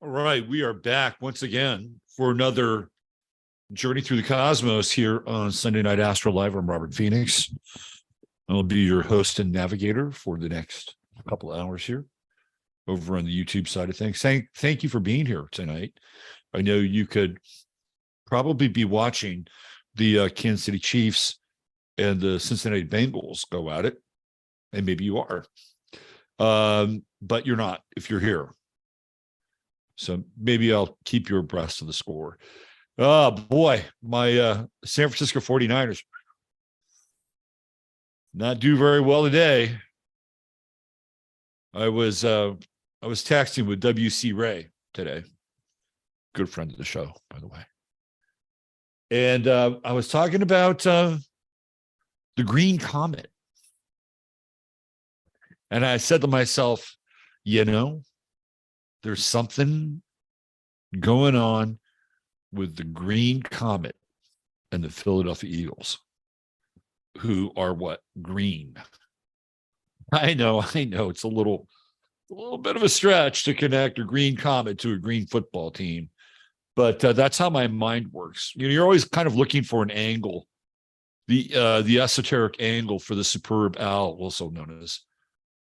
All right, we are back once again for another journey through the cosmos here on Sunday Night AstroLive. I'm Robert Phoenix. I'll be your host and navigator for the next couple of hours here over on the YouTube side of things. Thank you for being here tonight. I know you could probably be watching the Kansas City Chiefs and the Cincinnati Bengals go at it, and maybe you are, but you're not if you're here. So maybe I'll keep you abreast of the score. Oh, boy, my San Francisco 49ers not do very well today. I was texting with W.C. Ray today. Good friend of the show, by the way. And I was talking about the Green Comet. And I said to myself, you know, there's something going on with the Green Comet and the Philadelphia Eagles, who are what? Green. I know. It's a little bit of a stretch to connect a Green Comet to a green football team, but that's how my mind works. You know, you're always kind of looking for an angle, the esoteric angle for the superb owl, also known as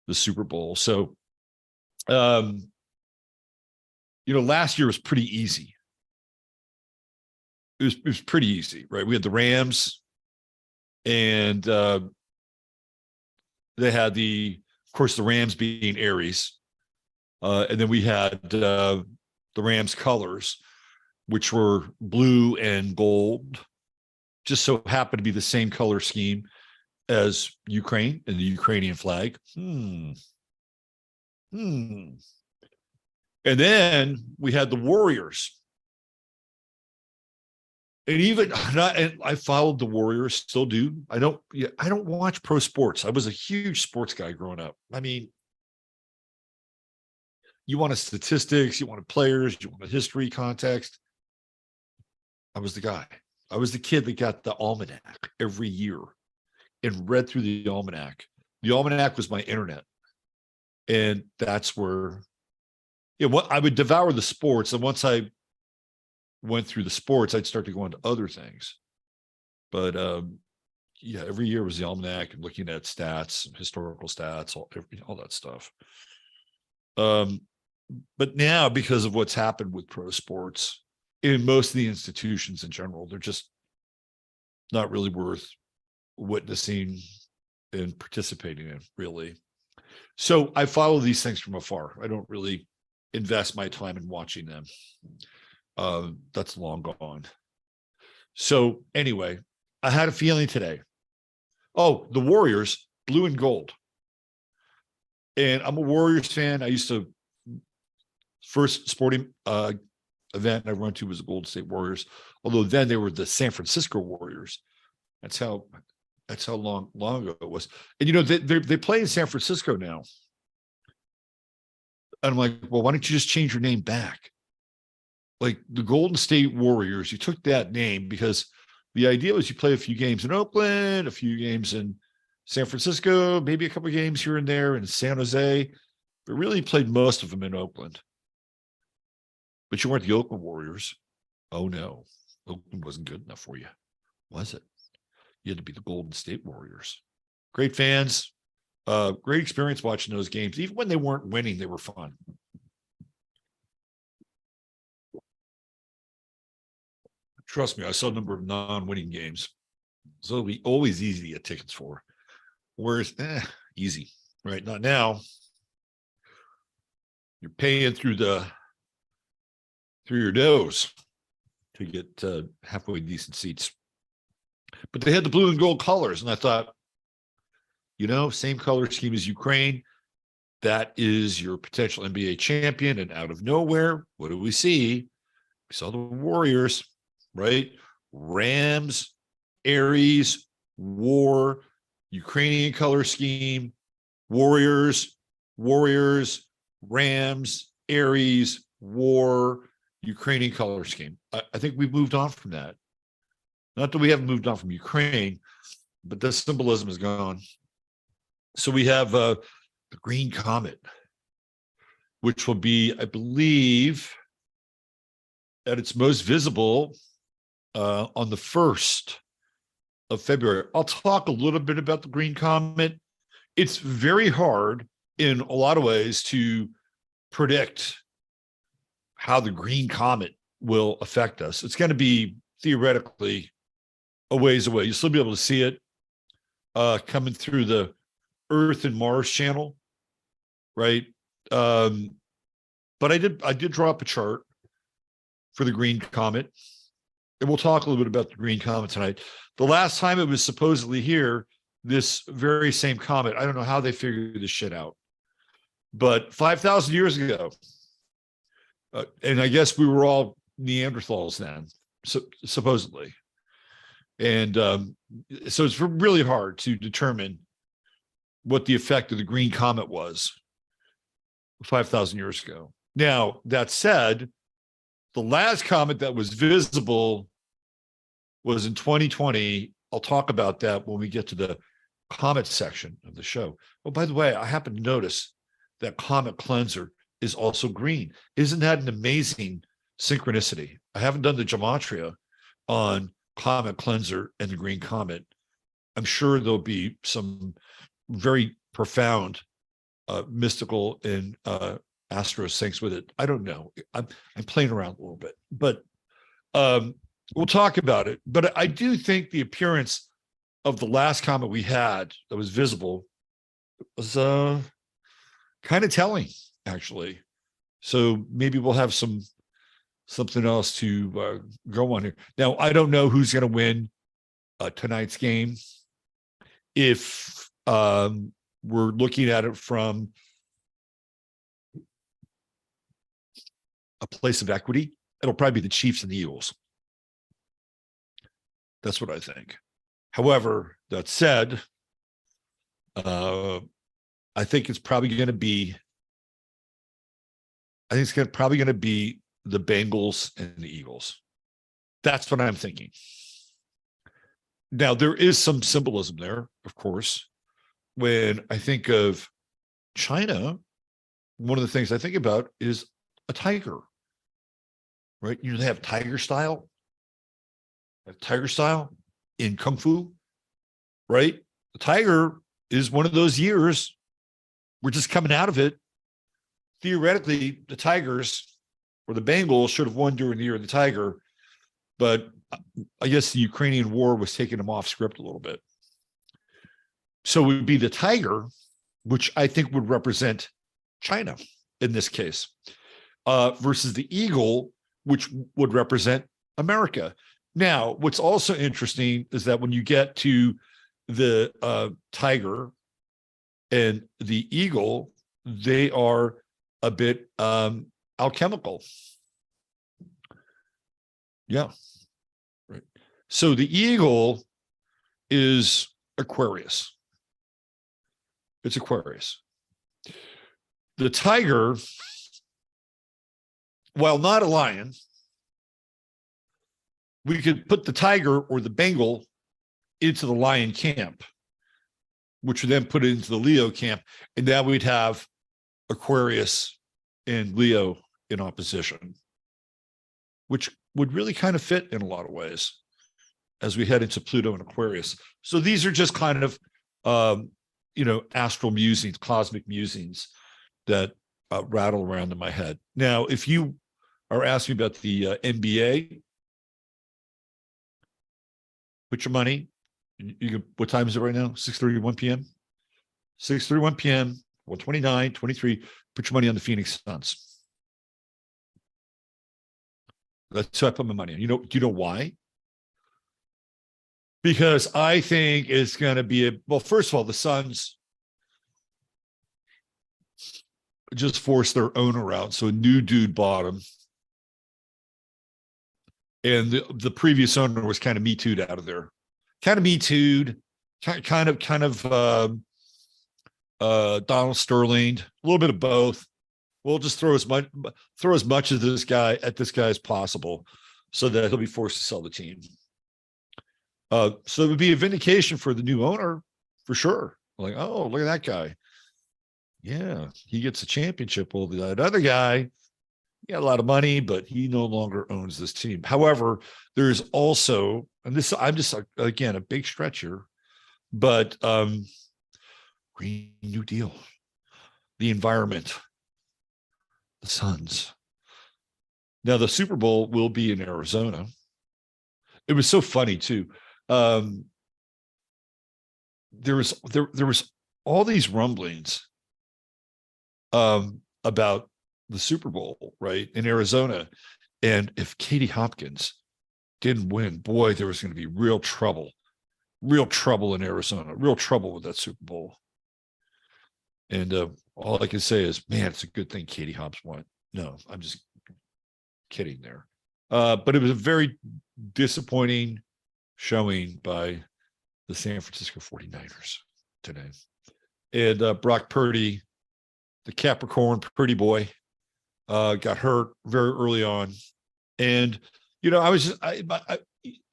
the Super Bowl. So, you know, last year was pretty easy. It was pretty easy, right? We had the Rams, and they had of course, the Rams being Aries, and then we had the Rams colors, which were blue and gold, just so happened to be the same color scheme as Ukraine and the Ukrainian flag. And then we had the Warriors. And I followed the Warriors, still do. I don't watch pro sports. I was a huge sports guy growing up. I mean, you wanted statistics, you wanted players, you wanted history, context. I was the guy. I was the kid that got the almanac every year and read through the almanac. The almanac was my internet. And that's where I would devour the sports, and once I went through the sports, I'd start to go into other things. But every year was the almanac and looking at stats, historical stats, all that stuff. But now, because of what's happened with pro sports in most of the institutions in general, they're just not really worth witnessing and participating in, really. So I follow these things from afar. I don't really invest my time in watching them. That's long gone. So anyway, I had a feeling today. Oh, the Warriors, blue and gold. And I'm a Warriors fan. I used to, first sporting event I went to was the Golden State Warriors, although then they were the San Francisco Warriors. That's how long ago it was. And you know, they play in San Francisco now. And I'm like, well, why don't you just change your name back? Like the Golden State Warriors, you took that name because the idea was you play a few games in Oakland, a few games in San Francisco, maybe a couple of games here and there in San Jose, but really played most of them in Oakland. But you weren't the Oakland Warriors. Oh no, Oakland wasn't good enough for you, was it? You had to be the Golden State Warriors. Great fans. Great experience watching those games. Even when they weren't winning, they were fun. Trust me, I saw a number of non-winning games. So it'll be always easy to get tickets for. Whereas, easy. right? Not now. You're paying through your nose to get halfway decent seats. But they had the blue and gold colors, and I thought, same color scheme as Ukraine. That is your potential NBA champion. And out of nowhere, what do we see? We saw the Warriors, right? Rams, Aries, War, Ukrainian color scheme, Warriors, Rams, Aries, War, Ukrainian color scheme. I think we've moved on from that. Not that we haven't moved on from Ukraine, but the symbolism is gone. So we have the Green Comet, which will be, I believe, at its most visible on the 1st of February. I'll talk a little bit about the Green Comet. It's very hard in a lot of ways to predict how the Green Comet will affect us. It's going to be theoretically a ways away. You'll still be able to see it coming through the Earth and Mars channel, right? But I did draw up a chart for the Green Comet, and we'll talk a little bit about the Green Comet tonight. The last time it was supposedly here, this very same comet, I don't know how they figured this shit out, but 5,000 years ago, and I guess we were all Neanderthals then, supposedly. And so it's really hard to determine what the effect of the Green Comet was 5,000 years ago. Now, that said, the last comet that was visible was in 2020. I'll talk about that when we get to the comet section of the show. Oh, by the way, I happen to notice that Comet Cleanser is also green. Isn't that an amazing synchronicity? I haven't done the gematria on Comet Cleanser and the Green Comet. I'm sure there'll be some very profound mystical and astro things with it. I don't know. I'm playing around a little bit, but we'll talk about it. But I do think the appearance of the last comet we had that was visible was kind of telling, actually. So maybe we'll have something else to go on here. Now, I don't know who's going to win tonight's game. If we're looking at it from a place of equity, it'll probably be the Chiefs and the Eagles. That's what I think. However, that said, I think it's probably going to be. I think it's probably going to be the Bengals and the Eagles. That's what I'm thinking. Now, there is some symbolism there, of course. When I think of China, one of the things I think about is a tiger, right? They have tiger style. Tiger style in Kung Fu, right? The tiger is one of those years. We're just coming out of it. Theoretically, the Tigers or the Bengals should have won during the year of the tiger, but I guess the Ukrainian war was taking them off script a little bit. So it would be the tiger, which I think would represent China in this case, versus the eagle, which would represent America. Now, what's also interesting is that when you get to the tiger and the eagle, they are a bit alchemical. Yeah. Right. So the eagle is Aquarius. It's Aquarius. The tiger, while not a lion, we could put the tiger or the Bengal into the lion camp, which would then put it into the Leo camp. And now we'd have Aquarius and Leo in opposition, which would really kind of fit in a lot of ways as we head into Pluto and Aquarius. So these are just kind of, astral musings, cosmic musings that rattle around in my head. Now, if you are asking about the NBA, put your money. What time is it right now? 6:31 p.m. 6:31 p.m., 129, 23. Put your money on the Phoenix Suns. That's who I put my money on. Do you know why? Because I think it's going to be well, first of all, the Suns just forced their owner out. So a new dude bought them. And the previous owner was kind of Me Too'd out of there. Kind of Me Too'd, kind of Donald Sterling, a little bit of both. We'll just throw as much of this guy as possible so that he'll be forced to sell the team. So it would be a vindication for the new owner for sure. Like, oh, look at that guy. Yeah, he gets a championship. Well, that other guy, he got a lot of money, but he no longer owns this team. However, there's also, and this, I'm just, again, a big stretch here, but Green New Deal, the environment, the Suns. Now, the Super Bowl will be in Arizona. It was so funny, too. There was all these rumblings about the Super Bowl, right, in Arizona. And if Katie Hopkins didn't win, boy, there was going to be real trouble in Arizona, real trouble with that Super Bowl. And all I can say is, man, it's a good thing Katie Hobbs won. No, I'm just kidding there. But it was a very disappointing showing by the San Francisco 49ers today. And Brock Purdy, the Capricorn pretty boy, got hurt very early on. And,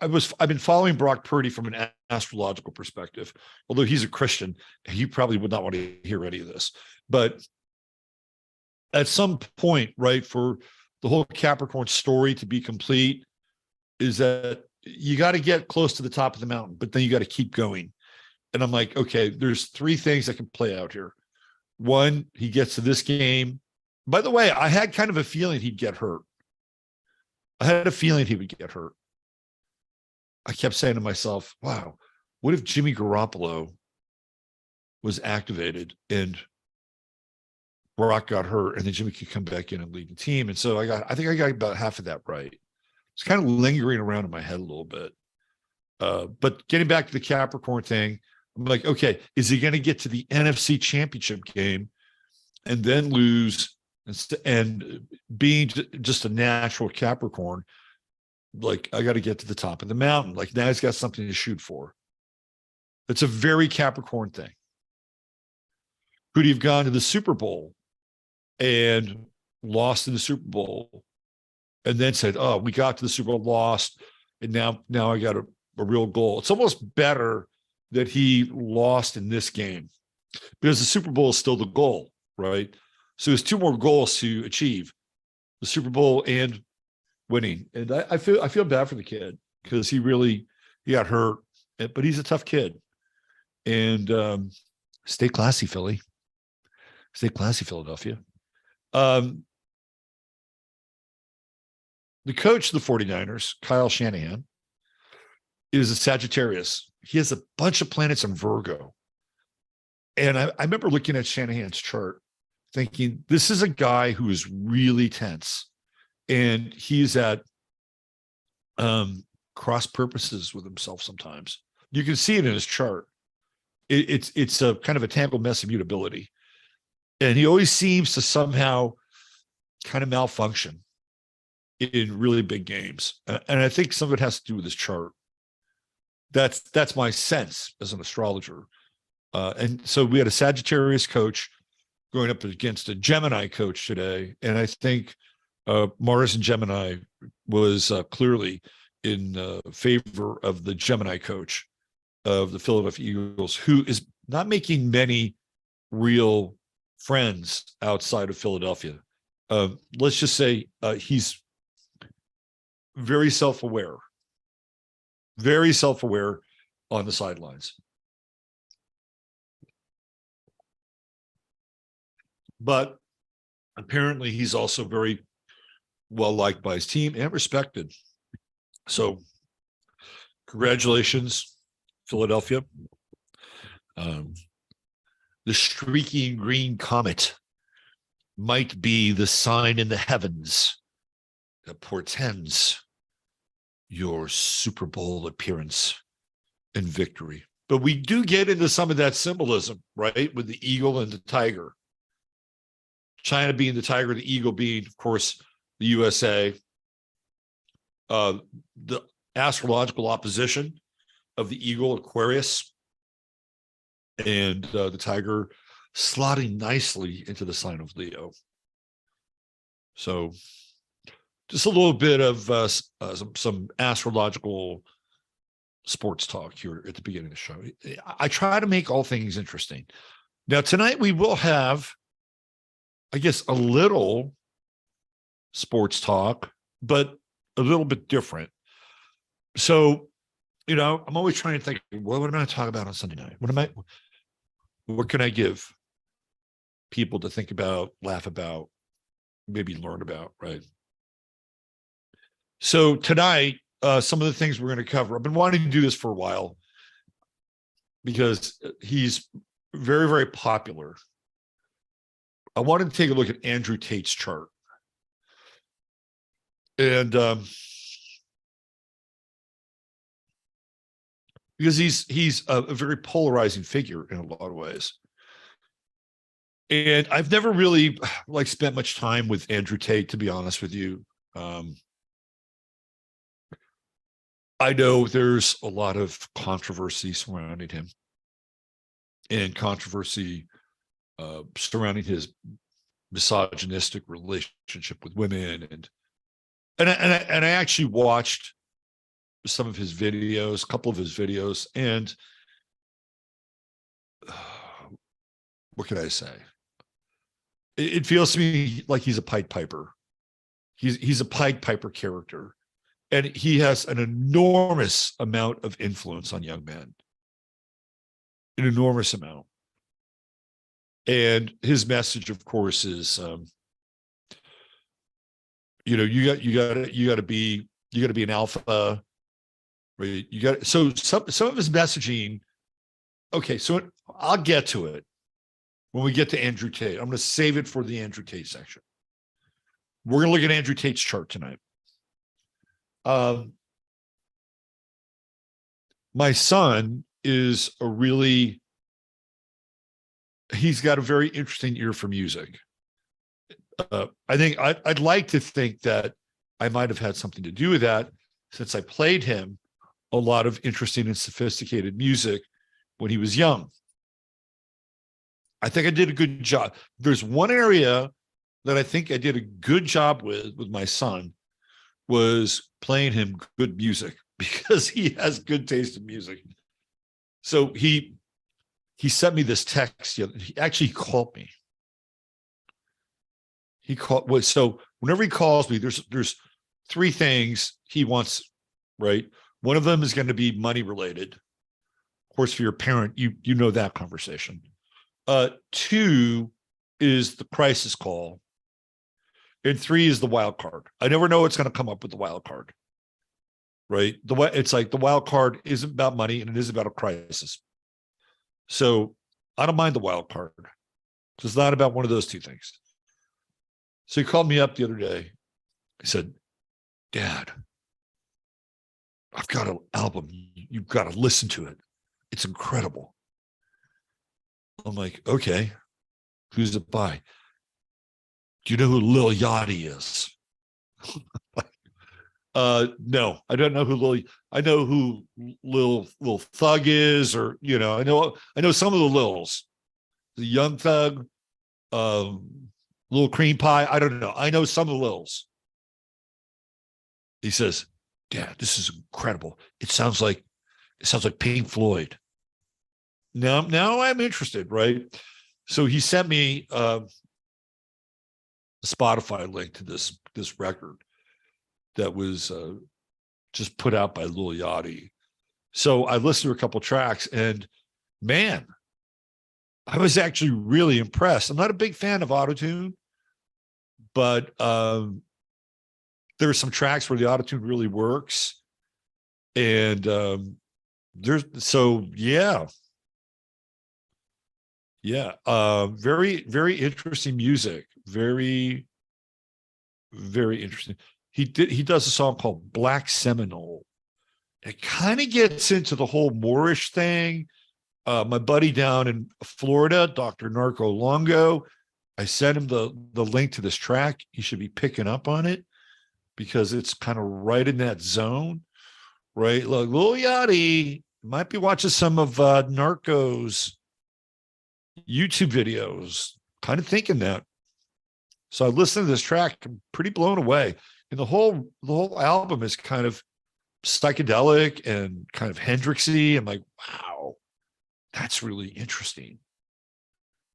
I've been following Brock Purdy from an astrological perspective, although he's a Christian. He probably would not want to hear any of this, but at some point, right, for the whole Capricorn story to be complete is that you got to get close to the top of the mountain, but then you got to keep going. And I'm like, okay, there's three things that can play out here. One, he gets to this game. By the way, I had kind of a feeling he'd get hurt. I had a feeling he would get hurt. I kept saying to myself, wow, what if Jimmy Garoppolo was activated and Brock got hurt and then Jimmy could come back in and lead the team? And so I think I got about half of that right. It's kind of lingering around in my head a little bit. But getting back to the Capricorn thing, I'm like, okay, is he going to get to the NFC Championship game and then lose and being just a natural Capricorn? Like, I got to get to the top of the mountain. Like, now he's got something to shoot for. It's a very Capricorn thing. Could he have gone to the Super Bowl and lost in the Super Bowl and then said, oh, we got to the Super Bowl, lost, and now I got a real goal? It's almost better that he lost in this game because the Super Bowl is still the goal, right? So there's two more goals to achieve: the Super Bowl and winning. And I feel bad for the kid because he got hurt, but he's a tough kid. And stay classy, Philly. Stay classy, Philadelphia. The coach of the 49ers, Kyle Shanahan, is a Sagittarius. He has a bunch of planets in Virgo. And I remember looking at Shanahan's chart thinking, this is a guy who is really tense. And he's at cross purposes with himself sometimes. You can see it in his chart. It's a kind of a tangled mess of mutability. And he always seems to somehow kind of malfunction in really big games. And I think some of it has to do with his chart. That's my sense as an astrologer. And so we had a Sagittarius coach going up against a Gemini coach today. And I think Mars and Gemini was clearly in favor of the Gemini coach of the Philadelphia Eagles, who is not making many real friends outside of Philadelphia. Let's just say he's very self-aware on the sidelines. But apparently he's also very well liked by his team and respected. So congratulations, Philadelphia. the streaking green comet might be the sign in the heavens that portends your Super Bowl appearance and victory. But we do get into some of that symbolism, right? With the eagle and the tiger. China being the tiger, the eagle being, of course, the USA. The astrological opposition of the eagle, Aquarius, and the tiger slotting nicely into the sign of Leo. So just a little bit of some astrological sports talk here at the beginning of the show. I try to make all things interesting. Now, tonight we will have, I guess, a little sports talk, but a little bit different. So, I'm always trying to think, what am I going to talk about on Sunday night? What can I give people to think about, laugh about, maybe learn about, right? So tonight, some of the things we're going to cover, I've been wanting to do this for a while because he's very, very popular. I wanted to take a look at Andrew Tate's chart. And because he's a very polarizing figure in a lot of ways. And I've never really spent much time with Andrew Tate, to be honest with you. I know there's a lot of controversy surrounding him and controversy surrounding his misogynistic relationship with women. And I actually watched some of his videos, a couple of his videos, and what can I say? It feels to me like he's a Pied Piper. He's a Pied Piper character. And he has an enormous amount of influence on young men. An enormous amount. And his message, of course, is you got to be an alpha, right? So some of his messaging. Okay, so I'll get to it when we get to Andrew Tate. I'm going to save it for the Andrew Tate section. We're going to look at Andrew Tate's chart tonight. My son is he's got a very interesting ear for music. I think I'd like to think that I might have had something to do with that, since I played him a lot of interesting and sophisticated music when he was young. I think I did a good job. There's one area that I think I did a good job with my son, was playing him good music, because he has good taste in music. So he sent me this text. He actually called me. So whenever he calls me, there's three things he wants, right? One of them is going to be money related. Of course, for your parent, you know that conversation. Two is the crisis call. And three is the wild card. I never know what's going to come up with the wild card, right? It's like the wild card isn't about money and it is about a crisis. So I don't mind the wild card. So it's not about one of those two things. So he called me up the other day. He said, "Dad, I've got an album. You've got to listen to it. It's incredible." I'm like, "Okay, who's it by? Do you know who Lil Yachty is?" No, I don't know who I know who Lil Thug is, or I know some of the Lils, the Young Thug, Little Cream Pie. I don't know. I know some of the Lils. He says, "Dad, this is incredible. It sounds like Pink Floyd." Now I'm interested, right? So he sent me a Spotify link to this record that was just put out by Lil Yachty. So I listened to a couple tracks, and man, I was actually really impressed. I'm not a big fan of autotune, but there are some tracks where the autotune really works. And Yeah. Very, very interesting music. Very, very interesting. He does a song called Black Seminole. It kind of gets into the whole Moorish thing. My buddy down in Florida, Dr. Narco Longo, I sent him the link to this track. He should be picking up on it because it's kind of right in that zone, right? Like Lil Yachty might be watching some of Narco's YouTube videos, kind of thinking that. So I listened to this track, I'm pretty blown away. And the whole album is kind of psychedelic and kind of Hendrixy. I'm like, wow, that's really interesting.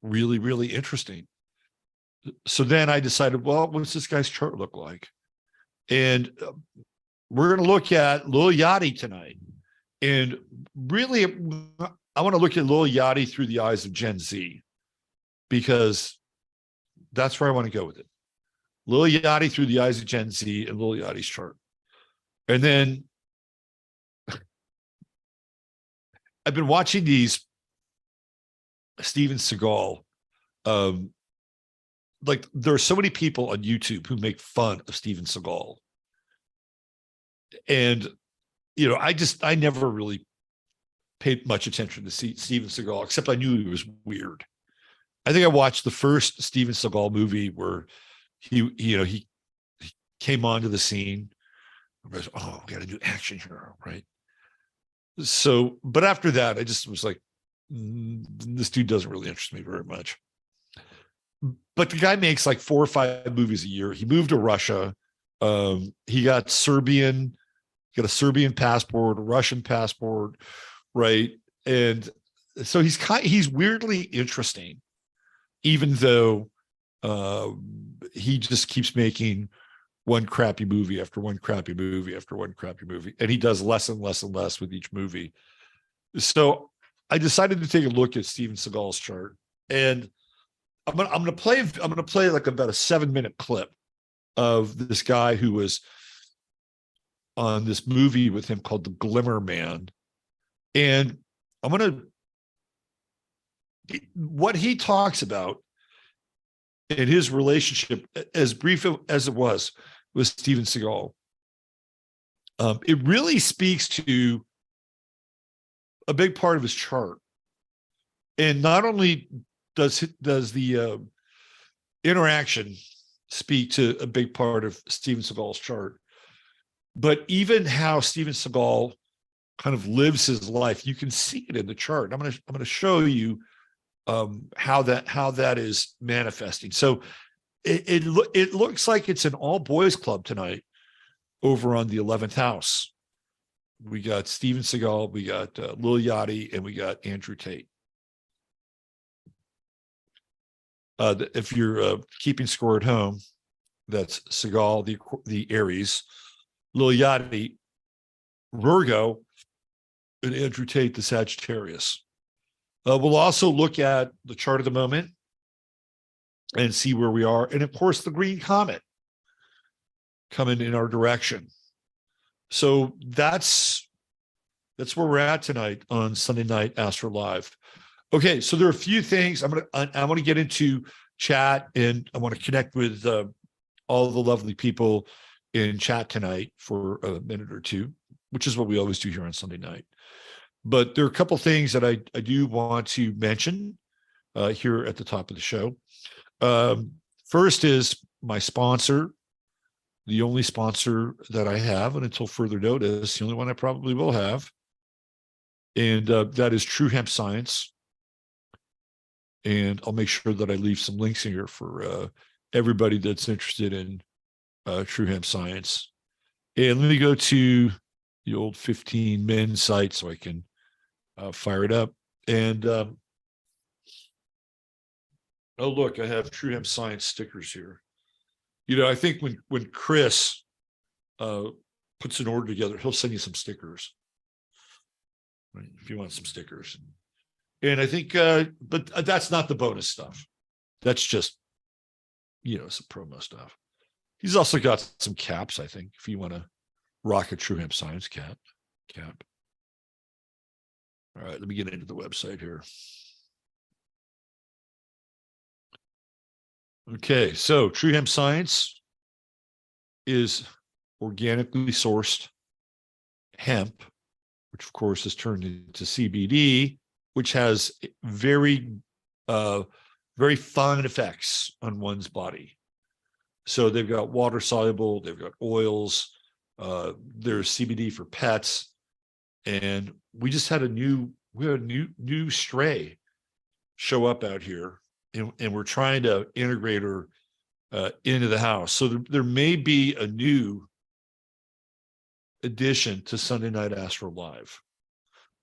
Really, really interesting. So then I decided, well, what's this guy's chart look like? And we're going to look at Lil Yachty tonight. And really, I want to look at Lil Yachty through the eyes of Gen Z, because that's where I want to go with it. Lil Yachty through the eyes of Gen Z and Lil Yachty's chart. And then I've been watching these Steven Seagal. Like there are so many people on YouTube who make fun of Steven Seagal. And, you know, I never really paid much attention to Steven Seagal, except I knew he was weird. I think I watched the first Steven Seagal movie where he came onto the scene. I was, oh, we got a new action hero, right? So, but after that, I just was like, this dude doesn't really interest me very much. But the guy makes like 4 or 5 movies a year. He moved to Russia. He got a Serbian passport, a Russian passport, right? And so he's weirdly interesting, even though he just keeps making one crappy movie after one crappy movie after one crappy movie, and he does less and less and less with each movie. So I decided to take a look at Steven Seagal's chart, and I'm gonna play like about a 7-minute clip of this guy who was on this movie with him called The Glimmer Man, and what he talks about in his relationship, as brief as it was with Steven Seagal. It really speaks to a big part of his chart. And not only does the interaction speak to a big part of Steven Seagal's chart, but even how Steven Seagal kind of lives his life, you can see it in the chart. I'm going to show you how that is manifesting. So it looks like it's an all boys club tonight over on the 11th house. We got Steven Seagal, we got Lil Yachty, and we got Andrew Tate. If you're keeping score at home, that's Seagal, the Aries, Lil Yachty, Virgo, and Andrew Tate, the Sagittarius. We'll also look at the chart of the moment and see where we are. And of course, the Green Comet coming in our direction. So that's where we're at tonight on Sunday night AstroLive. Okay, so there are a few things I want to get into chat, and I want to connect with all the lovely people in chat tonight for a minute or two, which is what we always do here on Sunday night. But there are a couple things that I do want to mention here at the top of the show. First is my sponsor, the only sponsor that I have, and until further notice, the only one I probably will have, and that is True Hemp Science. And I'll make sure that I leave some links here for everybody that's interested in True Hemp Science. And let me go to the old 15 men site so I can fire it up. And oh, look, I have True Hemp Science stickers here. You know, I think when Chris puts an order together, he'll send you some stickers, right, if you want some stickers. And I think, but that's not the bonus stuff. That's just, you know, some promo stuff. He's also got some caps, I think, if you want to rock a True Hemp Science cap. All right, let me get into the website here. Okay, so True Hemp Science is organically sourced hemp, which of course is turned into CBD, which has very fun effects on one's body. So they've got water soluble, they've got oils, there's CBD for pets, and we just had a new stray show up out here, and we're trying to integrate her into the house. So there may be a new addition to Sunday Night AstroLive.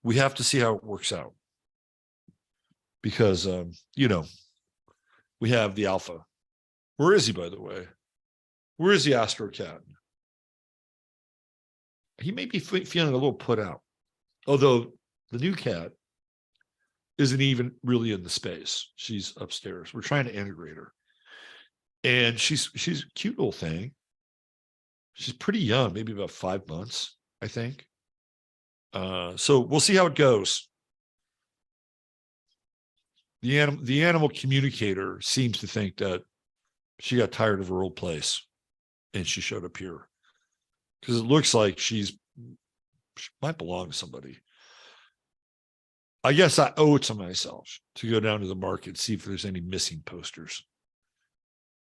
We have to see how it works out, because we have the alpha. Where is he, by the way? Where is the Astro Cat? He may be feeling a little put out, although the new cat isn't even really in the space. She's upstairs. We're trying to integrate her, and she's a cute little thing. She's pretty young, maybe about 5 months, I think. So we'll see how it goes. The animal communicator seems to think that she got tired of her old place and she showed up here, because it looks like she might belong to somebody. I guess I owe it to myself to go down to the market, see if there's any missing posters.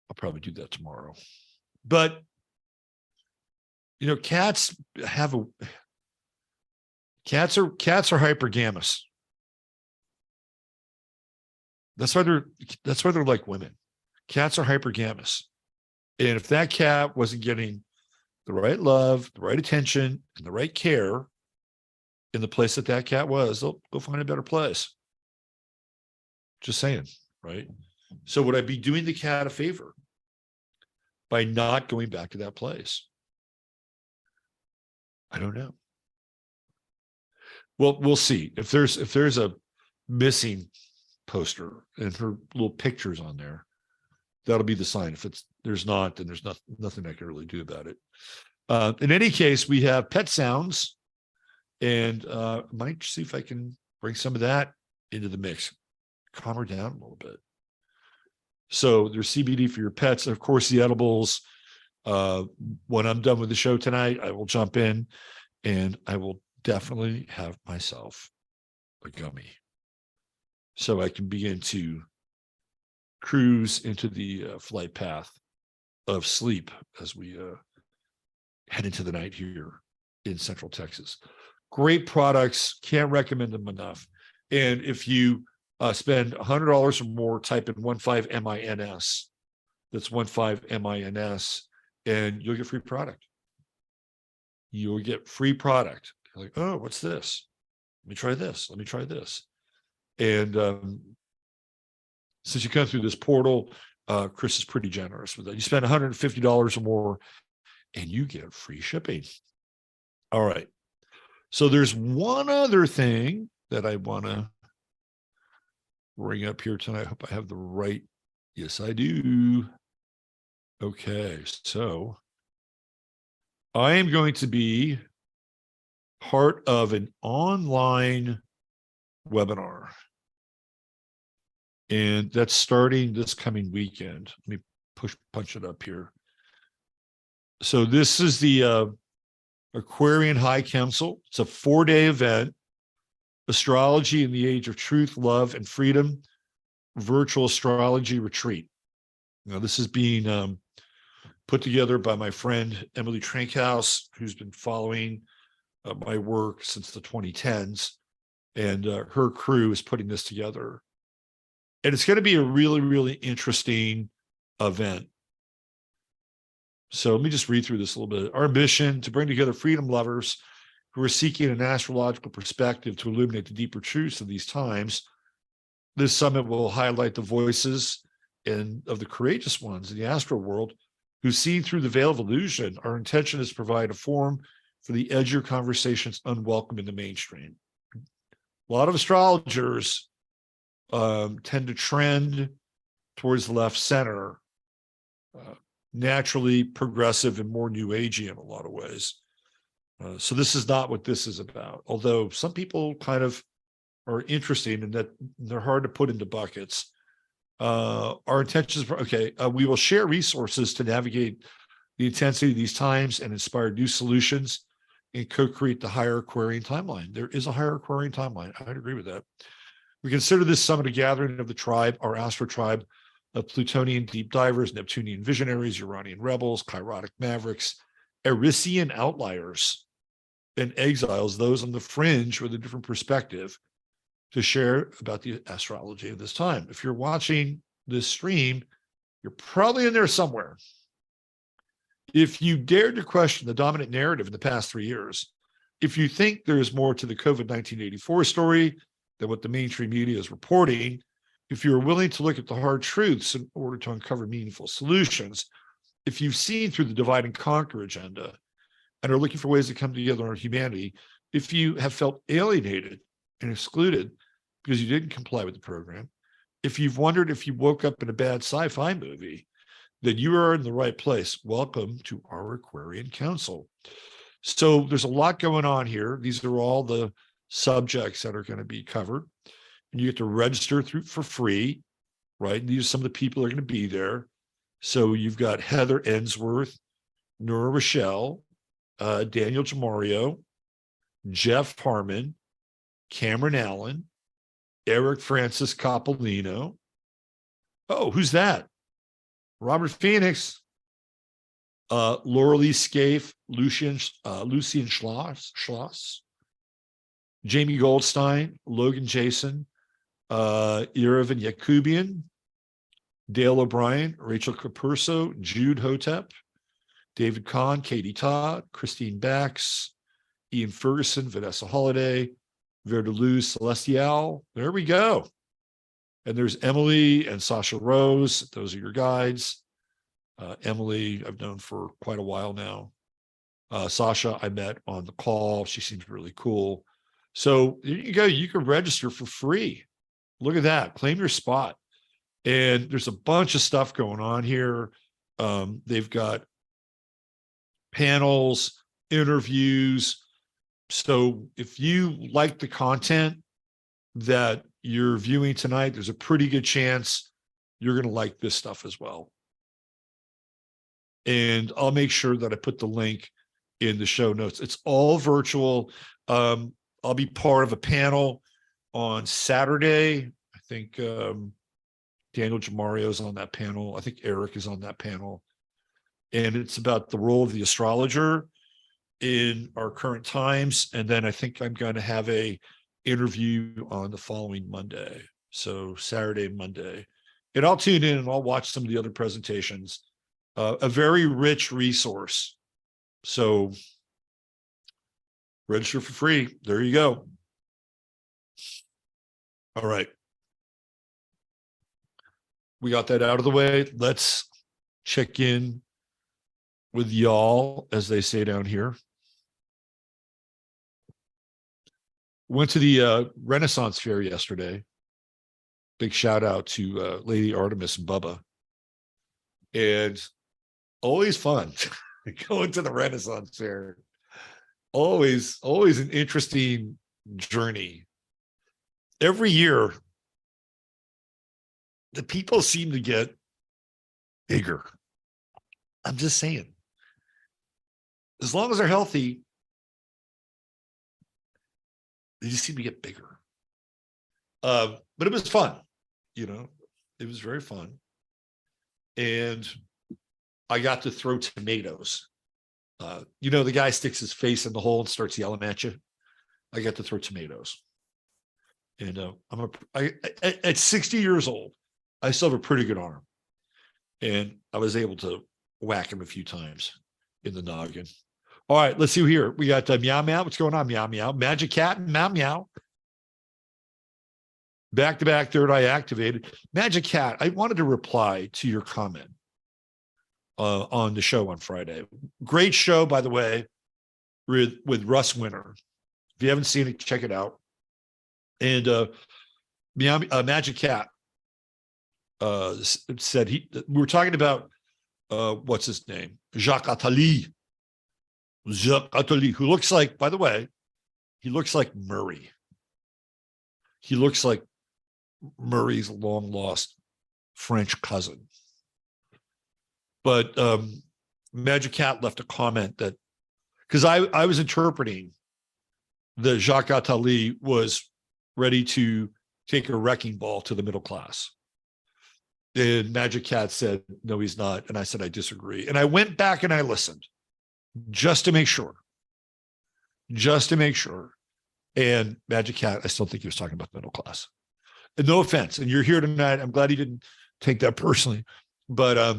I'll probably do that tomorrow. But cats are hypergamous. That's why they're like women. Cats are hypergamous. And if that cat wasn't getting the right love, the right attention, and the right care in the place that cat was, they'll go find a better place. Just saying, right? So would I be doing the cat a favor by not going back to that place? I don't know. Well, we'll see. If there's a missing poster and her little pictures on there, that'll be the sign. If there's not, then there's nothing I can really do about it. In any case, we have pet sounds, and I might see if I can bring some of that into the mix, calm her down a little bit. So there's CBD for your pets, and of course the edibles. When I'm done with the show tonight, I will jump in and I will definitely have myself a gummy, so I can begin to cruise into the flight path of sleep as we head into the night here in Central Texas. Great products, can't recommend them enough. And if you spend $100 or more, type in 15MINS. That's 15MINS, and you'll get free product. You'll get free product. You're like, oh, what's this? Let me try this. Let me try this. And since you come through this portal, Chris is pretty generous with that. You spend $150 or more, and you get free shipping. All right. So there's one other thing that I want to bring up here tonight. I hope I have the right. Yes, I do. Okay. So I am going to be part of an online webinar, and that's starting this coming weekend. Let me punch it up here. So this is the Aquarian Council. It's a 4-day event, Astrology in the Age of Truth, Love, and Freedom, virtual astrology retreat. Now, this is being put together by my friend Emily Trinkhouse, who's been following my work since the 2010s, and her crew is putting this together. And it's going to be a really, really interesting event. So let me just read through this a little bit. Our mission: to bring together freedom lovers who are seeking an astrological perspective to illuminate the deeper truths of these times. This summit will highlight the voices of the courageous ones in the astral world who see through the veil of illusion. Our intention is to provide a forum for the edgier conversations unwelcome in the mainstream. A lot of astrologers tend to trend towards the left center, naturally progressive and more new agey in a lot of ways. So this is not what this is about, although some people kind of are interesting in that they're hard to put into buckets. Our intentions, okay, we will share resources to navigate the intensity of these times and inspire new solutions and co-create the higher Aquarian timeline. There is a higher Aquarian timeline. I'd agree with that. We consider this summit a gathering of the tribe, our astro tribe of Plutonian deep divers, Neptunian visionaries, Uranian rebels, Chirotic mavericks, Arisian outliers, and exiles, those on the fringe with a different perspective, to share about the astrology of this time. If you're watching this stream, you're probably in there somewhere. If you dared to question the dominant narrative in the past 3 years, if you think there's more to the COVID 1984 story than what the mainstream media is reporting, if you're willing to look at the hard truths in order to uncover meaningful solutions, if you've seen through the divide and conquer agenda and are looking for ways to come together on humanity, if you have felt alienated and excluded because you didn't comply with the program, if you've wondered if you woke up in a bad sci-fi movie, then you are in the right place. Welcome to our Aquarian Council. So there's a lot going on here. These are all the subjects that are going to be covered. And you get to register for free, right? And these are some of the people that are going to be there. So you've got Heather Ensworth, Nora Rochelle, Daniel Jamario, Jeff Harmon, Cameron Allen, Eric Francis Coppolino. Oh, who's that? Robert Phoenix, Laura Lee Scaife, Lucian Schloss, Jamie Goldstein, Logan Jason, Iravan Yakubian, Dale O'Brien, Rachel Capurso, Jude Hotep, David Kahn, Katie Todd, Christine Bax, Ian Ferguson, Vanessa Holiday, Verdeluz Celestial. There we go. And there's Emily and Sasha Rose. Those are your guides. Emily, I've known for quite a while now. Sasha, I met on the call. She seems really cool. So there you go. You can register for free. Look at that. Claim your spot. And there's a bunch of stuff going on here. They've got panels, interviews. So if you like the content that you're viewing tonight, there's a pretty good chance you're going to like this stuff as well. And I'll make sure that I put the link in the show notes. It's all virtual. I'll be part of a panel on Saturday. I think Daniel Jamario is on that panel. I think Eric is on that panel. And it's about the role of the astrologer in our current times. And then I think I'm going to have a interview on the following Monday. So Saturday, Monday. And I'll tune in and I'll watch some of the other presentations. A very rich resource. So register for free. There you go. All right. We got that out of the way. Let's check in with y'all, as they say down here. Went to the Renaissance Fair yesterday. Big shout out to Lady Artemis and Bubba. And always fun going to the Renaissance Fair. Always an interesting journey. Every year, the people seem to get bigger. I'm just saying. As long as they're healthy, they just seem to get bigger. But it was fun. You know, it was very fun. And I got to throw tomatoes. You know, the guy sticks his face in the hole and starts yelling at you. I got to throw tomatoes. And at 60 years old, I still have a pretty good arm. And I was able to whack him a few times in the noggin. All right, let's see here. We got Meow Meow. What's going on, Meow Meow? Magic Cat and Meow Meow. Back-to-back third eye activated. Magic Cat, I wanted to reply to your comment on the show on Friday. Great show, by the way, with Russ Winter. If you haven't seen it, check it out. And Magic Cat said we were talking about what's his name? Jacques Attali. Jacques Attali, who looks like, by the way, he looks like Murray. He looks like Murray's long lost French cousin. But Magic Cat left a comment that, because I was interpreting that Jacques Attali was ready to take a wrecking ball to the middle class. And Magic Cat said, no, he's not. And I said, I disagree. And I went back and I listened just to make sure. And Magic Cat, I still think he was talking about the middle class. And no offense. And you're here tonight. I'm glad he didn't take that personally. But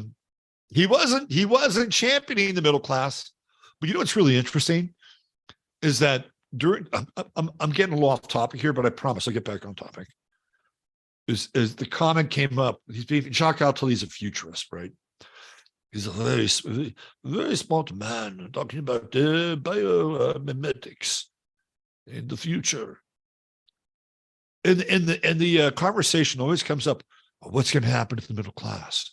he wasn't championing the middle class. But you know what's really interesting is that during, I'm getting a little off topic here, but I promise I'll get back on topic. As the comment came up, Jacques Attali's a futurist, right? He's a very smart man talking about biomimetics in the future. And the conversation always comes up, well, what's going to happen to the middle class?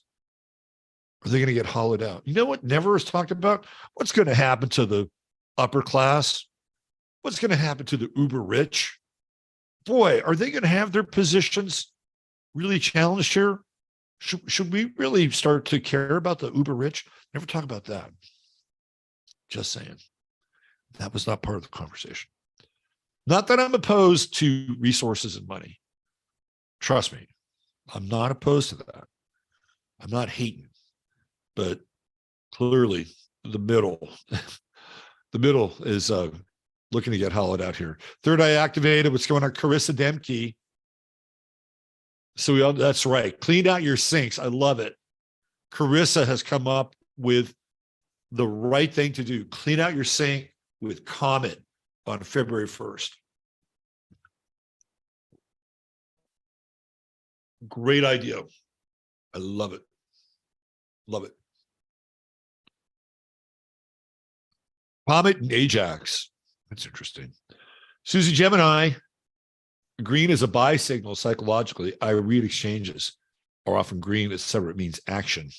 Are they going to get hollowed out? You know what never is talked about? What's going to happen to the upper class? What's going to happen to the uber rich? Boy, are they going to have their positions really challenged here? Should we really start to care about the uber rich? Never talk about that. Just saying. That was not part of the conversation. Not that I'm opposed to resources and money. Trust me, I'm not opposed to that. I'm not hating, but clearly the middle is looking to get hollowed out here. Third eye activated. What's going on? Carissa Demke. So that's right. Clean out your sinks. I love it. Carissa has come up with the right thing to do. Clean out your sink with Comet on February 1st. Great idea. I love it. Love it. Comet and Ajax. That's interesting. Susie Gemini. Green is a buy signal psychologically. I read exchanges are often green, etc. It means action.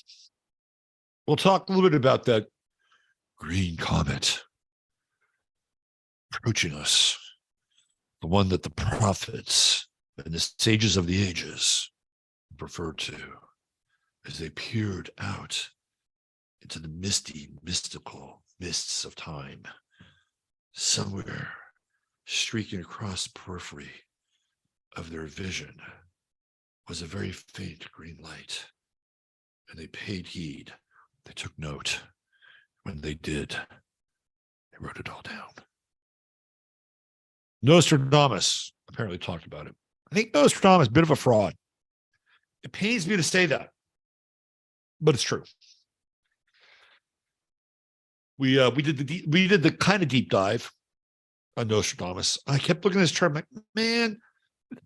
We'll talk a little bit about that green comet approaching us, the one that the prophets and the sages of the ages referred to as they peered out into the misty, mystical mists of time. Somewhere streaking across the periphery of their vision was a very faint green light, and they paid heed. They took note. When they did, they wrote it all down. Nostradamus apparently talked about it. I think Nostradamus is a bit of a fraud. It pains me to say that, but it's true. We did the kind of deep dive on Nostradamus. I kept looking at this chart, I'm like, man,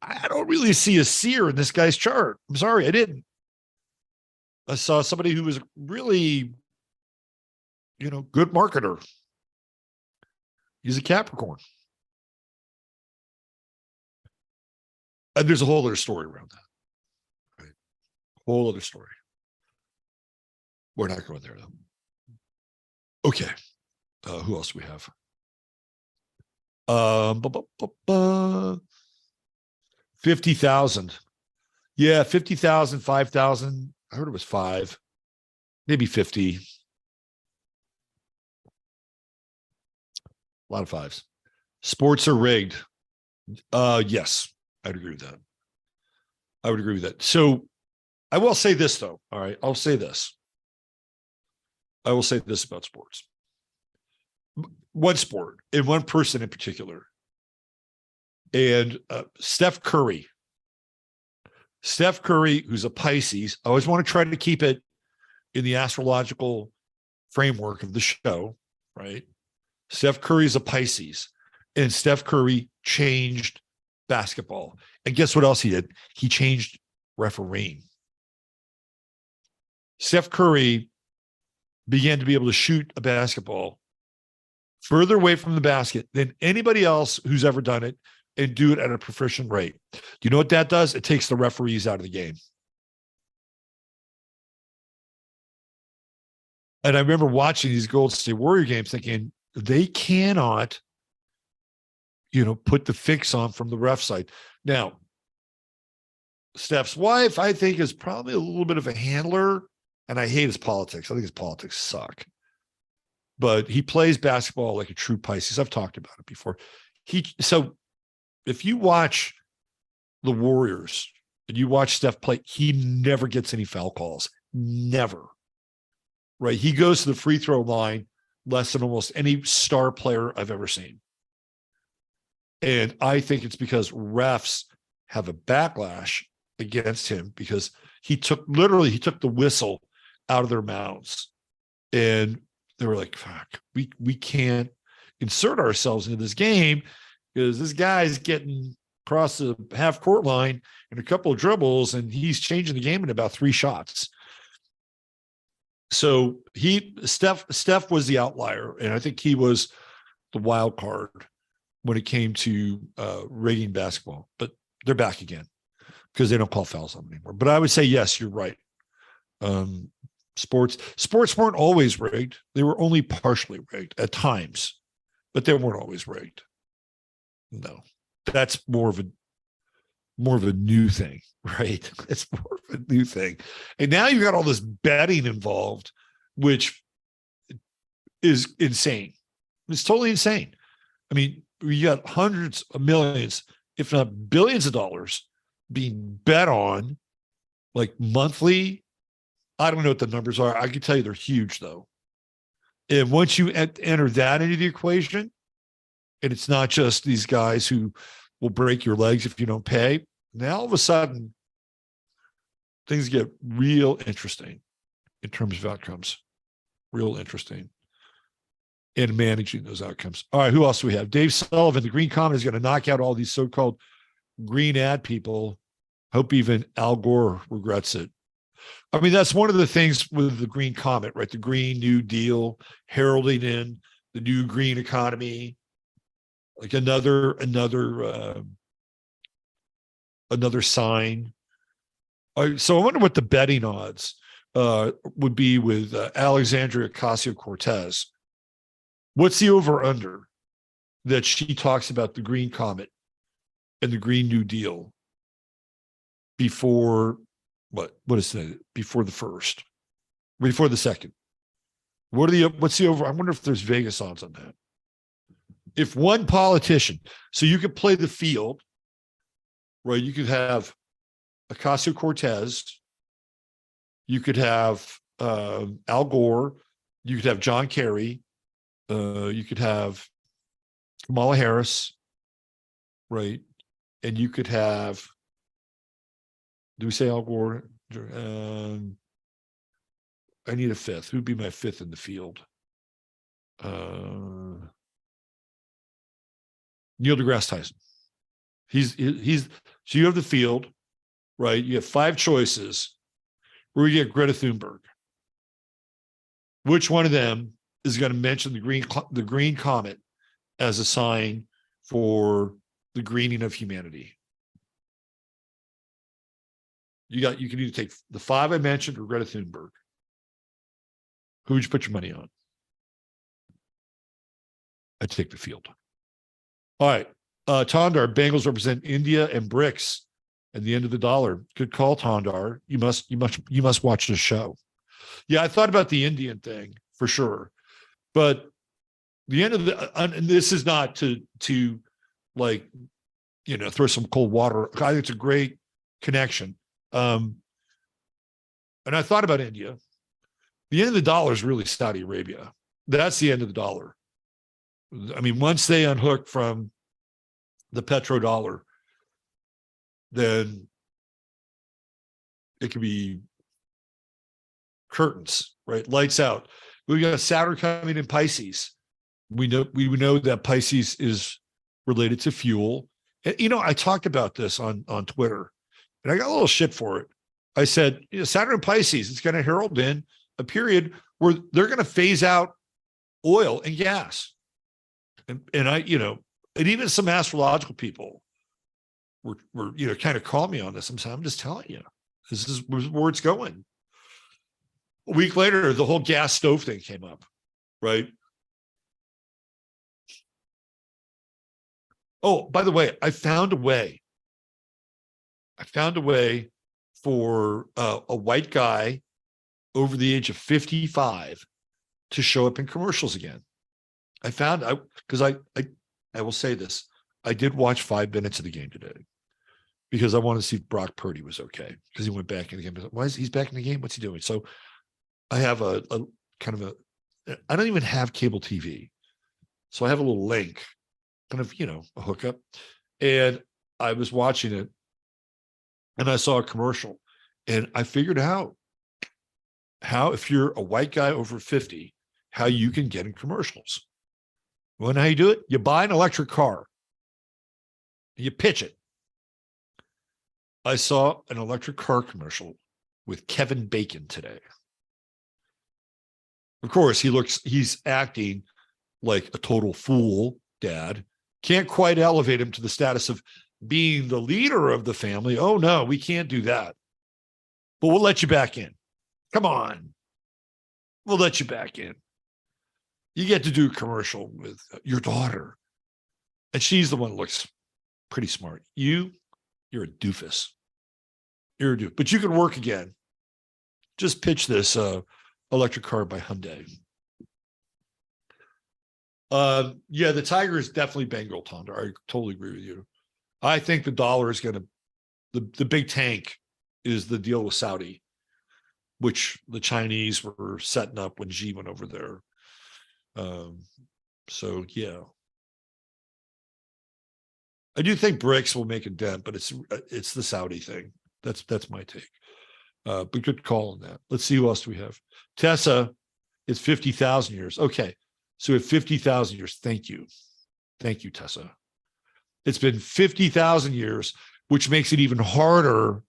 I don't really see a seer in this guy's chart. I'm sorry, I didn't. I saw somebody who was really, good marketer. He's a Capricorn. And there's a whole other story around that. Right? Whole other story. We're not going there, though. Okay. Who else do we have? 50,000. Yeah, 50,000, 5,000. I heard it was 5, maybe 50. A lot of 5s. Sports are rigged. Yes, I'd agree with that. I would agree with that. So I will say this, though. All right, I'll say this. I will say this about sports. One sport and one person in particular. And Steph Curry. Steph Curry, who's a Pisces. I always want to try to keep it in the astrological framework of the show, right? Steph Curry is a Pisces. And Steph Curry changed basketball. And guess what else he did? He changed refereeing. Steph Curry began to be able to shoot a basketball further away from the basket than anybody else who's ever done it, and do it at a proficient rate. Do you know what that does? It takes the referees out of the game. And I remember watching these Golden State Warrior games thinking, they cannot, put the fix on from the ref side. Now, Steph's wife, I think, is probably a little bit of a handler, and I hate his politics. I think his politics suck. But he plays basketball like a true Pisces. I've talked about it before. So if you watch the Warriors and you watch Steph play, he never gets any foul calls. Never. Right? He goes to the free throw line less than almost any star player I've ever seen. And I think it's because refs have a backlash against him because he took the whistle out of their mouths. And they were like, fuck, we can't insert ourselves into this game because this guy's getting across the half court line in a couple of dribbles and he's changing the game in about 3 shots. So Steph was the outlier, and I think he was the wild card when it came to rigging basketball. But they're back again because they don't call fouls on them anymore. But I would say, yes, you're right. Sports weren't always rigged. They were only partially rigged at times, but they weren't always rigged. No, that's more of a new thing, right? It's more of a new thing. And now you've got all this betting involved, which is insane. It's totally insane. I mean, you got hundreds of millions, if not billions of dollars being bet on like monthly. I don't know what the numbers are. I can tell you they're huge though. And once you enter that into the equation, and it's not just these guys who will break your legs if you don't pay. Now all of a sudden, things get real interesting in terms of outcomes. Real interesting in managing those outcomes. All right, who else do we have? Dave Sullivan, the Green Comet is going to knock out all these so-called green ad people. Hope even Al Gore regrets it. I mean, that's one of the things with the Green Comet, right? The Green New Deal, heralding in the new green economy, like another sign. So I wonder what the betting odds would be with Alexandria Ocasio-Cortez. What's the over-under that she talks about the Green Comet and the Green New Deal before what is that? Before the first, before the second? What's the over? I wonder if there's Vegas odds on that. If one politician, so you could play the field, right? You could have Ocasio-Cortez, you could have Al Gore, you could have John Kerry, you could have Kamala Harris, right? And you could have, do we say Al Gore? I need a fifth. Who'd be my fifth in the field? Neil deGrasse Tyson. He's so you have the field, right? You have 5 choices where you get Greta Thunberg. Which one of them is going to mention the Green Comet as a sign for the greening of humanity? You can either take the 5 I mentioned or Greta Thunberg. Who would you put your money on? I'd take the field. All right. Tondar, Bengals represent India and BRICS and the end of the dollar. Good call, Tondar. You must watch the show. Yeah, I thought about the Indian thing for sure. But the end of the, and this is not to like, throw some cold water. I think it's a great connection. And I thought about India. The end of the dollar is really Saudi Arabia. That's the end of the dollar. I mean, once they unhook from the petrodollar, then it could be curtains, right? Lights out. We've got Saturn coming in Pisces. We know that Pisces is related to fuel. And, I talked about this on Twitter, and I got a little shit for it. I said, Saturn and Pisces, it's going to herald in a period where they're going to phase out oil and gas. And I, and even some astrological people were kind of call me on this. I'm just telling you, this is where it's going. A week later, the whole gas stove thing came up, right? Oh, by the way, I found a way I found a way for a white guy over the age of 55 to show up in commercials again. Because I will say this, I did watch 5 minutes of the game today because I wanted to see if Brock Purdy was okay because he went back in the game. Why is he's back in the game? What's he doing? So I have a kind of I don't even have cable TV. So I have a little link, kind of, a hookup. And I was watching it and I saw a commercial and I figured out how, if you're a white guy over 50, how you can get in commercials. Well, how you do it? You buy an electric car. You pitch it. I saw an electric car commercial with Kevin Bacon today. Of course, he's acting like a total fool, dad. Can't quite elevate him to the status of being the leader of the family. Oh, no, we can't do that. But we'll let you back in. Come on. We'll let you back in. You get to do a commercial with your daughter. And she's the one that looks pretty smart. You're a doofus. You're a doofus. But you can work again. Just pitch this electric car by Hyundai. Yeah, the tiger is definitely Bengal, Tonda. I totally agree with you. I think the dollar is going to, the big tank is the deal with Saudi, which the Chinese were setting up when Xi went over there. So yeah, I do think BRICS will make a dent, but it's the Saudi thing. That's my take. But good call on that. Let's see who else do we have. Tessa, it's 50,000 years. Okay, so at 50,000 years, thank you, Tessa. It's been 50,000 years, which makes it even harder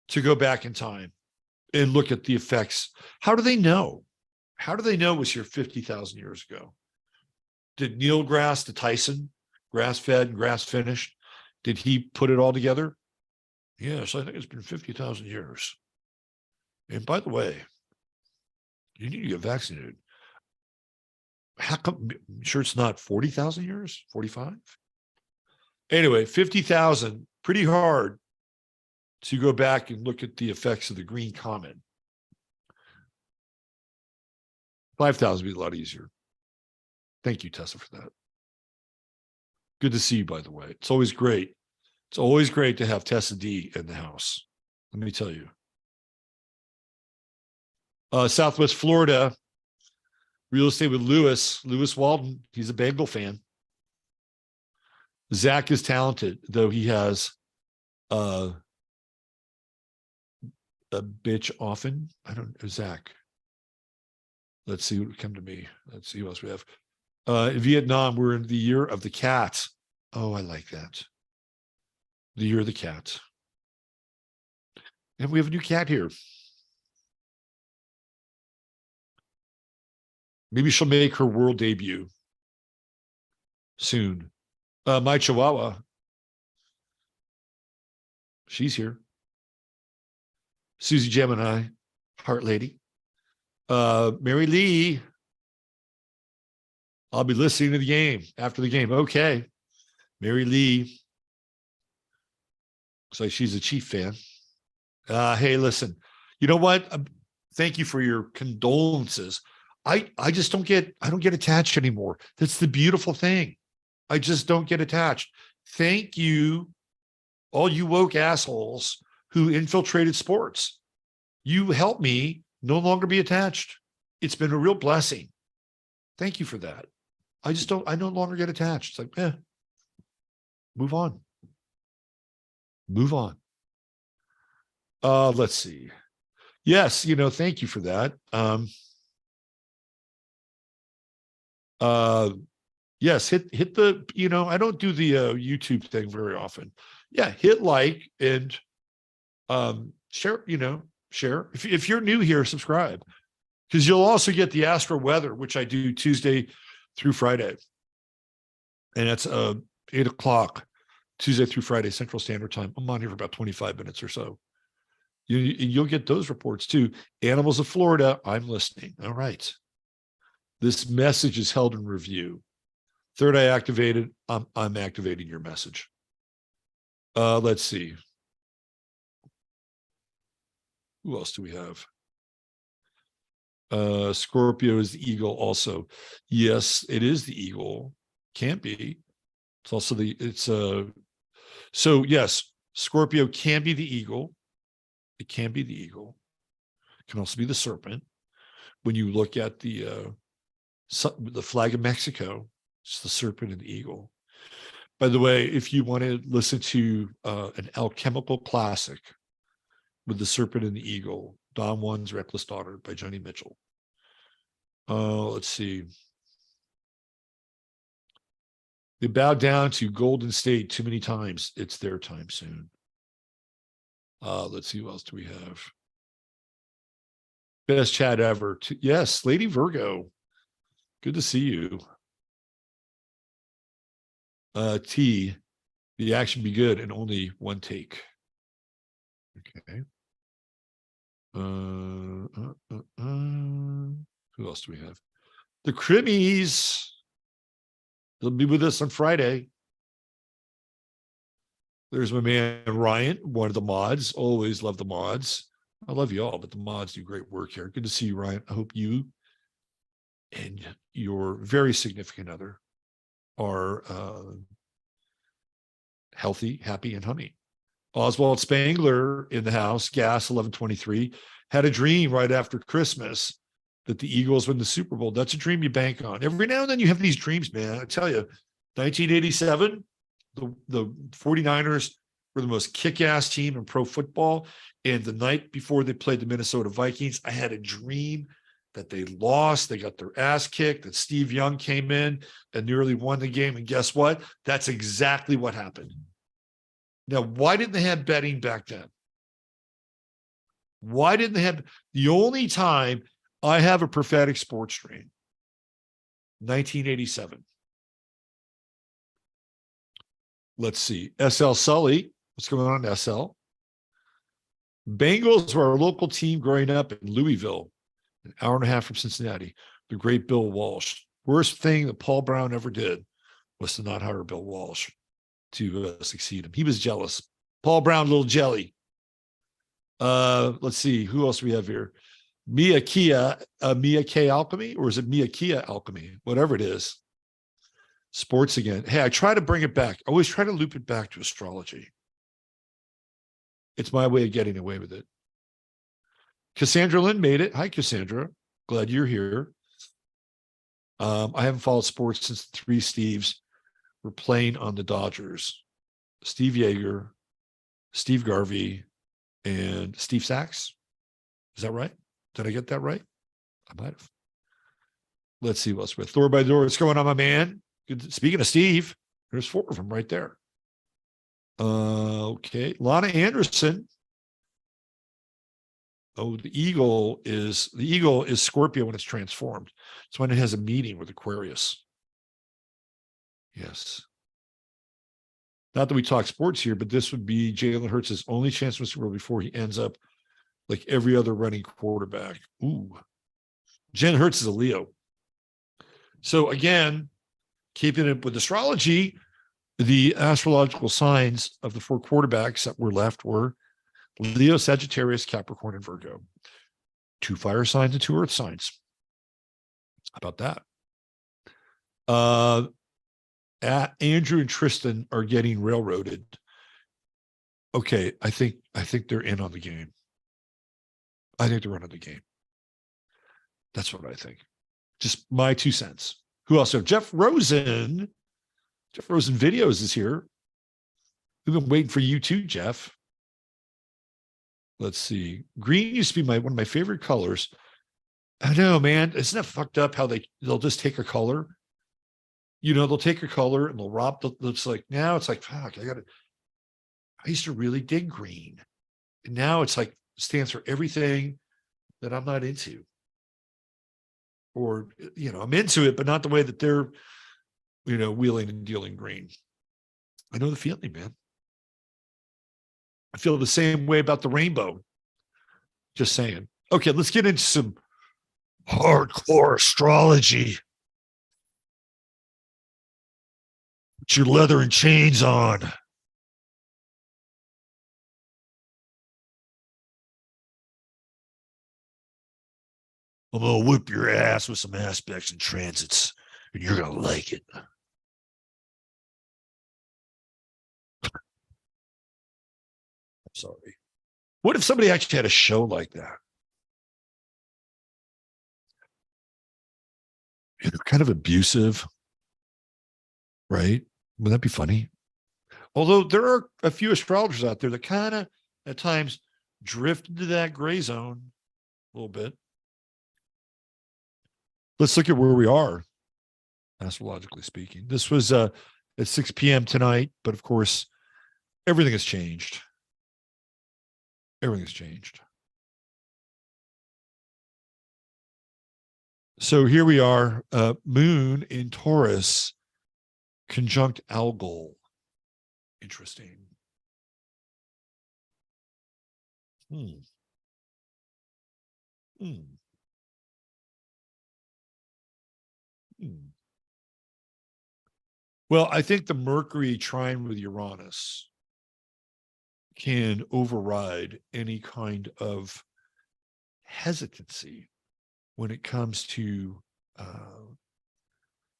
to go back in time and look at the effects. How do they know? How do they know it was here 50,000 years ago? Did Neil grass to Tyson, grass-fed and grass-finished, did he put it all together? Yes, I think it's been 50,000 years. And by the way, you need to get vaccinated. How come? I'm sure it's not 40,000 years, 45? Anyway, 50,000, pretty hard to go back and look at the effects of the Green Comet. 5,000 would be a lot easier. Thank you, Tessa, for that. Good to see you, by the way. It's always great. It's always great to have Tessa D in the house. Let me tell you. Southwest Florida, real estate with Lewis Walton. He's a Bengal fan. Zach is talented, though he has a bitch often. I don't know, Zach. Let's see what come to me. Let's see what else we have. In Vietnam, we're in the year of the cat. Oh, I like that. The year of the cat. And we have a new cat here. Maybe she'll make her world debut soon. My Chihuahua. She's here. Susie Gemini, Heart Lady. Mary Lee. I'll be listening to the game after the game. Okay. Mary Lee. Looks like she's a Chief fan. Hey, listen, you know what? Thank you for your condolences. I don't get attached anymore. That's the beautiful thing. I just don't get attached. Thank you, all you woke assholes who infiltrated sports. You helped me no longer be attached. It's been a real blessing. Thank you for that. I no longer get attached. It's like, move on. Move on. Let's see. Yes, thank you for that. Yes, hit the, I don't do the YouTube thing very often. Yeah, hit like and share, share. If you're new here, subscribe. Because you'll also get the astro weather, which I do Tuesday through Friday. And it's 8 o'clock, Tuesday through Friday, Central Standard Time. I'm on here for about 25 minutes or so. You'll get those reports too. Animals of Florida, I'm listening. All right. This message is held in review. Third eye activated, I'm activating your message. Let's see. Who else do we have? Scorpio is the eagle also. Yes, it is the eagle. Can't be. It's also so yes, Scorpio can be the eagle. It can be the eagle. It can also be the serpent. When you look at the flag of Mexico, it's the serpent and the eagle. By the way, if you want to listen to an alchemical classic with the serpent and the eagle, Don Juan's Reckless Daughter by Joni Mitchell. Let's see. They bowed down to Golden State too many times. It's their time soon. Let's see, who else do we have? Best chat ever. Yes, Lady Virgo. Good to see you. T, the action be good and only one take. Okay. Who else do we have? The Crimmies. They'll be with us on Friday. There's my man Ryan, one of the mods. Always love the mods. I love you all, but the mods do great work here. Good to see you, Ryan. I hope you and your very significant other are healthy, happy, and honey. Oswald Spangler in the house, Gas 1123, had a dream right after Christmas that the Eagles win the Super Bowl. That's a dream you bank on. Every now and then you have these dreams, man. I tell you, 1987, the 49ers were the most kick-ass team in pro football. And the night before they played the Minnesota Vikings, I had a dream that they lost. They got their ass kicked, that Steve Young came in and nearly won the game. And guess what? That's exactly what happened. Now, why didn't they have betting back then? Why didn't they have the only time I have a prophetic sports dream? 1987. Let's see. SL Sully. What's going on, SL? Bengals were our local team growing up in Louisville, an hour and a half from Cincinnati. The great Bill Walsh. Worst thing that Paul Brown ever did was to not hire Bill Walsh to succeed him. He was jealous. Paul Brown, little jelly. Let's see. Who else do we have here? Mia K Alchemy, or is it Mia Kia Alchemy? Whatever it is. Sports again. Hey, I try to bring it back. I always try to loop it back to astrology. It's my way of getting away with it. Cassandra Lynn made it. Hi, Cassandra. Glad you're here. I haven't followed sports since the three Steves were playing on the Dodgers. Steve Yeager, Steve Garvey, and Steve Sachs. Is that right? Did I get that right? I might have. Let's see what's with Thor by Door. What's going on, my man? Good. Speaking of Steve, there's four of them right there. Okay. Lana Anderson. Oh, the eagle is Scorpio when it's transformed. It's when it has a meeting with Aquarius. Yes. Not that we talk sports here, but this would be Jalen Hurts' only chance to win Super Bowl before he ends up like every other running quarterback. Ooh. Jalen Hurts is a Leo. So again, keeping it with astrology, the astrological signs of the four quarterbacks that were left were Leo, Sagittarius, Capricorn, and Virgo. 2 fire signs and 2 earth signs. How about that? Andrew and Tristan are getting railroaded. Okay, I think they're in on the game. I think they're running the game. That's what I think. Just my 2 cents. Who else? Jeff Rosen. Jeff Rosen Videos is here. We've been waiting for you too, Jeff. Let's see. Green used to be one of my favorite colors. I know, man. Isn't that fucked up how they'll just take a color? You know, they'll take a color and they'll rob. It's like, now it's like, fuck, I used to really dig green. And now it's like, stands for everything that I'm not into. Or, you know, I'm into it, but not the way that they're, you know, wheeling and dealing green. I know the feeling, man. I feel the same way about the rainbow. Just saying. Okay, let's get into some hardcore astrology. Put your leather and chains on. I'm going to whip your ass with some aspects and transits, and you're going to like it. I'm sorry. What if somebody actually had a show like that? Kind of abusive, right? Wouldn't that be funny? Although there are a few astrologers out there that kind of at times drift into that gray zone a little bit. Let's look at where we are, astrologically speaking. This was at 6 p.m. tonight, but of course, everything has changed. Everything has changed. So here we are, Moon in Taurus, conjunct Algol. Interesting. Well, I think the Mercury trine with Uranus can override any kind of hesitancy when it comes to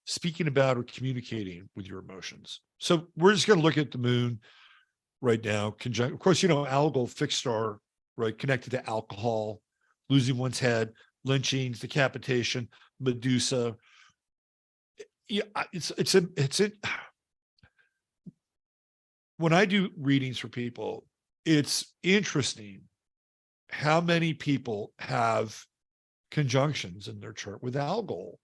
speaking about or communicating with your emotions. So we're just going to look at the moon right now. Conjunct, of course, Algol, fixed star, right, connected to alcohol, losing one's head, lynchings, decapitation, Medusa. Yeah, it's when I do readings for people, it's interesting how many people have conjunctions in their chart with Algol.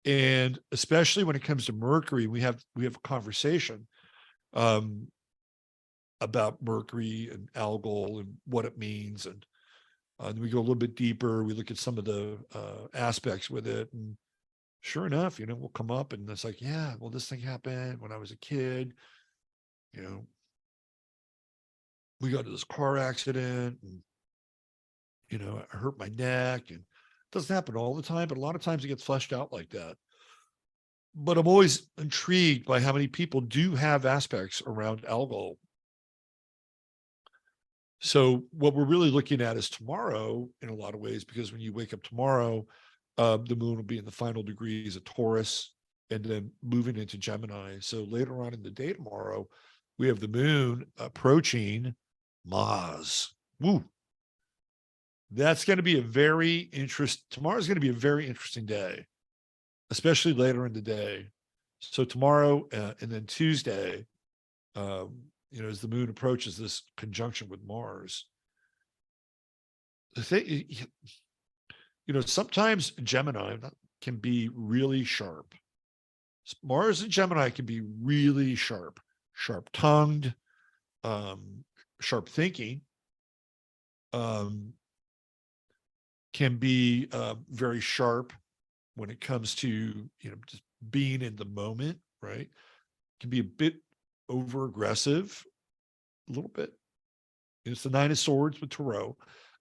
And especially when it comes to Mercury, we have a conversation about Mercury and Algol and what it means. And we go a little bit deeper. We look at some of the aspects with it. And sure enough, we'll come up and it's like, yeah, well, this thing happened when I was a kid. We got into this car accident and, I hurt my neck, and it doesn't happen all the time, but a lot of times it gets fleshed out like that. But I'm always intrigued by how many people do have aspects around Algol. So what we're really looking at is tomorrow in a lot of ways, because when you wake up tomorrow, the moon will be in the final degrees of Taurus and then moving into Gemini. So later on in the day tomorrow, we have the moon approaching Mars. Woo. That's going to be tomorrow's going to be a very interesting day, especially later in the day. So tomorrow and then Tuesday, as the moon approaches this conjunction with Mars, the thing, sometimes Gemini can be really sharp. Mars and Gemini can be really sharp-tongued, sharp thinking, can be very sharp when it comes to, just being in the moment, right? Can be a bit over aggressive, a little bit. It's the Nine of Swords with Tarot.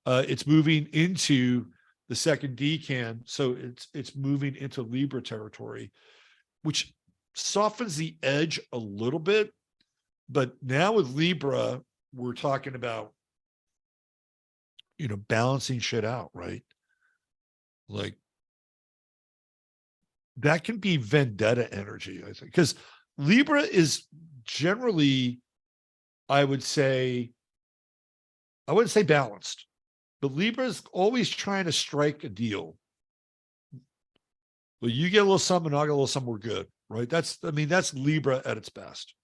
It's moving into the second decan, so it's moving into Libra territory, which softens the edge a little bit. But now with Libra, we're talking about, balancing shit out, right? Like, that can be vendetta energy, I think, because Libra is generally, I wouldn't say balanced, but Libra is always trying to strike a deal. Well, you get a little something, I'll get a little something, we're good, right? That's Libra at its best.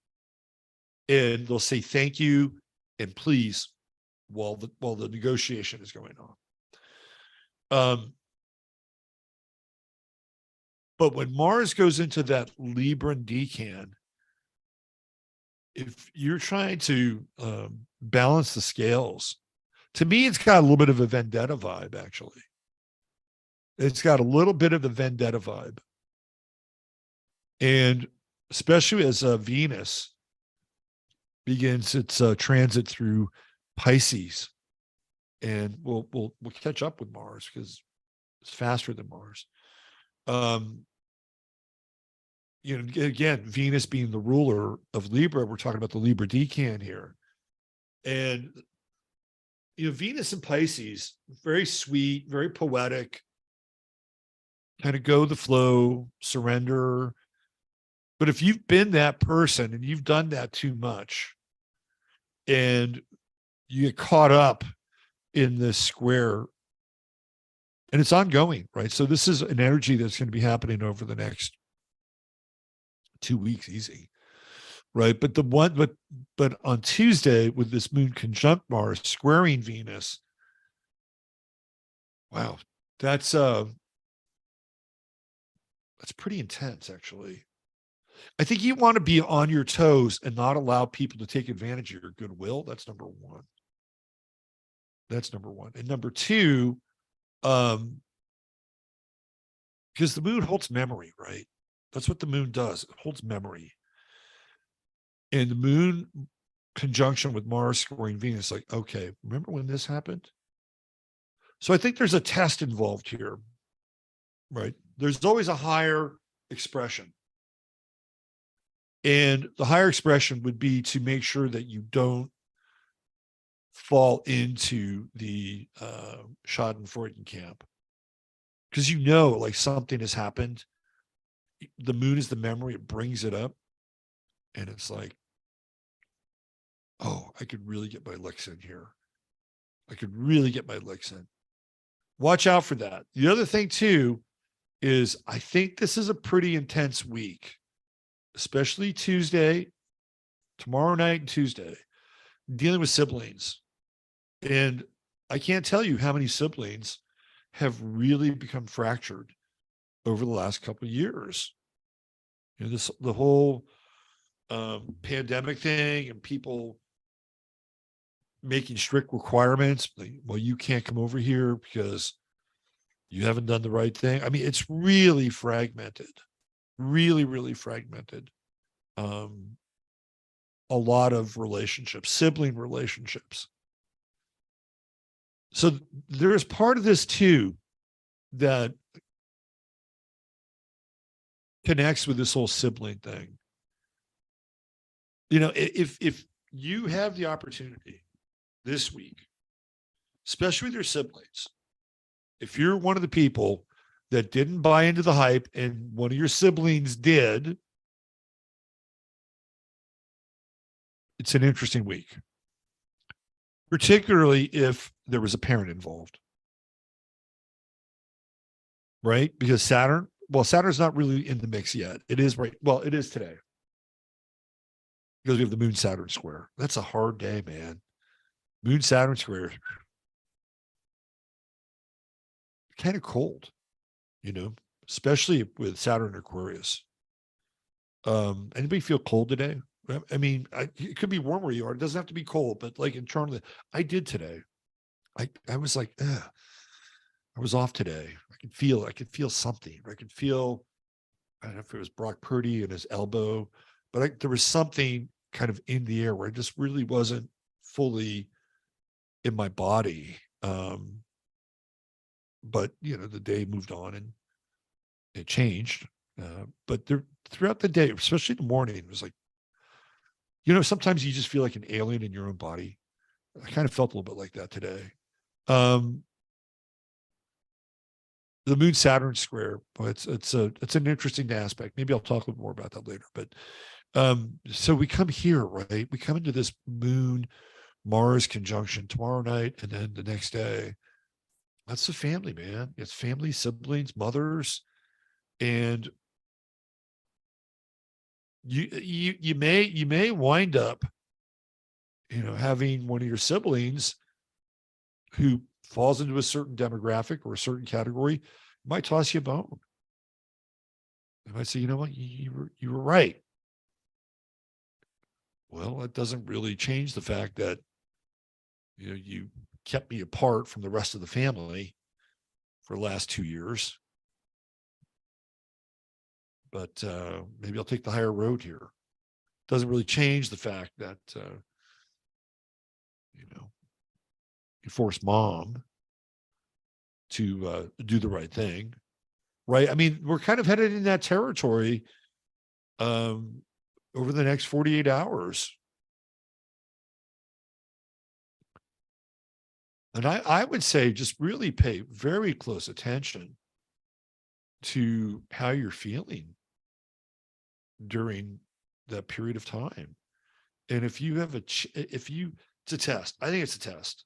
And they'll say thank you and please while the negotiation is going on. But when Mars goes into that Libran decan, if you're trying to balance the scales, to me, it's got a little bit of a vendetta vibe, actually. It's got a little bit of the vendetta vibe. And especially as Venus begins its transit through Pisces, and we'll catch up with Mars because it's faster than Mars. Again, Venus being the ruler of Libra, we're talking about the Libra decan here. And, Venus and Pisces, very sweet, very poetic, kind of go the flow, surrender. But if you've been that person and you've done that too much and you get caught up in this square, and it's ongoing, right? So this is an energy that's going to be happening over the next 2 weeks, easy, right? But on Tuesday with this moon conjunct Mars squaring Venus, wow, that's pretty intense, actually. I think you want to be on your toes and not allow people to take advantage of your goodwill. That's number one. And number two, because the moon holds memory, right? That's what the moon does. It holds memory. And the moon conjunction with Mars squaring Venus, like, okay, remember when this happened? So I think there's a test involved here, right? There's always a higher expression. And the higher expression would be to make sure that you don't fall into the Schadenfreude camp. Because you know, like something has happened. The moon is the memory, it brings it up. And it's like, oh, I could really get my licks in here. Watch out for that. The other thing too is I think this is a pretty intense week, especially Tuesday, tomorrow night and Tuesday, dealing with siblings. And I can't tell you how many siblings have really become fractured over the last couple of years. You know, the whole pandemic thing and people making strict requirements. Like, well, you can't come over here because you haven't done the right thing. I mean, it's really fragmented, really, really fragmented. A lot of relationships, sibling relationships. So there's part of this too that connects with this whole sibling thing. You know, if you have the opportunity this week, especially with your siblings, if you're one of the people that didn't buy into the hype and one of your siblings did, it's an interesting week, particularly if there was a parent involved, right? Because Saturn's not really in the mix yet. It is right. Well, it is today because we have the Moon Saturn square. That's a hard day, man. Moon Saturn square, kind of cold, you know, especially with Saturn Aquarius. Anybody feel cold today? I mean, it could be warm where you are. It doesn't have to be cold, but like internally, I did today. I was like, I was off today. I could feel something. I could feel, I don't know if it was Brock Purdy and his elbow, but there was something kind of in the air where I just really wasn't fully in my body. But you know, the day moved on and it changed. But throughout the day, especially in the morning, it was like, you know, sometimes you just feel like an alien in your own body. I kind of felt a little bit like that today. The Moon Saturn square, it's an interesting aspect. Maybe I'll talk a little more about that later. But so we come here, right? We come into this Moon Mars conjunction tomorrow night, and then the next day. That's the family, man. It's family, siblings, mothers, and you may wind up, you know, having one of your siblings who falls into a certain demographic or a certain category, might toss you a bone. They might say, you know what, you were right. Well, it doesn't really change the fact that, you know, you kept me apart from the rest of the family for the last 2 years. But maybe I'll take the higher road here. Doesn't really change the fact that, you know, you force mom to do the right thing, right? I mean, we're kind of headed in that territory over the next 48 hours. And I would say just really pay very close attention to how you're feeling during that period of time. And if you have it's a test. I think it's a test.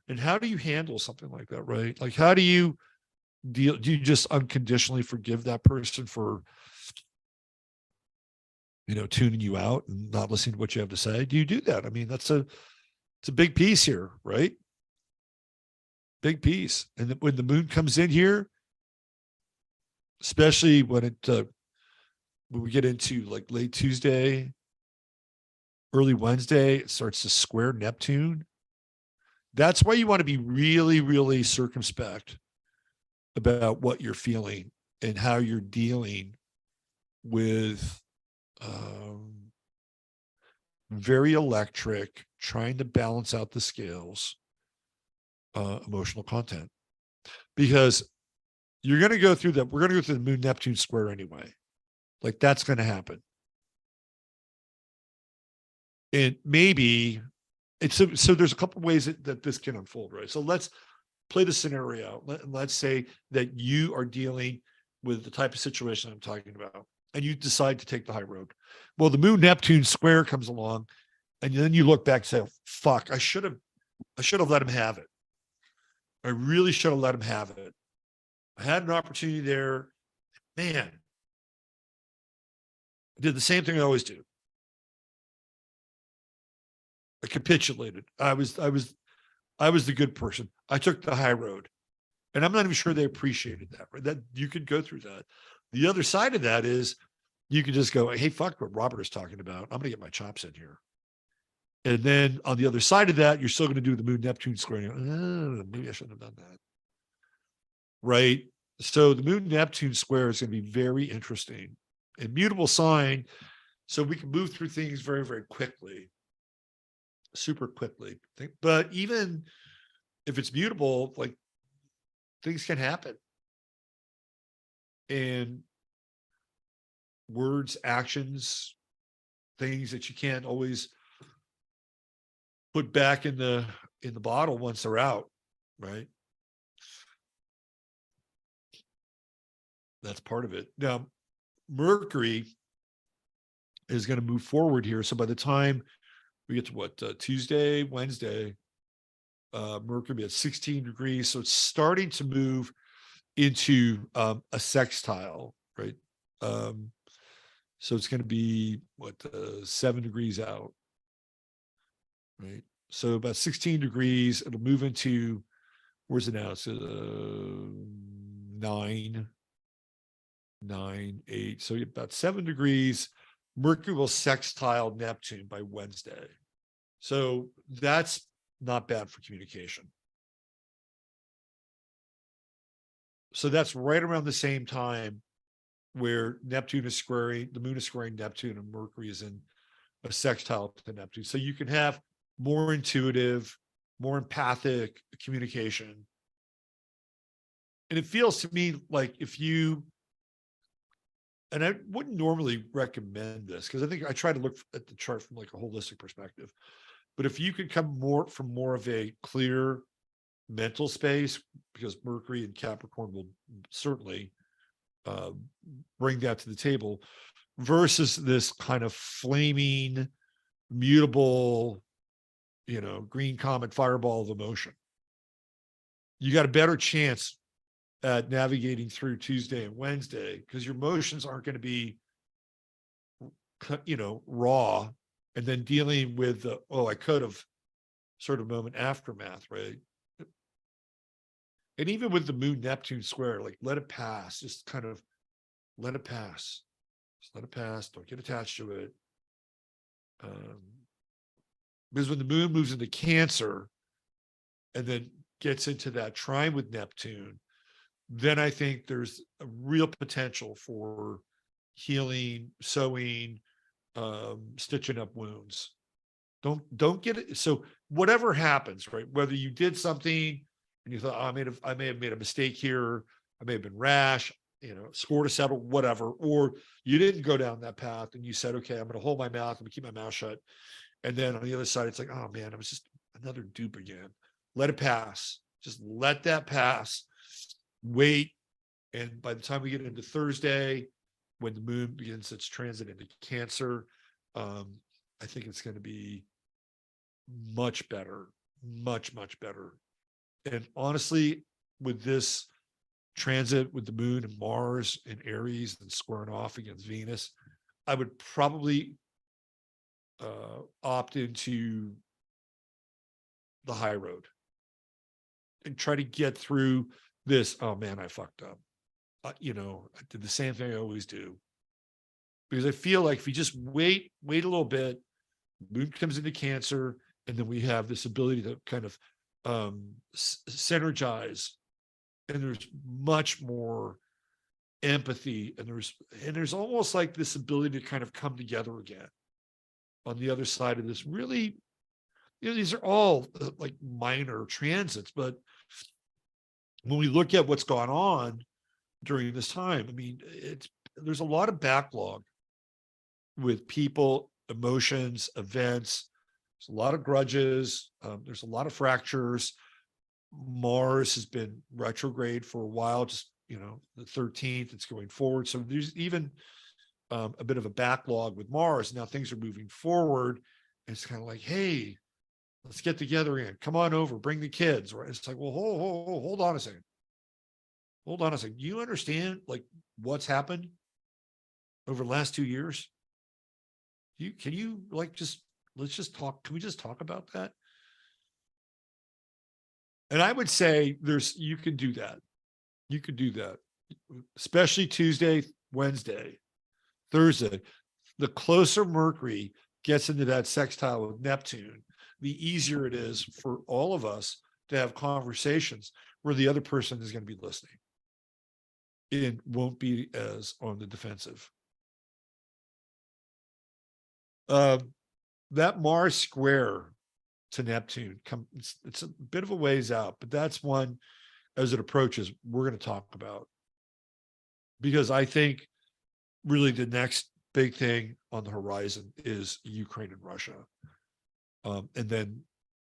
And how do you handle something like that, right? Like, how do you deal? Do you just unconditionally forgive that person for, tuning you out and not listening to what you have to say? Do you do that? I mean, it's a big piece here, right? Big piece. And when the moon comes in here, especially when we get into like late Tuesday, early Wednesday, it starts to square Neptune. That's why you want to be really, really circumspect about what you're feeling and how you're dealing with very electric, trying to balance out the scales, emotional content. Because you're going to go through that. We're going to go through the moon Neptune square anyway. Like, that's going to happen. And maybe so there's a couple ways that this can unfold, right? So let's play the scenario. Let's say that you are dealing with the type of situation I'm talking about, and you decide to take the high road. Well, the moon Neptune square comes along, and then you look back and say, fuck, I should have let him have it. I really should have let him have it. I had an opportunity there. Man, I did the same thing I always do. I capitulated. I was the good person. I took the high road. And I'm not even sure they appreciated that, right? That you could go through that. The other side of that is you could just go, hey, fuck what Robert is talking about. I'm going to get my chops in here. And then on the other side of that, you're still going to do the moon Neptune square. Maybe I shouldn't have done that. Right? So the moon Neptune square is going to be very interesting. Immutable sign. So we can move through things very, very quickly. Super quickly. But even if it's mutable, like, things can happen. And words, actions, things that you can't always put back in the bottle once they're out, right? That's part of it. Now, Mercury is going to move forward here. So by the time we get to Tuesday, Wednesday, Mercury be at 16 degrees. So it's starting to move into a sextile, right? So it's going to be 7 degrees out, right? So about 16 degrees, it'll move into, where's it now? It's 9, 8. So about 7 degrees. Mercury will sextile Neptune by Wednesday. So that's not bad for communication. So that's right around the same time where Neptune is squaring, the moon is squaring Neptune, and Mercury is in a sextile to Neptune. So you can have more intuitive, more empathic communication. And it feels to me like if you, and I wouldn't normally recommend this because I think I try to look at the chart from like a holistic perspective, but if you could come from more of a clear mental space, because Mercury and Capricorn will certainly bring that to the table, versus this kind of flaming, mutable, green comet fireball of emotion. You got a better chance at navigating through Tuesday and Wednesday because your emotions aren't going to be, raw, and then dealing with the, I could have sort of moment aftermath, right? And even with the moon Neptune square, like, let it pass, just kind of let it pass. Just let it pass. Don't get attached to it. Because when the moon moves into Cancer and then gets into that trine with Neptune, then I think there's a real potential for healing, sewing, stitching up wounds. Don't get it. So whatever happens, right? Whether you did something and you thought, I may have made a mistake here, I may have been rash, score to settle, whatever, or you didn't go down that path and you said, okay, I'm going to hold my mouth, I'm going to keep my mouth shut. And then on the other side, it's like, oh man, I was just another dupe again. Let it pass. Just let that pass. Wait, And by the time we get into Thursday, when the moon begins its transit into Cancer, I think it's going to be much better, much, much better. And honestly, with this transit with the moon and Mars and Aries and squaring off against Venus, I would probably opt into the high road and try to get through this. Oh man, I fucked up. I did the same thing I always do, because I feel like if you just wait a little bit, moon comes into Cancer, and then we have this ability to kind of synergize, and there's much more empathy, and there's almost like this ability to kind of come together again on the other side of this. Really, these are all like minor transits, but when we look at what's gone on during this time, I mean, there's a lot of backlog with people, emotions, events. There's a lot of grudges. There's a lot of fractures. Mars has been retrograde for a while, just, the 13th, it's going forward. So there's even a bit of a backlog with Mars. Now things are moving forward. And it's kind of like, hey, let's get together again. Come on over, bring the kids. Right? It's like, well, hold on a second. Hold on a second. You understand like what's happened over the last 2 years? Can you like let's just talk. Can we just talk about that? And I would say you can do that. You could do that, especially Tuesday, Wednesday, Thursday. The closer Mercury gets into that sextile with Neptune, the easier it is for all of us to have conversations where the other person is going to be listening and won't be as on the defensive. That Mars square to Neptune, it's a bit of a ways out, but that's one, as it approaches, we're going to talk about, because I think really the next big thing on the horizon is Ukraine and Russia, and then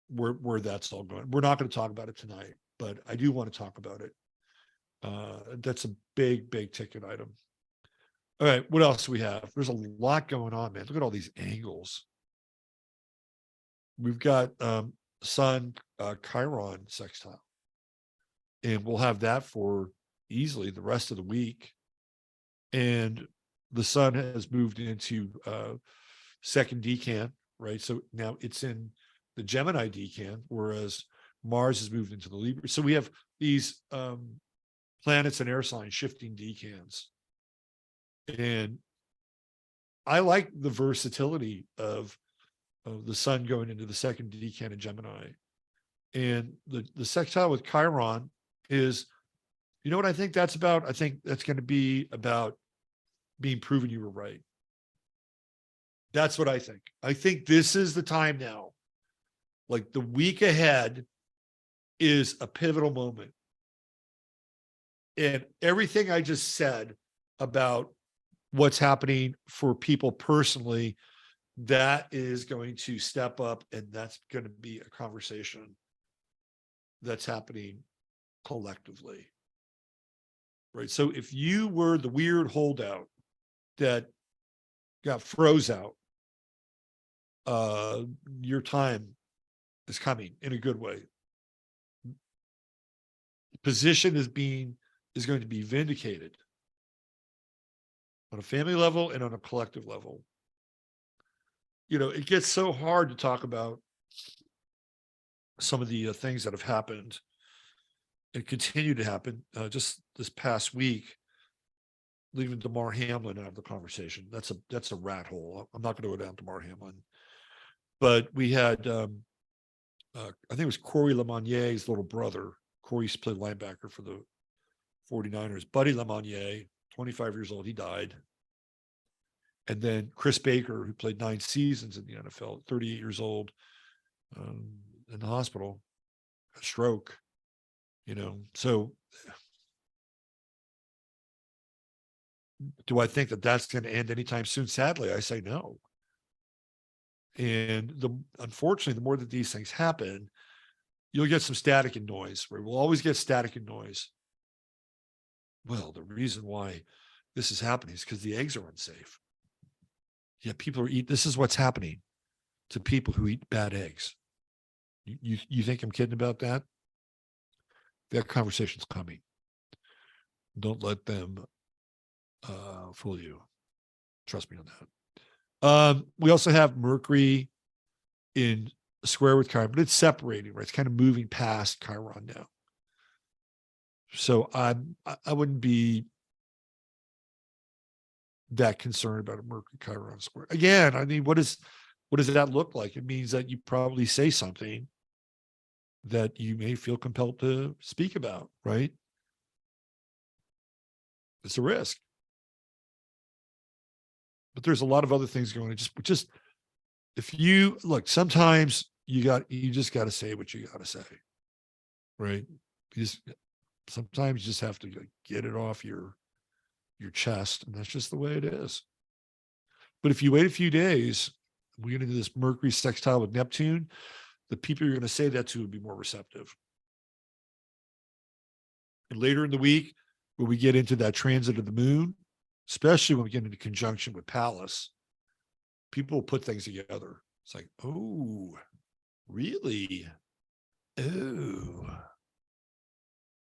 where that's all going. We're not going to talk about it tonight, but I do want to talk about it. That's a big ticket item. All right, what else do we have? There's a lot going on, man. Look at all these angles. We've got Sun Chiron sextile, and we'll have that for easily the rest of the week. And the Sun has moved into second decan, right? So now it's in the Gemini decan, whereas Mars has moved into the Libra. So we have these planets and air signs shifting decans. And I like the versatility of the Sun going into the second decan in Gemini. And the sextile with Chiron is, you know what I think that's about? I think that's going to be about being proven you were right. That's what I think. I think this is the time now. Like the week ahead is a pivotal moment. And everything I just said about what's happening for people personally, that is going to step up, and that's going to be a conversation that's happening collectively. Right. So if you were the weird holdout that got froze out, your time is coming in a good way. Position is going to be vindicated on a family level and on a collective level. It gets so hard to talk about some of the things that have happened and continue to happen. Just this past week, leaving Damar Hamlin out of the conversation. That's a rat hole. I'm not going to go down Damar Hamlin. But we had, I think it was Corey Lemonier's little brother. Corey used to play linebacker for the 49ers. Buddy Lemonnier, 25 years old, he died. And then Chris Baker, who played 9 seasons in the NFL, 38 years old, in the hospital, a stroke, So do I think that that's going to end anytime soon? Sadly, I say no. And unfortunately, the more that these things happen, you'll get some static and noise, right? We'll always get static and noise. Well, the reason why this is happening is because the eggs are unsafe. Yeah, people are this is what's happening to people who eat bad eggs. You think I'm kidding about that? That conversation's coming. Don't let them fool you. Trust me on that. We also have Mercury in square with Chiron, but it's separating, right? It's kind of moving past Chiron now. So I wouldn't be that concerned about a Mercury Chiron square. Again, I mean, what does that look like? It means that you probably say something that you may feel compelled to speak about, right? It's a risk. But there's a lot of other things going on. Just if you look, sometimes you just got to say what you got to say, right? Sometimes you just have to get it off your chest, and that's just the way it is. But if you wait a few days, we get into this Mercury sextile with Neptune, the people you're going to say that to would be more receptive. And later in the week, when we get into that transit of the moon, especially when we get into conjunction with Pallas, people will put things together. It's like, oh, really? Oh,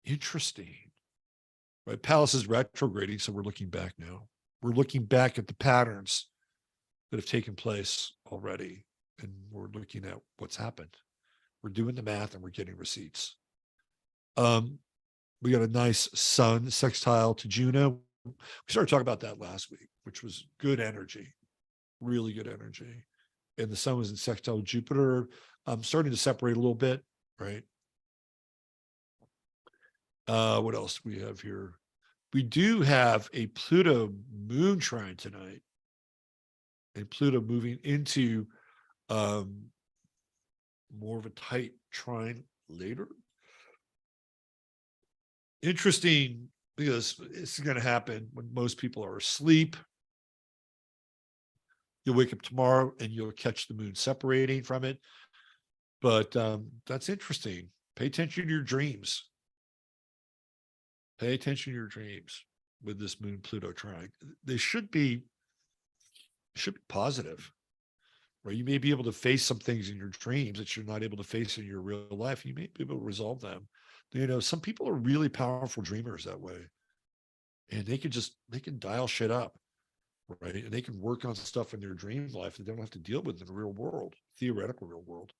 interesting. Right? Pallas is retrograding, so we're looking back now. We're looking back at the patterns that have taken place already, and we're looking at what's happened. We're doing the math, and we're getting receipts. We got a nice Sun sextile to Juno. We started talking about that last week, which was good energy, really good energy. And the Sun was in sextile with Jupiter. Starting to separate a little bit, right? What else do we have here? We do have a Pluto moon trine tonight. And Pluto moving into more of a tight trine later. Interesting, because it's going to happen when most people are asleep. You'll wake up tomorrow and you'll catch the moon separating from it. But that's interesting. Pay attention to your dreams. Pay attention to your dreams with this moon Pluto trine. They should be positive, right? You may be able to face some things in your dreams that you're not able to face in your real life. You may be able to resolve them. You know, some people are really powerful dreamers that way, and they can dial shit up, right? And they can work on stuff in their dream life that they don't have to deal with in the real world, theoretical real world.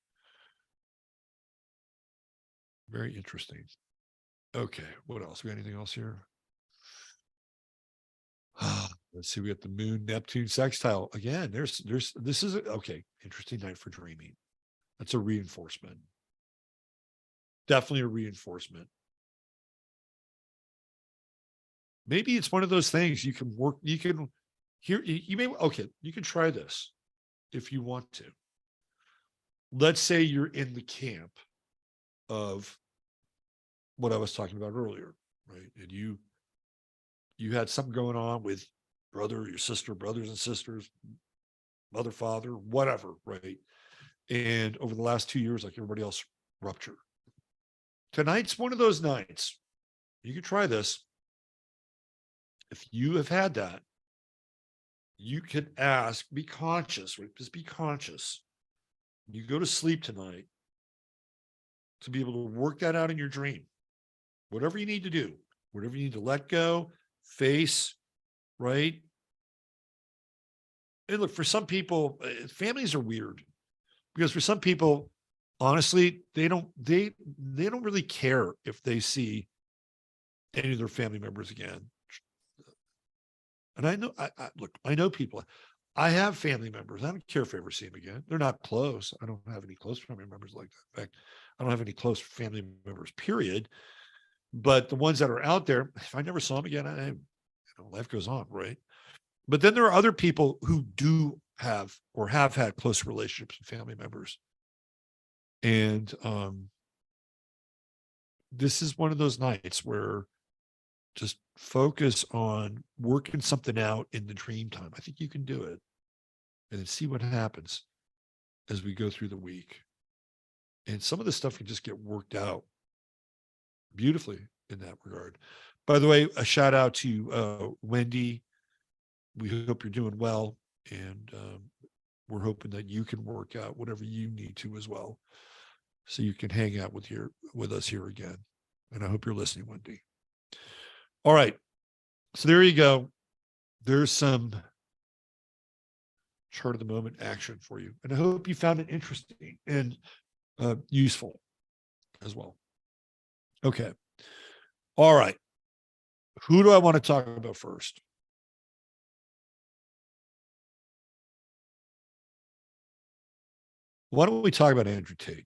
Very interesting. Okay, what else? We got anything else here? Let's see. We got the moon Neptune sextile again. This is okay. Interesting night for dreaming. That's a reinforcement. Definitely a reinforcement. Maybe it's one of those things you can work. You can here. You may okay. You can try this if you want to. Let's say you're in the camp of what I was talking about earlier, right? And you had something going on with brother, your sister, brothers and sisters, mother, father, whatever, right? And over the last 2 years, like everybody else, rupture. Tonight's one of those nights. You can try this. If you have had that, you can ask, be conscious, right? Just be conscious. You go to sleep tonight to be able to work that out in your dream. Whatever you need to do, whatever you need to let go, face, right? And look, for some people, families are weird because for some people, honestly, they don't really care if they see any of their family members again. And I know, I know people. I have family members. I don't care if I ever see them again. They're not close. I don't have any close family members like that. In fact, I don't have any close family members, period. But the ones that are out there, if I never saw them again, life goes on, right? But then there are other people who do have or have had close relationships with family members. And this is one of those nights where just focus on working something out in the dream time. I think you can do it. And then see what happens as we go through the week. And some of the stuff can just get worked out beautifully in that regard. By the way, a shout out to Wendy. We hope you're doing well, and we're hoping that you can work out whatever you need to as well, so you can hang out with us here again. And I hope you're listening, Wendy. All right, so there you go. There's some chart of the moment action for you, and I hope you found it interesting and useful as well. Okay. All right. Who do I want to talk about first? Why don't we talk about Andrew Tate?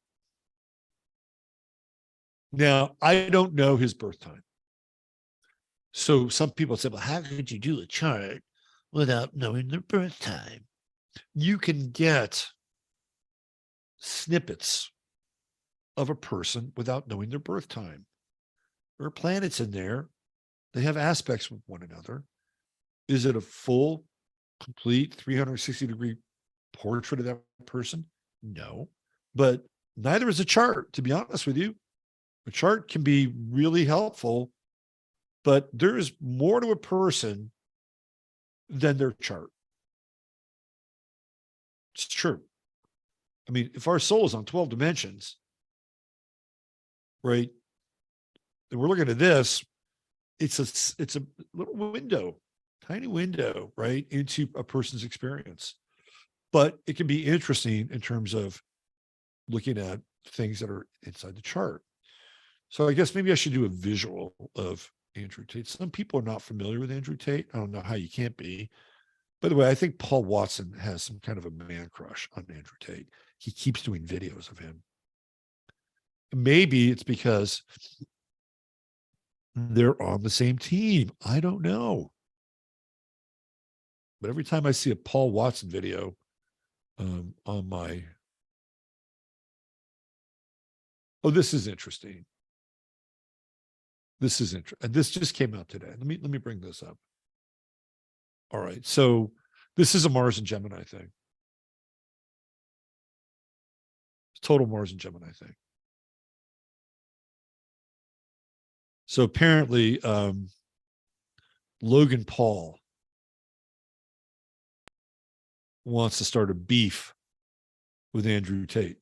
Now, I don't know his birth time. So some people say, well, how could you do a chart without knowing their birth time? You can get snippets of a person without knowing their birth time. There are planets in there. They have aspects with one another. Is it a full, complete 360-degree portrait of that person? No. But neither is a chart, to be honest with you. A chart can be really helpful, but there is more to a person than their chart. It's true. I mean, if our soul is on 12 dimensions, right, and we're looking at this, it's a little window, tiny window, right, into a person's experience. But it can be interesting in terms of looking at things that are inside the chart. So I guess maybe I should do a visual of Andrew Tate. Some people are not familiar with Andrew Tate. I don't know how you can't be. By the way, I think Paul Watson has some kind of a man crush on Andrew Tate. He keeps doing videos of him. Maybe it's because they're on the same team. I don't know. But every time I see a Paul Watson video on my... Oh, this is interesting. This is interesting. This just came out today. Let me bring this up. All right. So this is a Mars and Gemini thing. Total Mars and Gemini thing. So apparently, Logan Paul wants to start a beef with Andrew Tate.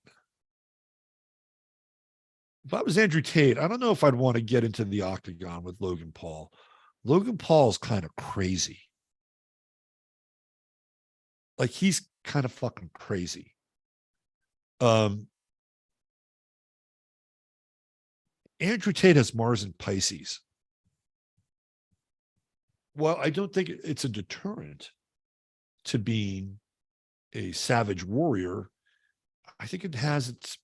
If I was Andrew Tate, I don't know if I'd want to get into the octagon with Logan Paul. Logan Paul's kind of crazy. Like, he's kind of fucking crazy. Andrew Tate has Mars in Pisces. Well, I don't think it's a deterrent to being a savage warrior. I think it has its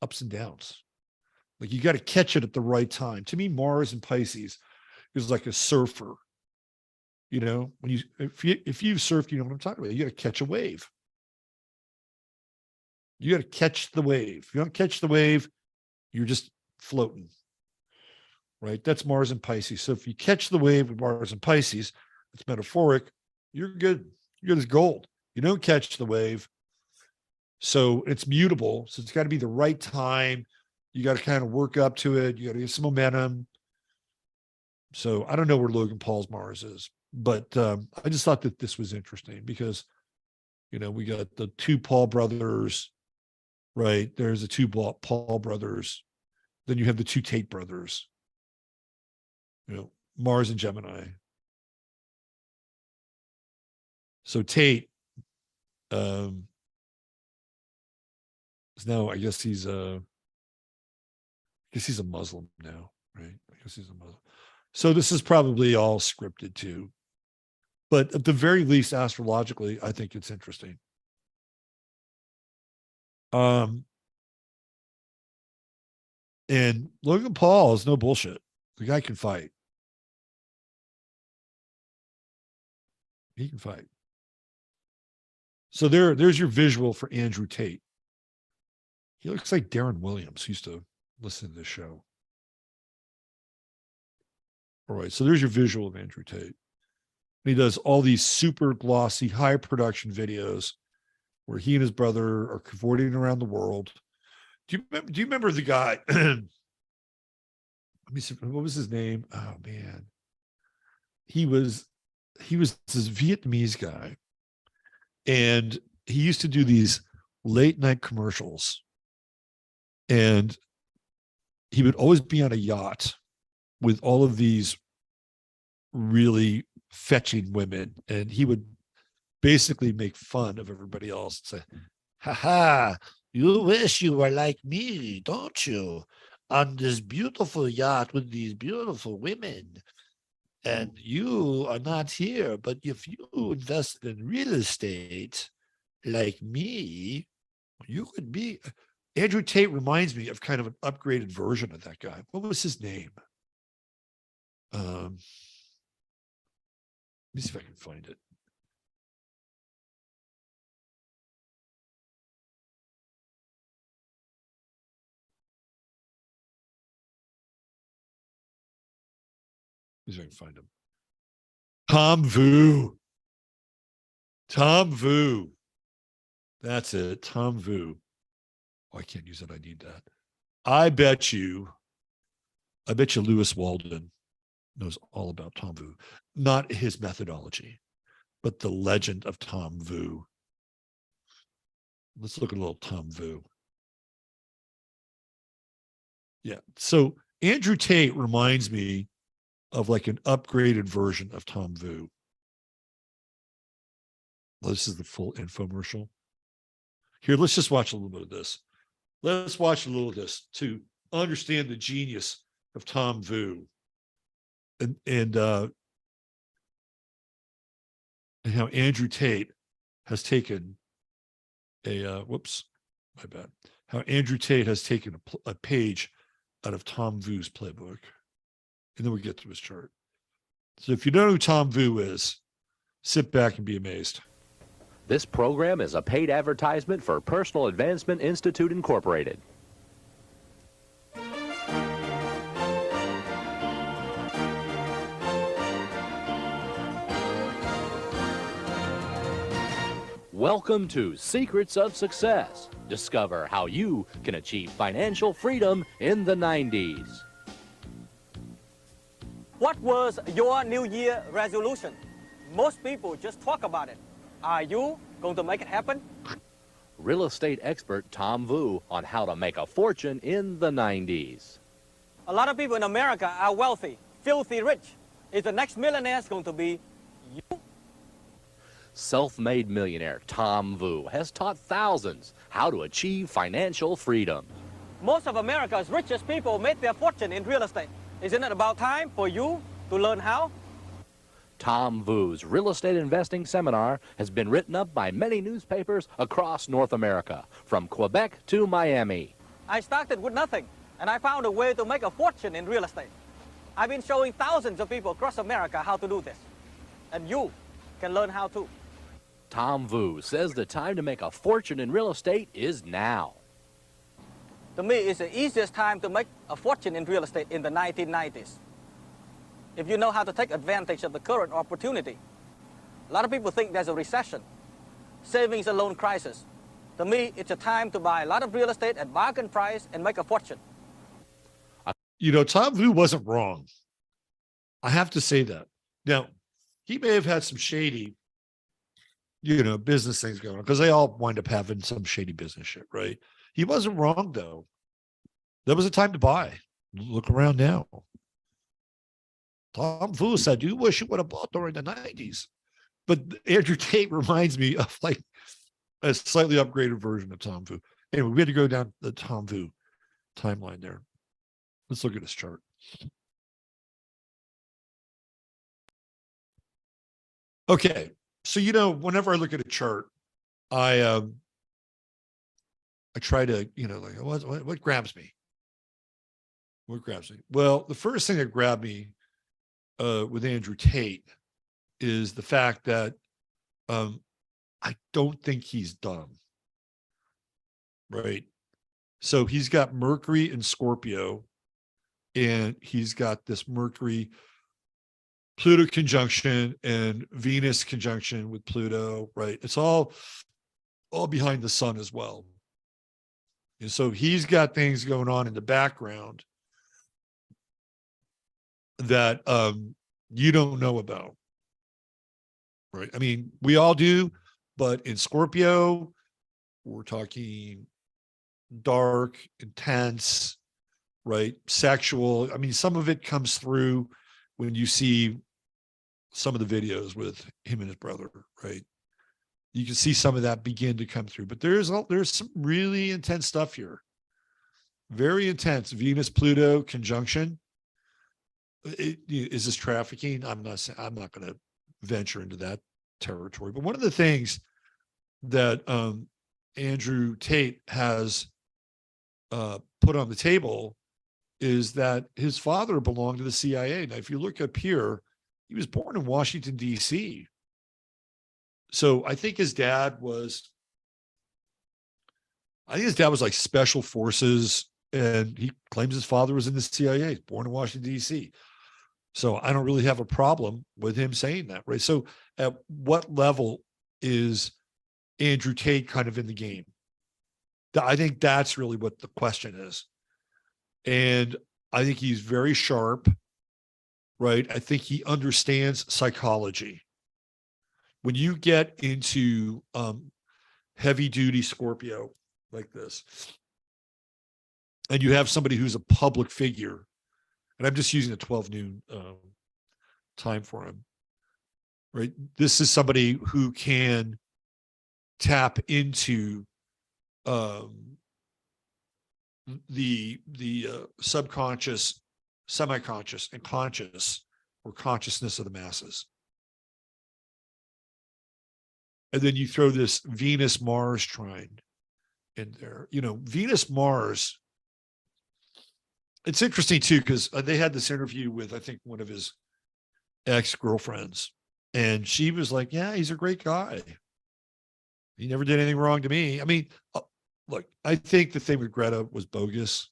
ups and downs. Like, you got to catch it at the right time. To me, Mars and Pisces is like a surfer. You know, when if you've surfed, you know what I'm talking about. You got to catch a wave. You got to catch the wave. If you don't catch the wave, you're just floating. Right? That's Mars and Pisces. So if you catch the wave with Mars and Pisces, it's metaphoric, you're good. You're good as gold. You don't catch the wave. So it's mutable. So it's got to be the right time. You got to kind of work up to it. You got to get some momentum. So I don't know where Logan Paul's Mars is, but I just thought that this was interesting because, you know, we got the two Paul brothers, right? There's the two Paul brothers. Then you have the two Tate brothers, you know, Mars and Gemini. So Tate, now I guess he's a Muslim now, right? I guess he's a Muslim. So this is probably all scripted too. But at the very least, astrologically, I think it's interesting. And Logan Paul is no bullshit. The guy can fight. He can fight. So there's your visual for Andrew Tate. He looks like Darren Williams, who used to listen to this show. All right, so there's your visual of Andrew Tate. And he does all these super glossy, high production videos where he and his brother are cavorting around the world. Do you remember the guy let me see, what was his name? Oh man. He was this Vietnamese guy. And he used to do these late night commercials. And he would always be on a yacht with all of these really fetching women. And he would basically make fun of everybody else and say, ha ha, you wish you were like me, don't you? On this beautiful yacht with these beautiful women. And you are not here, but if you invested in real estate like me, you could be. Andrew Tate reminds me of kind of an upgraded version of that guy. What was his name? Let me see if I can find it. Let me see if I can find him. Tom Vu. Tom Vu. That's it. Tom Vu. Oh, I can't use it. I need that. I bet you Lewis Walden knows all about Tom Vu. Not his methodology, but the legend of Tom Vu. Let's look at a little Tom Vu. Yeah. So Andrew Tate reminds me of like an upgraded version of Tom Vu. Well, this is the full infomercial. Here, let's just watch a little bit of this. Let's watch a little of this to understand the genius of Tom Vu and how Andrew Tate has taken how Andrew Tate has taken a page out of Tom Vu's playbook. And then we get to his chart. So if you don't know who Tom Vu is, sit back and be amazed. This program is a paid advertisement for Personal Advancement Institute, Incorporated. Welcome to Secrets of Success. Discover how you can achieve financial freedom in the 90s. What was your New Year resolution? Most people just talk about it. Are you going to make it happen? Real estate expert Tom Vu on how to make a fortune in the 90s. A lot of people in America are wealthy, filthy rich. Is the next millionaire going to be you? Self-made millionaire Tom Vu has taught thousands how to achieve financial freedom. Most of America's richest people made their fortune in real estate. Isn't it about time for you to learn how? Tom Vu's real estate investing seminar has been written up by many newspapers across North America, from Quebec to Miami. I started with nothing, and I found a way to make a fortune in real estate. I've been showing thousands of people across America how to do this, and you can learn how too. Tom Vu says the time to make a fortune in real estate is now. To me, it's the easiest time to make a fortune in real estate in the 1990s. If you know how to take advantage of the current opportunity. A lot of people think there's a recession, savings and loan crisis. To me, it's a time to buy a lot of real estate at bargain price and make a fortune. You know, Tom Vu wasn't wrong. I have to say that. Now, he may have had some shady, business things going on, because they all wind up having some shady business shit, right? He wasn't wrong, though. There was a time to buy. Look around now. Tom Vu said, you wish you would have bought during the 90s. But Andrew Tate reminds me of like a slightly upgraded version of Tom Vu. Anyway, we had to go down the Tom Vu timeline there. Let's look at his chart. Okay. So, whenever I look at a chart, I try to, what grabs me? What grabs me? Well, the first thing that grabbed me with Andrew Tate is the fact that I don't think he's done. Right. So he's got Mercury in Scorpio, and he's got this Mercury Pluto conjunction and Venus conjunction with Pluto, right? It's all behind the sun as well. And so he's got things going on in the background that you don't know about, right? I mean, we all do, but in Scorpio, we're talking dark, intense, right? Sexual. I mean, some of it comes through when you see some of the videos with him and his brother, right? You can see some of that begin to come through, but there's some really intense stuff here. Very intense. Venus Pluto conjunction. Is this trafficking? I'm not going to venture into that territory. But one of the things that Andrew Tate has put on the table is that his father belonged to the CIA. Now, if you look up here, he was born in Washington, D.C. So I think his dad was like special forces, and he claims his father was in the CIA. He's born in Washington, D.C. So I don't really have a problem with him saying that, right? So at what level is Andrew Tate kind of in the game? I think that's really what the question is. And I think he's very sharp, right? I think he understands psychology. When you get into heavy duty Scorpio like this, and you have somebody who's a public figure, and I'm just using the 12 noon time for him, right? This is somebody who can tap into the subconscious, semi-conscious, and conscious, or consciousness of the masses. And then you throw this Venus-Mars trine in there. You know, Venus-Mars, it's interesting too, because they had this interview with, I think, one of his ex-girlfriends. And she was like, yeah, he's a great guy. He never did anything wrong to me. I mean, look, I think the thing with Greta was bogus.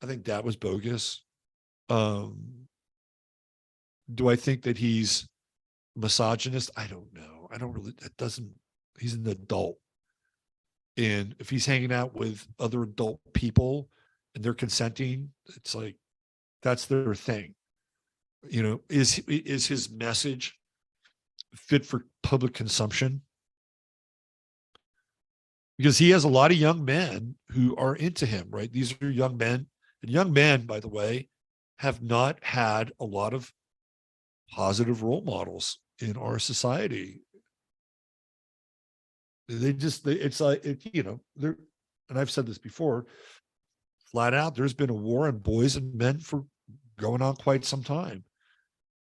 I think that was bogus. Do I think that he's misogynist? I don't know. I don't really, he's an adult. And if he's hanging out with other adult people and they're consenting, it's like, that's their thing. You know, is his message fit for public consumption? Because he has a lot of young men who are into him, right? These are young men. And young men, by the way, have not had a lot of positive role models in our society. It's like, you know, and I've said this before, flat out, there's been a war on boys and men for going on quite some time.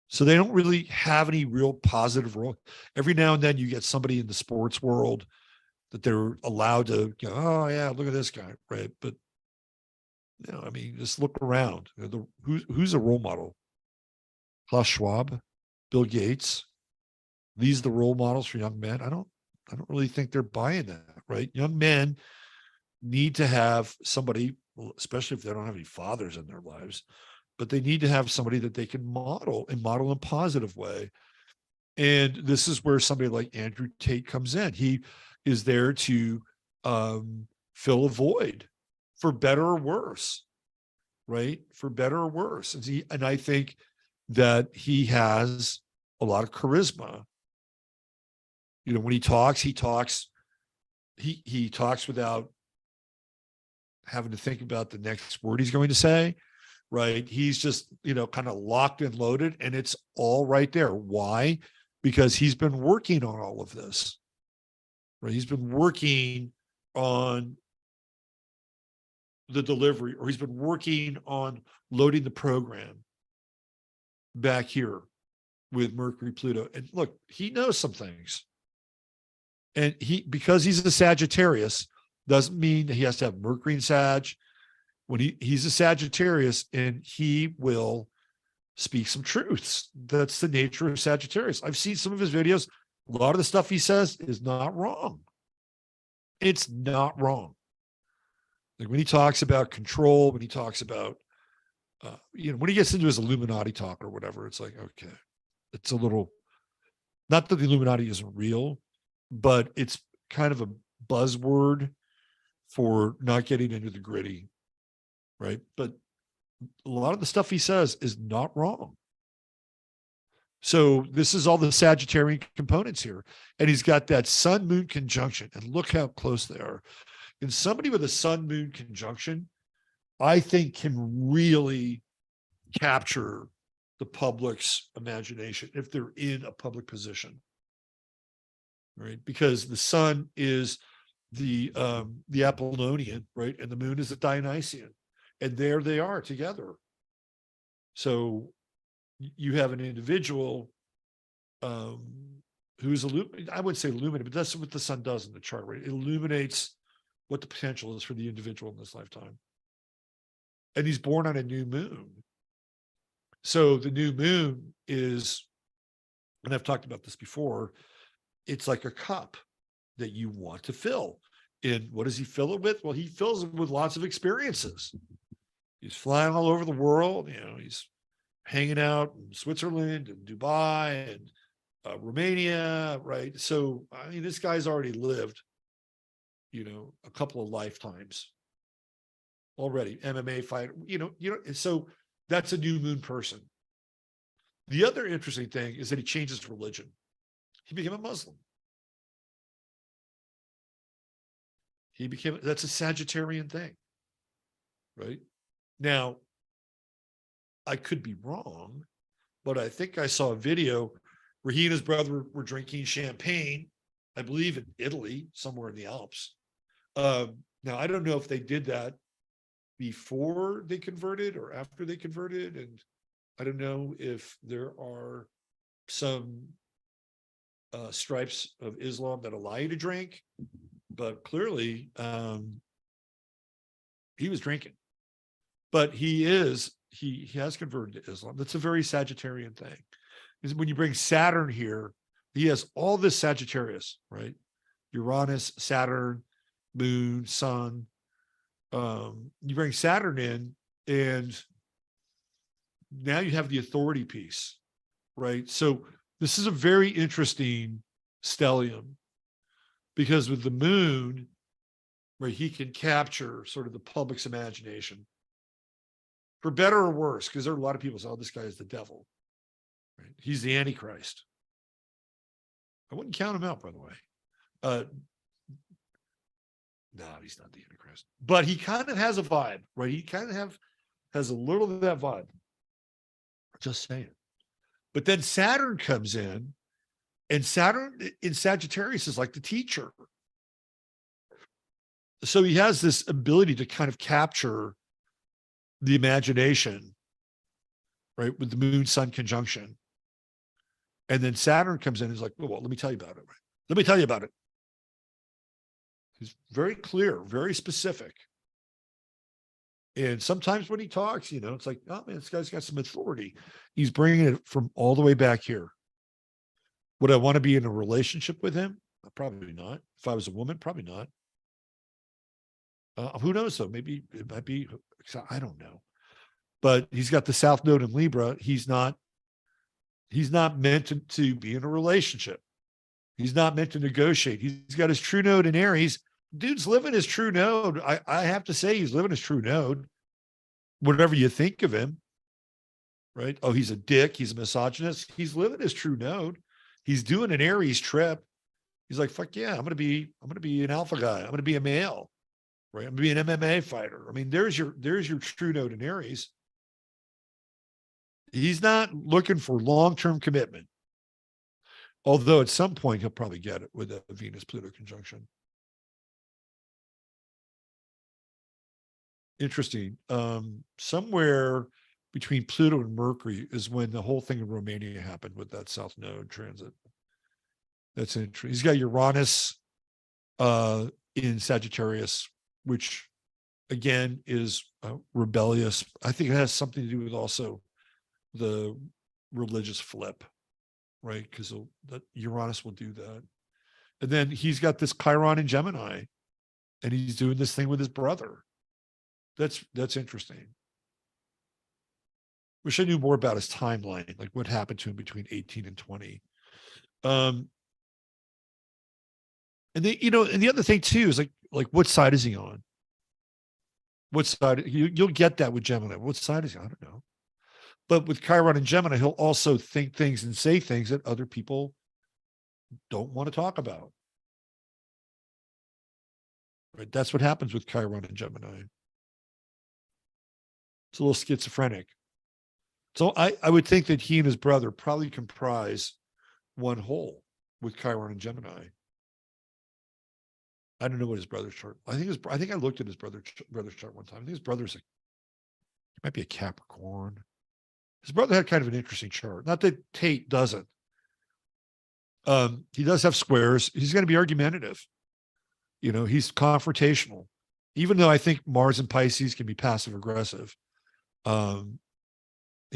So they don't really have any real positive role. Every now and then you get somebody in the sports world that they're allowed to go, oh yeah, look at this guy, right? But you know, I mean, just look around. You know, who's a role model? Klaus Schwab, Bill Gates. These are the role models for young men. I don't really think they're buying that, right? Young men need to have somebody, especially if they don't have any fathers in their lives, but they need to have somebody that they can model in a positive way. And this is where somebody like Andrew Tate comes in. He is there to fill a void, for better or worse, right? For better or worse. And I think that he has a lot of charisma. You know, when he talks without having to think about the next word he's going to say, right? He's just, you know, kind of locked and loaded, and it's all right there. Why? Because he's been working on all of this, right? He's been working on the delivery, or he's been working on loading the program back here with Mercury, Pluto. And look, he knows some things. And because he's a Sagittarius, doesn't mean that he has to have Mercury in Sag. When he's a Sagittarius, and he will speak some truths. That's the nature of Sagittarius. I've seen some of his videos. A lot of the stuff he says is not wrong. It's not wrong. Like when he talks about control, when he talks about, you know, when he gets into his Illuminati talk or whatever, it's like, okay, it's a little, not that the Illuminati isn't real, but it's kind of a buzzword for not getting into the gritty, right? But a lot of the stuff he says is not wrong. So this is all the Sagittarian components here. And he's got that sun moon conjunction, and look how close they are. And somebody with a sun moon conjunction, I think, can really capture the public's imagination if they're in a public position, right? Because the sun is the Apollonian, right? And the moon is the Dionysian, and there they are together. So you have an individual who's I would say illuminated, but that's what the sun does in the chart, right? It illuminates what the potential is for the individual in this lifetime. And he's born on a new moon. So the new moon is, and I've talked about this before, it's like a cup that you want to fill. And what does he fill it with? Well, he fills it with lots of experiences. He's flying all over the world. You know, he's hanging out in Switzerland and Dubai and Romania, right? So, I mean, this guy's already lived, you know, a couple of lifetimes already. MMA fighter, you know, so that's a new moon person. The other interesting thing is that he changes religion. He became a Muslim. That's a Sagittarian thing, right? Now, I could be wrong, but I think I saw a video where he and his brother were drinking champagne, I believe in Italy, somewhere in the Alps. Now, I don't know if they did that before they converted or after they converted. And I don't know if there are some stripes of Islam that allow you to drink, but clearly he was drinking. But he has converted to Islam. That's a very Sagittarian thing. Is when you bring Saturn here, he has all this Sagittarius, right? Uranus, Saturn, Moon, Sun. You bring Saturn in, and now you have the authority piece, right? So this is a very interesting stellium, because with the moon, right, he can capture sort of the public's imagination, for better or worse, because there are a lot of people say, oh, this guy is the devil, right? He's the Antichrist. I wouldn't count him out, by the way. No, he's not the Antichrist, but he kind of has a vibe, right? He kind of has a little of that vibe. Just saying. But then Saturn comes in, and Saturn in Sagittarius is like the teacher. So he has this ability to kind of capture the imagination, right, with the moon sun conjunction. And then Saturn comes in and is like, well, let me tell you about it. Right? Let me tell you about it. He's very clear, very specific. And sometimes when he talks, you know, it's like, oh man, this guy's got some authority. He's bringing it from all the way back here. Would I want to be in a relationship with him? Probably not. If I was a woman, probably not. Who knows though? Maybe it might be, I don't know. But he's got the South Node in Libra. He's not meant to be in a relationship. He's not meant to negotiate. He's got his true node in Aries. Dude's living his true node. I have to say he's living his true node. Whatever you think of him, right? Oh, he's a dick. He's a misogynist. He's living his true node. He's doing an Aries trip. He's like, fuck yeah, I'm gonna be an alpha guy. I'm gonna be a male, right? I'm gonna be an MMA fighter. I mean, there's your true node in Aries. He's not looking for long-term commitment. Although at some point he'll probably get it with a Venus-Pluto conjunction. Interesting. Somewhere between Pluto and Mercury is when the whole thing in Romania happened with that South Node transit. That's interesting. He's got Uranus in Sagittarius, which again is rebellious. I think it has something to do with also the religious flip, right? Because Uranus will do that. And then he's got this Chiron in Gemini, and he's doing this thing with his brother. That's interesting. Wish I knew more about his timeline, like what happened to him between 18 and 20. And they, you know, and the other thing too is like what side is he on? What side? You'll get that with Gemini. What side is he? I don't know. But with Chiron and Gemini, he'll also think things and say things that other people don't want to talk about. Right? That's what happens with Chiron and Gemini. It's a little schizophrenic. So I would think that he and his brother probably comprise one whole with Chiron and Gemini. I don't know what his brother's chart. I think I looked at his brother's chart one time. I think his brother's might be a Capricorn. His brother had kind of an interesting chart. Not that Tate doesn't. He does have squares. He's going to be argumentative. He's confrontational. Even though I think Mars and Pisces can be passive aggressive. And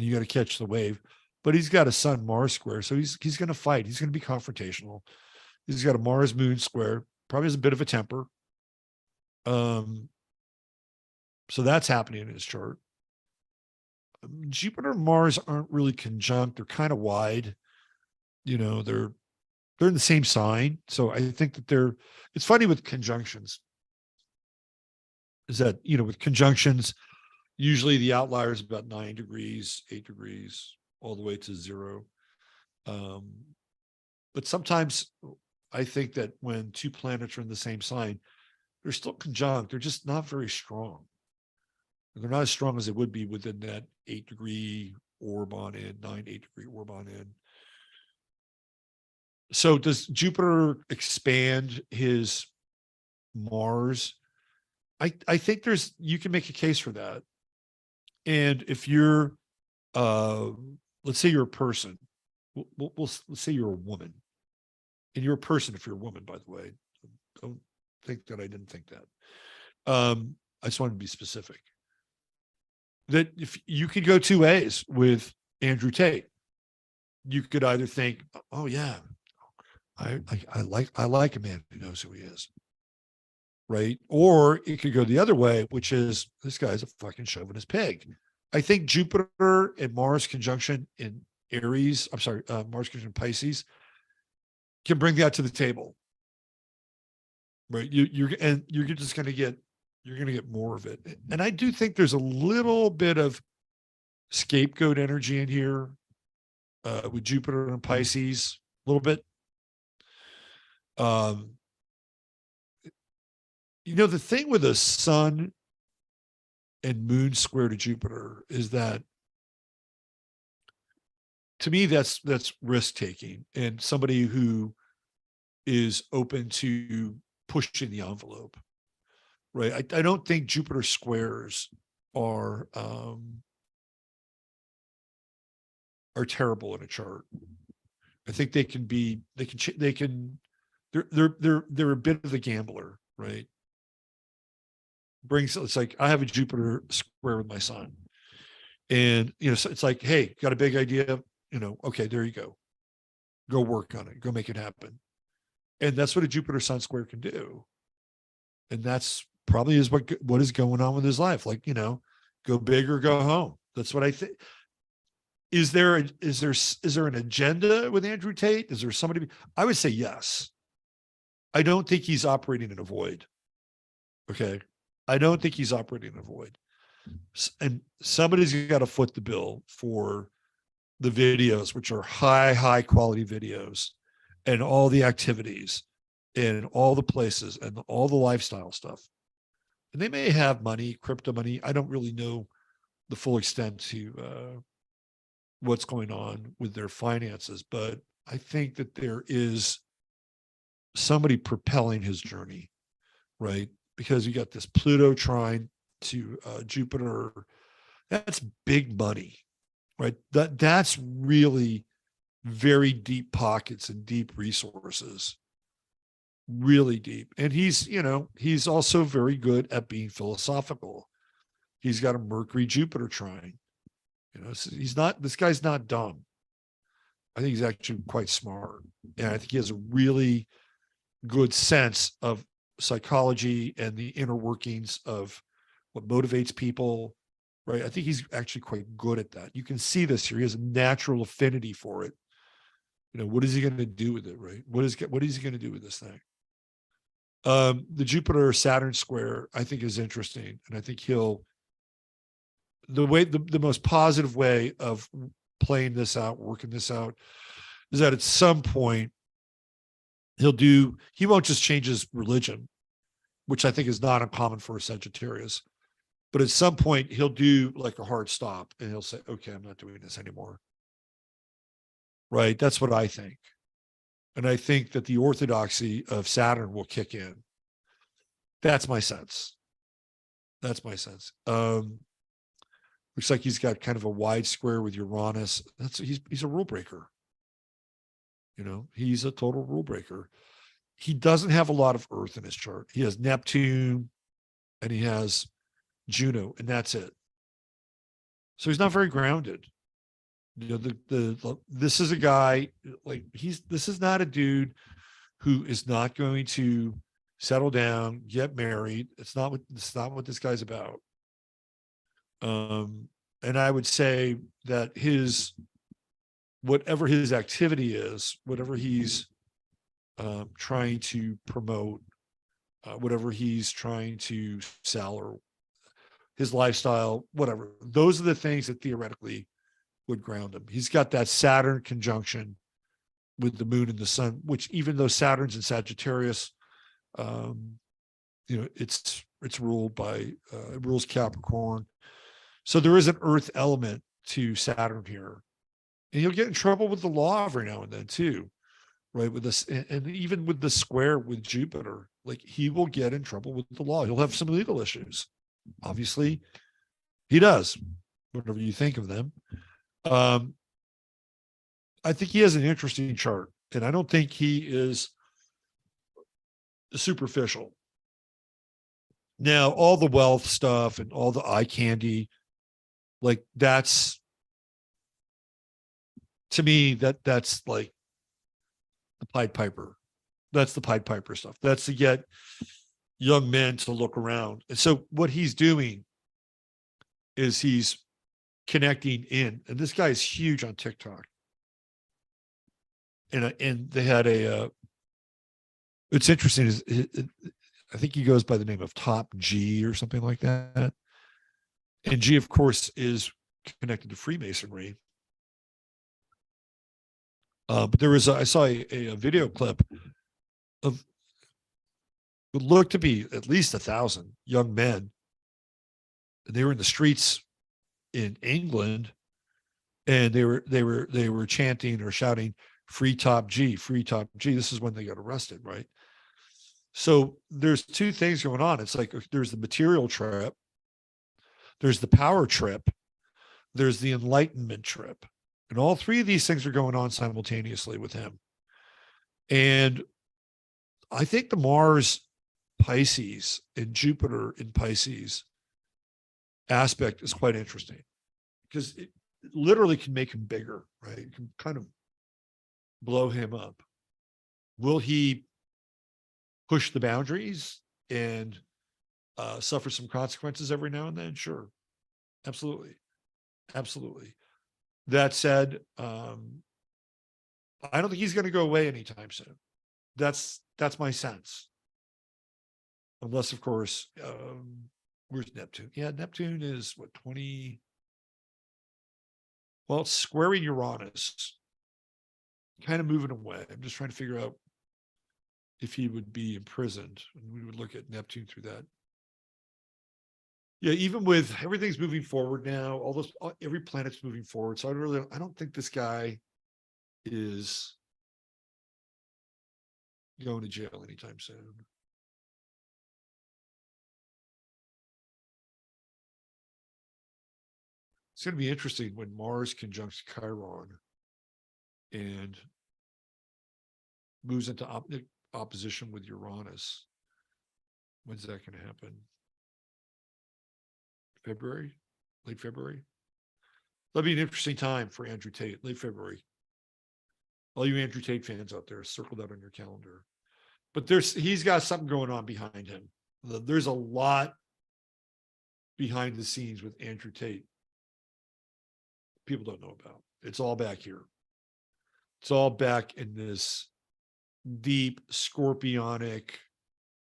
you got to catch the wave. But he's got a Sun Mars square, so he's going to fight. He's going to be confrontational. He's got a Mars Moon square. Probably has a bit of a temper. So that's happening in his chart. Jupiter and Mars aren't really conjunct. They're kind of wide. They're in the same sign. So I think that it's funny with conjunctions. Is that, with conjunctions, usually the outlier is about 9 degrees, 8 degrees, all the way to 0. But sometimes I think that when two planets are in the same sign, they're still conjunct. They're just not very strong. They're not as strong as they would be within that 8-degree orb on in, 8-degree orb on in. So does Jupiter expand his Mars? I think you can make a case for that. And if you're, let's say you're a person, let's say you're a woman, and you're a person if you're a woman, by the way. Don't think that I didn't think that. I just wanted to be specific. That if you could go two ways with Andrew Tate, you could either think, oh yeah, I like a man who knows who he is. Right? Or it could go the other way, which is this guy's a fucking chauvinist pig. I think Jupiter and Mars conjunction in Aries, Mars conjunction Pisces can bring that to the table. Right? You're just going to get more of it. And I do think there's a little bit of scapegoat energy in here with Jupiter and Pisces, a little bit. The thing with a sun and moon square to Jupiter is that, to me, that's risk taking and somebody who is open to pushing the envelope. Right. I don't think Jupiter squares are terrible in a chart. I think they're a bit of a gambler, right? It's like I have a Jupiter square with my sun, and so it's like, hey, got a big idea, okay, there you go work on it, go make it happen. And that's what a Jupiter sun square can do. And that's probably is what is going on with his life. Like, go big or go home. That's what I think. Is there an agenda with Andrew Tate? Is there somebody? I would say yes. I don't think he's operating in a void. Okay. I don't think he's operating in a void. And somebody's got to foot the bill for the videos, which are high quality videos, and all the activities and all the places and all the lifestyle stuff. And they may have money, crypto money. I don't really know the full extent to what's going on with their finances, but I think that there is somebody propelling his journey, right? Because you got this Pluto trine to Jupiter. That's big money, right? That's really very deep pockets and deep resources, really deep. And he's also very good at being philosophical. He's got a Mercury Jupiter trine. This guy's not dumb. I think he's actually quite smart. And I think he has a really good sense of psychology and the inner workings of what motivates people, right? I think he's actually quite good at that. You can see this here. He has a natural affinity for it. What is he going to do with it, right? What is he going to do with this thing? The Jupiter Saturn square, I think, is interesting. And I think the most positive way of playing this out, working this out, is that at some point he won't just change his religion, which I think is not uncommon for a Sagittarius. But at some point he'll do like a hard stop and he'll say, okay, I'm not doing this anymore. Right. That's what I think. And I think that the orthodoxy of Saturn will kick in. That's my sense. Looks like he's got kind of a wide square with Uranus. He's a rule breaker. He's a total rule breaker. He doesn't have a lot of Earth in his chart. He has Neptune and he has Juno, and that's it. So he's not very grounded. This is a guy this is not a dude who is not going to settle down, get married. It's not what this guy's about. And I would say that whatever his activity is, whatever he's trying to promote, whatever he's trying to sell, or his lifestyle, whatever, those are the things that theoretically would ground him. He's got that Saturn conjunction with the moon and the sun, which, even though Saturn's in Sagittarius, it's ruled by it rules Capricorn. So there is an Earth element to Saturn here, and he'll get in trouble with the law every now and then too, right? With this, and even with the square with Jupiter, like, he will get in trouble with the law. He'll have some legal issues. Obviously, he does, whatever you think of them. I think he has an interesting chart, and I don't think he is superficial. Now, all the wealth stuff and all the eye candy, like, that's, to me, that's like the Pied Piper. That's the Pied Piper stuff. That's to get young men to look around. And so what he's doing is he's connecting in, and this guy is huge on TikTok. And they had it's interesting, I think he goes by the name of Top G or something like that. And G, of course, is connected to Freemasonry. But I saw a video clip of what looked to be at least 1,000 young men. And they were in the streets in England, and they were chanting or shouting, "Free Top G, free Top G." This is when they got arrested, right? So there's two things going on. It's like, there's the material trip, there's the power trip, there's the enlightenment trip. And all three of these things are going on simultaneously with him. And I think the Mars Pisces and Jupiter in Pisces aspect is quite interesting, because it literally can make him bigger, right? It can kind of blow him up. Will he push the boundaries and suffer some consequences every now and then? Sure. Absolutely. That said, I don't think he's going to go away anytime soon. That's my sense. Unless, of course, where's Neptune? Yeah, Neptune is what, 20? Well, it's squaring Uranus, kind of moving away. I'm just trying to figure out if he would be imprisoned, and we would look at Neptune through that. Yeah, even with everything's moving forward now, every planet's moving forward. So I don't think this guy is going to jail anytime soon. It's going to be interesting when Mars conjuncts Chiron and moves into opposition with Uranus. When's that going to happen? February? Late February? That'll be an interesting time for Andrew Tate, late February. All you Andrew Tate fans out there, circle that on your calendar. But he's got something going on behind him. There's a lot behind the scenes with Andrew Tate people don't know about. It's all back here. It's all back in this deep scorpionic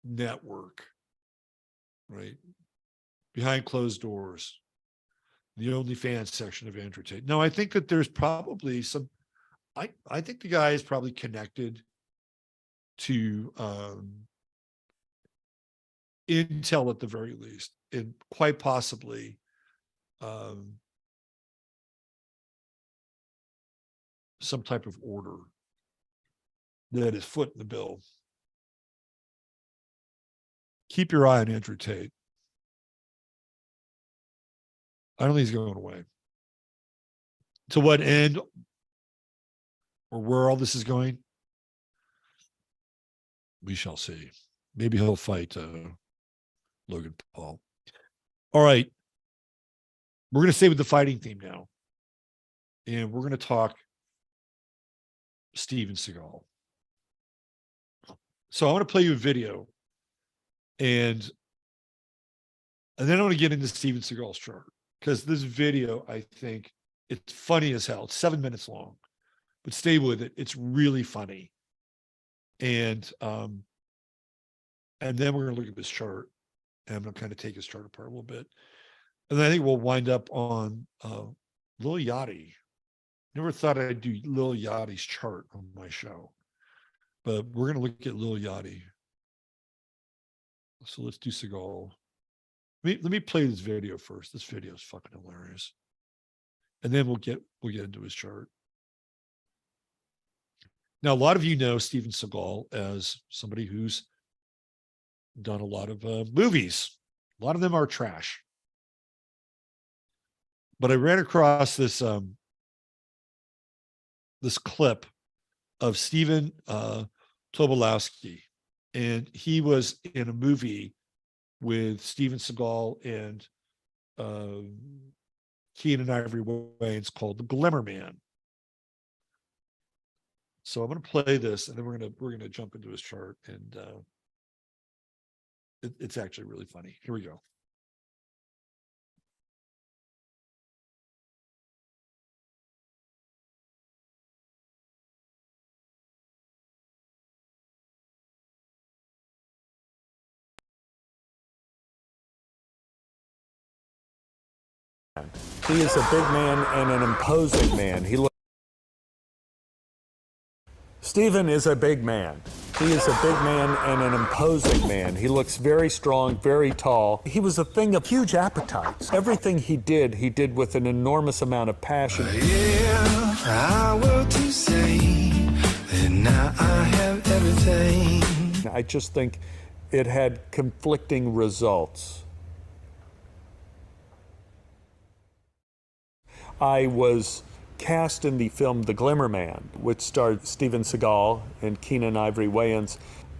network, right? Behind closed doors, the OnlyFans section of Andrew Tate. No, I think that there's probably some, I think the guy is probably connected to intel at the very least, and quite possibly some type of order that is foot in the bill. Keep your eye on Andrew Tate. I don't think he's going away. To what end or where all this is going, we shall see. Maybe he'll fight Logan Paul. All right. We're going to stay with the fighting theme now. And we're going to talk Steven Seagal. So I want to play you a video. And then I want to get into Steven Seagal's chart. Because this video, I think, it's funny as hell. It's 7 minutes long. But stay with it. It's really funny. And then we're going to look at this chart. And I'm going to kind of take his chart apart a little bit. And then I think we'll wind up on Lil Yachty. Never thought I'd do Lil Yachty's chart on my show. But we're going to look at Lil Yachty. So let's do Seagal. Let me play this video first. This video is fucking hilarious. And then we'll get into his chart. Now, a lot of you know Steven Seagal as somebody who's done a lot of movies. A lot of them are trash. But I ran across this this clip of Steven Tobolowsky, and he was in a movie with Steven Seagal and Keenen Ivory Wayans called The Glimmer Man. So I'm going to play this, and then we're going to jump into his chart, and it's actually really funny. Here we go. He is a big man and an imposing man. Steven is a big man. He is a big man and an imposing man. He looks very strong, very tall. He was a thing of huge appetites. Everything he did with an enormous amount of passion. If I were to say that now I have everything. I just think it had conflicting results. I was cast in the film The Glimmer Man, which starred Steven Seagal and Keenen Ivory Wayans.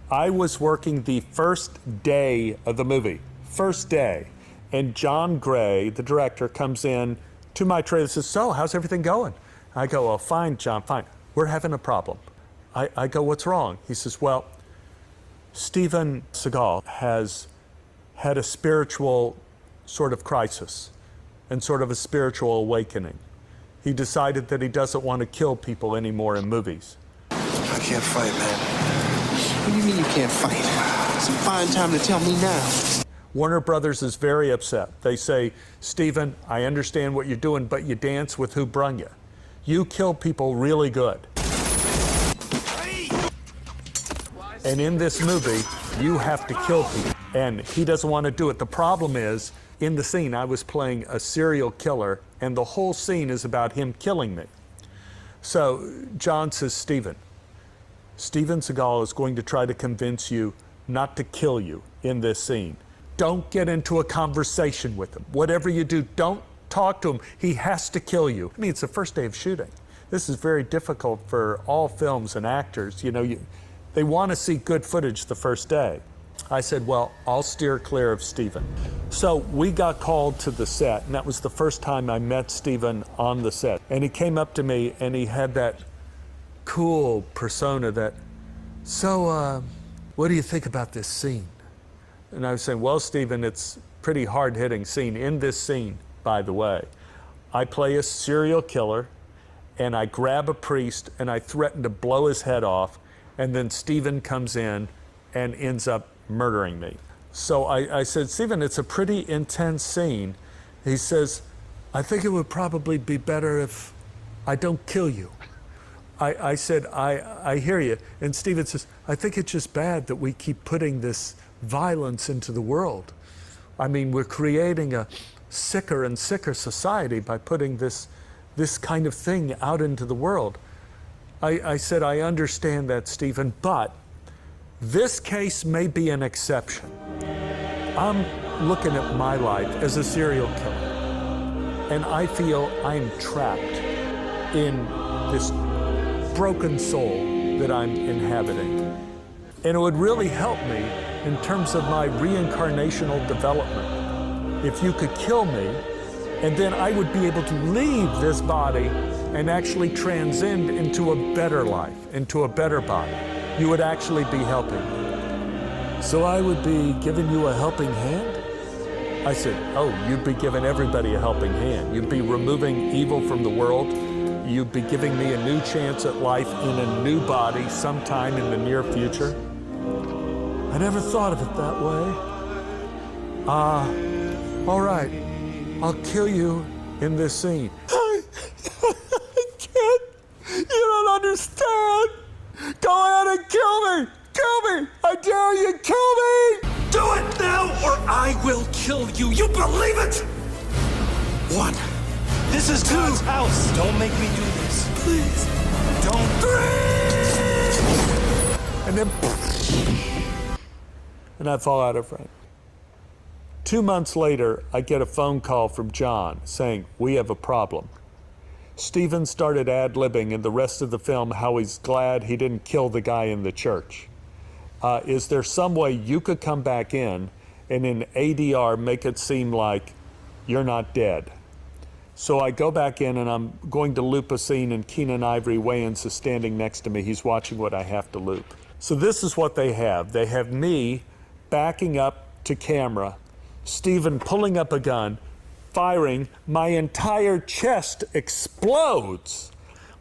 I was working the first day of the movie, first day, and John Gray, the director, comes in to my trailer and says, "So, how's everything going?" I go, "Oh, fine, John, fine. We're having a problem." I go, "What's wrong?" He says, "Well, Steven Seagal has had a spiritual sort of crisis and sort of a spiritual awakening. He decided that he doesn't want to kill people anymore in movies." I can't fight, man. What do you mean you can't fight? It's a fine time to tell me now. Warner Brothers is very upset. They say, "Steven, I understand what you're doing, but you dance with who brung you. You kill people really good. And in this movie, you have to kill people." And he doesn't want to do it. The problem is, in the scene, I was playing a serial killer, and the whole scene is about him killing me. So John says, Steven Seagal is going to try to convince you not to kill you in this scene. Don't get into a conversation with him. Whatever you do, don't talk to him. He has to kill you. I mean, it's the first day of shooting. This is very difficult for all films and actors. You know, they want to see good footage the first day. I said, well, I'll steer clear of Steven. So we got called to the set, and that was the first time I met Steven on the set. And he came up to me, and he had that cool persona that, "So, what do you think about this scene?" And I was saying, "Well, Steven, it's a pretty hard-hitting scene." In this scene, by the way, I play a serial killer, and I grab a priest, and I threaten to blow his head off, and then Steven comes in and ends up murdering me. So I said, Steven, it's a pretty intense scene. He says, I think it would probably be better if I don't kill you. I said, I hear you. And Steven says, I think it's just bad that we keep putting this violence into the world. I mean, we're creating a sicker and sicker society by putting this kind of thing out into the world. I said, I understand that, Steven, but this case may be an exception. I'm looking at my life as a serial killer, and I feel I'm trapped in this broken soul that I'm inhabiting. And it would really help me in terms of my reincarnational development if you could kill me, and then I would be able to leave this body and actually transcend into a better life, into a better body. You would actually be helping me. So I would be giving you a helping hand? I said, oh, you'd be giving everybody a helping hand. You'd be removing evil from the world. You'd be giving me a new chance at life in a new body sometime in the near future. I never thought of it that way. All right, I'll kill you in this scene. I can't, you don't understand. Go ahead and kill me. Kill me! I dare you, kill me! Do it now, or I will kill you. You believe it? 1. This is God's house. Don't make me do this. Please. Don't. 3! And then, and I fall out of frame. 2 months later, I get a phone call from John saying, we have a problem. Steven started ad-libbing in the rest of the film how he's glad he didn't kill the guy in the church. Is there some way you could come back in and in ADR make it seem like you're not dead? So I go back in and I'm going to loop a scene, and Keenan Ivory Wayans is standing next to me. He's watching what I have to loop. So this is what they have. They have me backing up to camera, Steven pulling up a gun, firing. My entire chest explodes,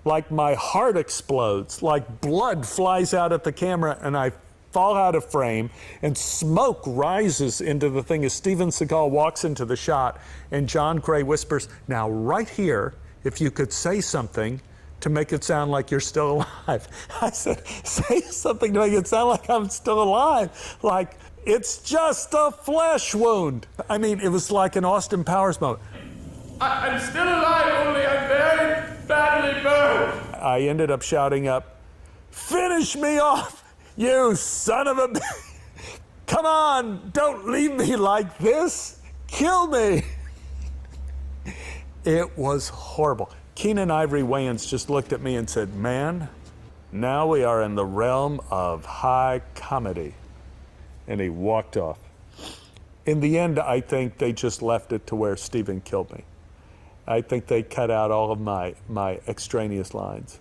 like my heart explodes, like blood flies out at the camera, and I fall out of frame, and smoke rises into the thing as Steven Seagal walks into the shot, and John Gray whispers, now right here, if you could say something to make it sound like you're still alive. I said, say something to make it sound like I'm still alive. Like, it's just a flesh wound. I mean, it was like an Austin Powers moment. I'm still alive, only I'm very badly burned. I ended up shouting up, finish me off, you son of a... Come on, don't leave me like this. Kill me. It was horrible. Keenan Ivory Wayans just looked at me and said, man, now we are in the realm of high comedy. And he walked off. In the end, I think they just left it to where Steven killed me. I think they cut out all of my extraneous lines.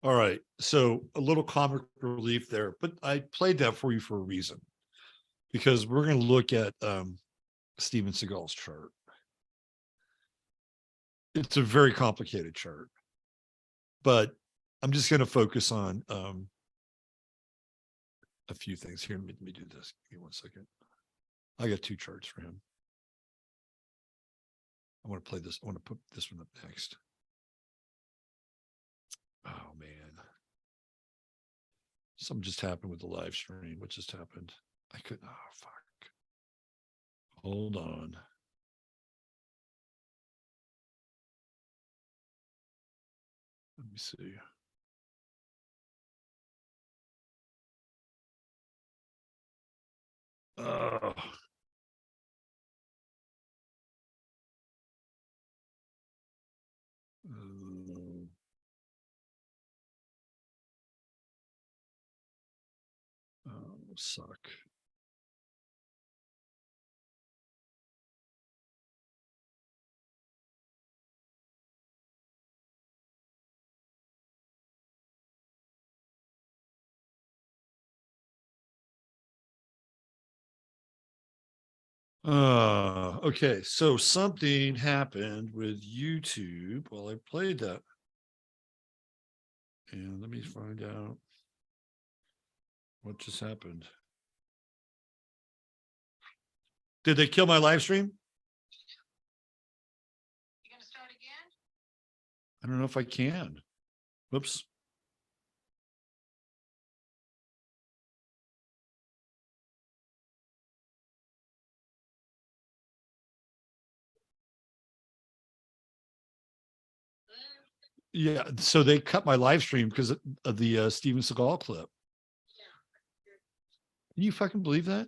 All right, so a little comic relief there, but I played that for you for a reason, because we're going to look at Steven Seagal's chart. It's a very complicated chart, but I'm just going to focus on a few things here. Let me do this. Give me 1 second. I got 2 charts for him. I want to play this. I want to put this one up next. Oh man, something just happened with the live stream. What just happened? I couldn't. Oh fuck. Hold on. Let me see. Oh. Suck. Okay, so something happened with YouTube while I played that. And let me find out. What just happened? Did they kill my live stream? You gonna start again? I don't know if I can. Whoops. Yeah, so they cut my live stream because of the Steven Seagal clip. Can you fucking believe that?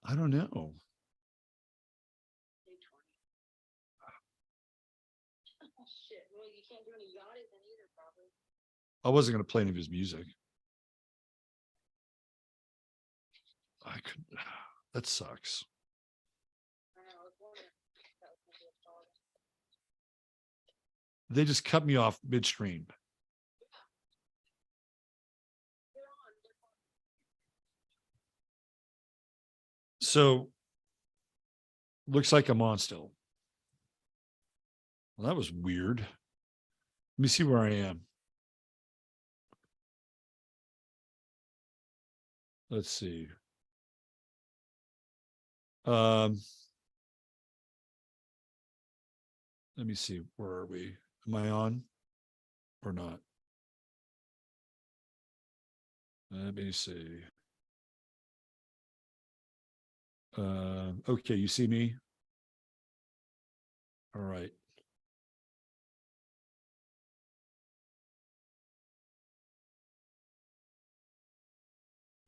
I don't know. Oh, shit. Well, you can't do any Yachty then either, probably. I wasn't going to play any of his music. I could. That sucks. I know, I was wondering if that was gonna be a song. They just cut me off midstream. So looks like I'm on still. Well, that was weird. Let me see where I am. Let's see. Let me see. Where are we? Am I on or not? Let me see. Okay, you see me? All right.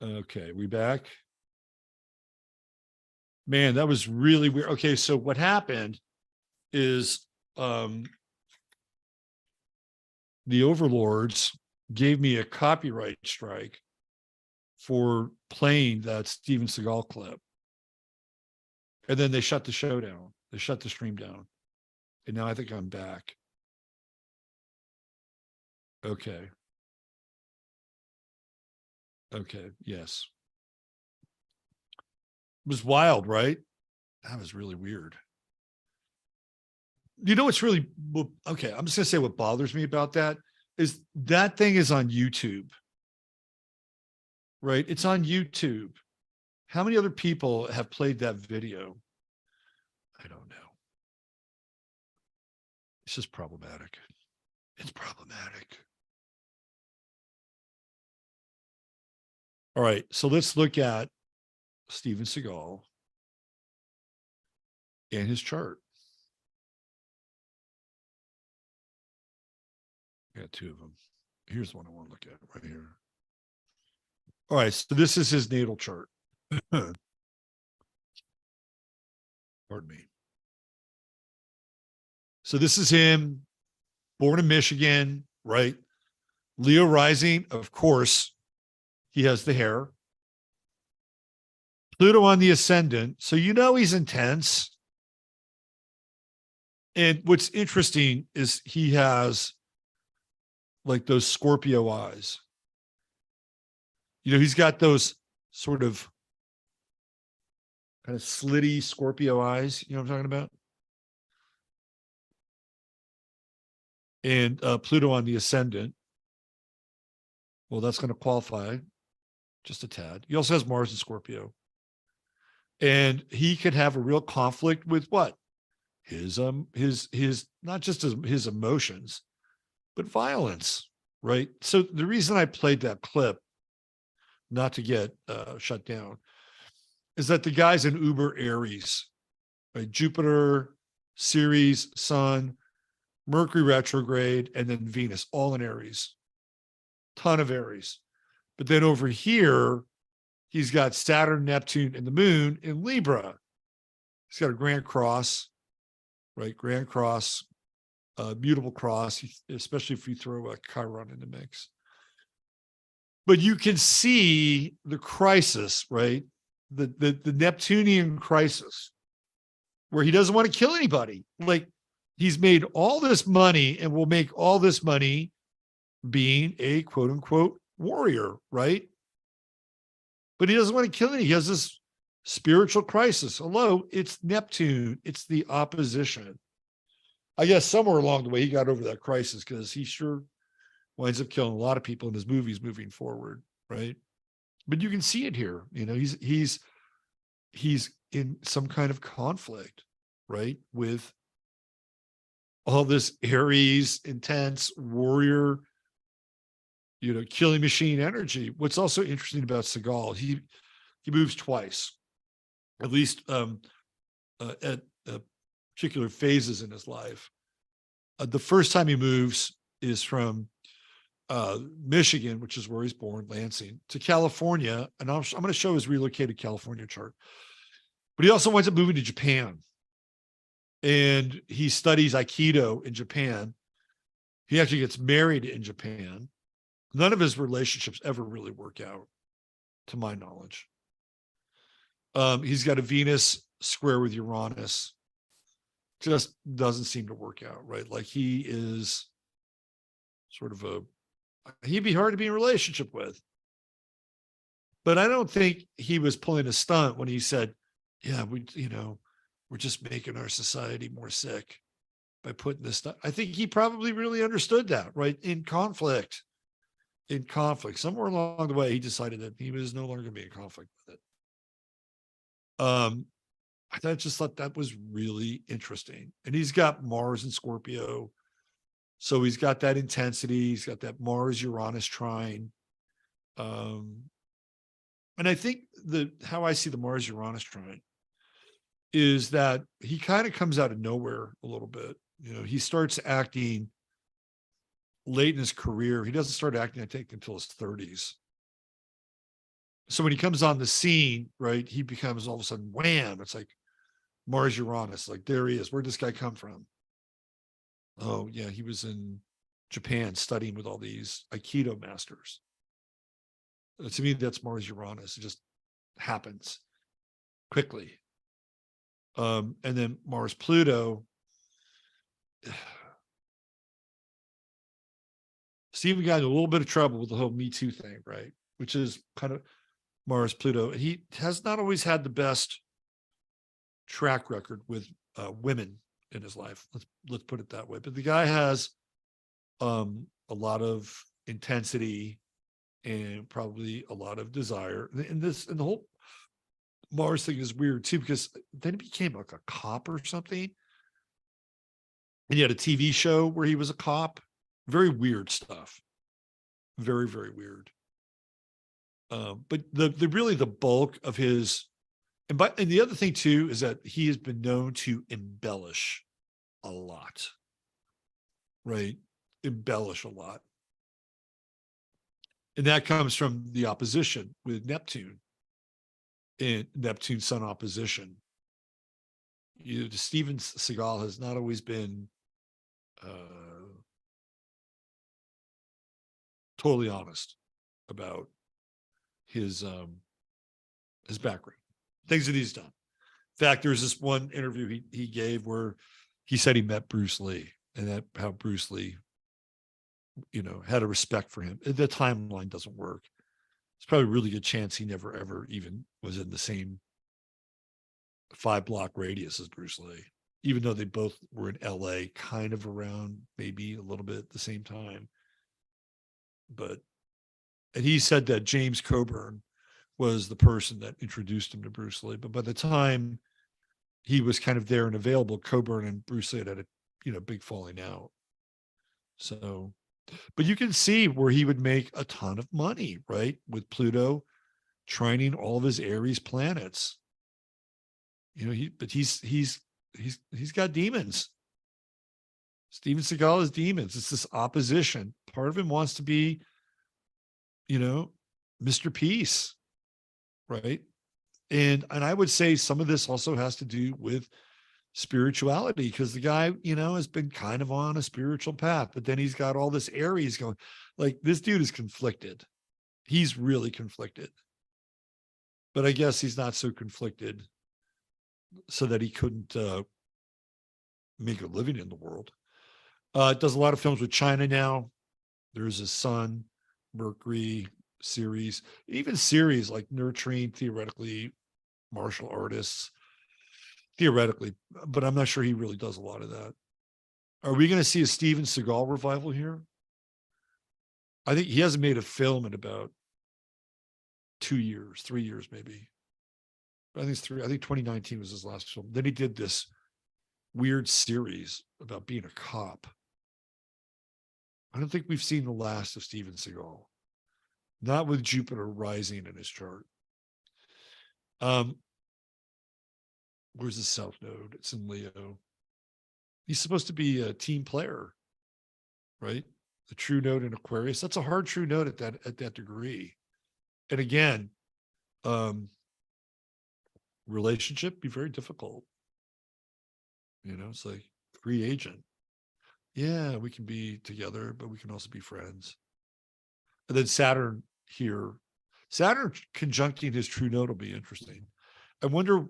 Okay, we back? Man, that was really weird. Okay, so what happened is the overlords gave me a copyright strike for playing that Steven Seagal clip. And then they shut the show down. They shut the stream down. And now I think I'm back. Okay. Okay, yes. It was wild, right? That was really weird. You know what's really, okay, I'm just going to say what bothers me about that is that thing is on YouTube, right? It's on YouTube. How many other people have played that video? I don't know. It's just problematic. It's problematic. All right, so let's look at Steven Seagal and his chart. I got two of them. Here's the one I want to look at right here. All right, so this is his natal chart. Pardon me. So this is him, born in Michigan, right? Leo rising, of course, he has the hair. Pluto on the ascendant, so you know he's intense. And what's interesting is he has like those Scorpio eyes. You know, he's got those sort of kind of slitty Scorpio eyes. You know what I'm talking about? And Pluto on the ascendant. Well, that's going to qualify just a tad. He also has Mars in Scorpio. And he could have a real conflict with what? His not just his emotions, but violence, right? So the reason I played that clip, not to get shut down, is that the guy's an uber Aries, right? Jupiter, Ceres, Sun, Mercury retrograde, and then Venus, all in Aries. Ton of Aries. But then over here, he's got Saturn, Neptune, and the moon in Libra. He's got a grand cross, right? Grand cross, mutable cross, especially if you throw a Chiron in the mix. But you can see the crisis, right? The Neptunian crisis, where he doesn't want to kill anybody. Like, he's made all this money and will make all this money being a quote unquote warrior, right? But he doesn't want to kill any. He has this spiritual crisis. Hello, it's Neptune. It's the opposition. I guess somewhere along the way, he got over that crisis because he sure winds up killing a lot of people in his movies moving forward, right? But you can see it here. You know, he's in some kind of conflict, right, with all this Aries, intense warrior, you know, killing machine energy. What's also interesting about Seagal, he moves twice, at least at particular phases in his life. The first time he moves is from Michigan, which is where he's born, Lansing, to California. And I'm going to show his relocated California chart. But he also winds up moving to Japan. And he studies Aikido in Japan. He actually gets married in Japan. None of his relationships ever really work out, to my knowledge. He's got a Venus square with Uranus. Just doesn't seem to work out, right? Like he is sort of he'd be hard to be in a relationship with. But I don't think he was pulling a stunt when he said, yeah, we're just making our society more sick by putting this stuff. I think he probably really understood that, right? In conflict, somewhere along the way, he decided that he was no longer going to be in conflict with it. I just thought that was really interesting. And he's got Mars and Scorpio. So he's got that intensity. He's got that Mars-Uranus trine. And I think how I see the Mars-Uranus trine is that he kind of comes out of nowhere a little bit. You know, he starts acting late in his career. He doesn't start acting, I think, until his 30s. So when he comes on the scene, right, he becomes all of a sudden, wham, it's like Mars-Uranus, like there he is. Where'd this guy come from? Oh, yeah, he was in Japan studying with all these Aikido masters. To me, that's Mars-Uranus. It just happens quickly. And then Mars-Pluto. Steven got in a little bit of trouble with the whole Me Too thing, right? Which is kind of Mars-Pluto. He has not always had the best track record with women in his life. Let's put it that way. But the guy has a lot of intensity and probably a lot of desire. And the whole Mars thing is weird too, because then he became like a cop or something. And he had a TV show where he was a cop. Very weird stuff. Very, very weird. But the bulk of his, and the other thing too is that he has been known to embellish a lot, right? Embellish a lot. And that comes from the opposition with Neptune and Neptune Sun opposition. Steven Seagal has not always been totally honest about his background, things that he's done. In fact, there's this one interview he gave where he said he met Bruce Lee, and that how Bruce Lee, had a respect for him. The timeline doesn't work. It's probably a really good chance he never ever even was in the same 5-block radius as Bruce Lee, even though they both were in LA, kind of around maybe a little bit at the same time. And he said that James Coburn was the person that introduced him to Bruce Lee. But by the time he was kind of there and available, Coburn and Bruce Lee had a big falling out. So, but you can see where he would make a ton of money, right? With Pluto trining all of his Aries planets. He's got demons. Steven Seagal has demons. It's this opposition. Part of him wants to be, Mr. Peace, right? And I would say some of this also has to do with spirituality, because the guy, has been kind of on a spiritual path, but then he's got all this Aries going. Like, this dude is conflicted. He's really conflicted. But I guess he's not so conflicted so that he couldn't make a living in the world. Does a lot of films with China now. There's his son, Mercury series, even series like nurturing theoretically martial artists, theoretically, but I'm not sure he really does a lot of that. Are we going to see a Steven Seagal revival here? I think he hasn't made a film in about 2 years, 3 years, maybe. I think it's 3. I think 2019 was his last film. Then he did this weird series about being a cop. I don't think we've seen the last of Steven Seagal. Not with Jupiter rising in his chart. Where's his South Node? It's in Leo. He's supposed to be a team player, right? The true node in Aquarius. That's a hard true node at that degree. And again, relationship be very difficult. You know, it's like free agent. Yeah, we can be together, but we can also be friends. And then Saturn here. Saturn conjuncting his true node will be interesting. I wonder.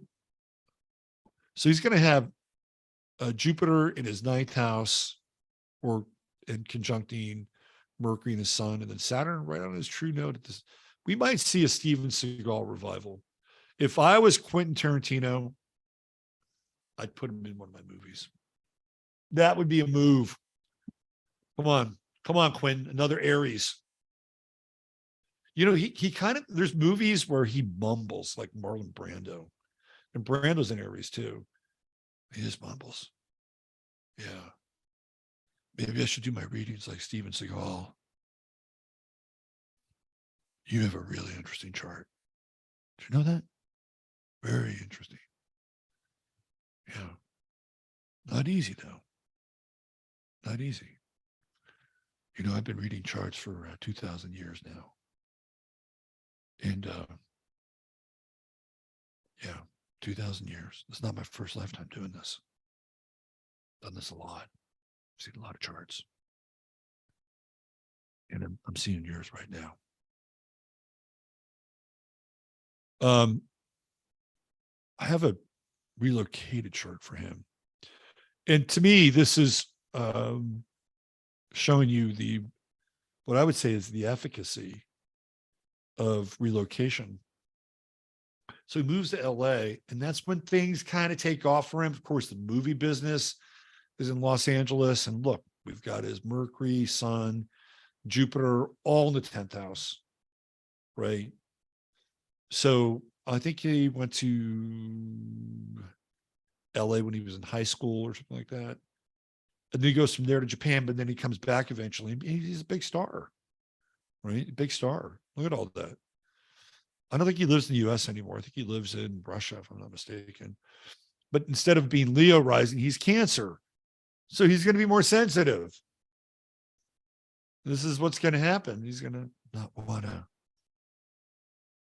So he's going to have Jupiter in his 9th house, or in conjuncting Mercury in his sun, and then Saturn right on his true node at this. We might see a Steven Seagal revival. If I was Quentin Tarantino, I'd put him in one of my movies. That would be a move. Come on, Quentin, another Aries. You know, he kind of, there's movies where he mumbles like Marlon Brando. And Brando's in Aries too. He just mumbles. Yeah. Maybe I should do my readings like Steven Seagal. You have a really interesting chart. Did you know that? Very interesting. Yeah. Not easy though. Not easy. You know, I've been reading charts for 2,000 years now. And yeah, 2,000 years. It's not my first lifetime doing this. Done this a lot. Seen a lot of charts. And I'm seeing yours right now. I have a relocated chart for him. And to me, this is showing you what I would say is the efficacy of relocation. So he moves to LA, and that's when things kind of take off for him. Of course, the movie business is in Los Angeles. And look, we've got his Mercury, Sun, Jupiter, all in the 10th house, right? So I think he went to LA when he was in high school or something like that. And then he goes from there to Japan, but then he comes back eventually. He's a big star, right? Big star. Look at all that. I don't think he lives in the US anymore. I think he lives in Russia, if I'm not mistaken. But instead of being Leo rising, he's Cancer. So he's going to be more sensitive. This is what's going to happen. He's going to not want to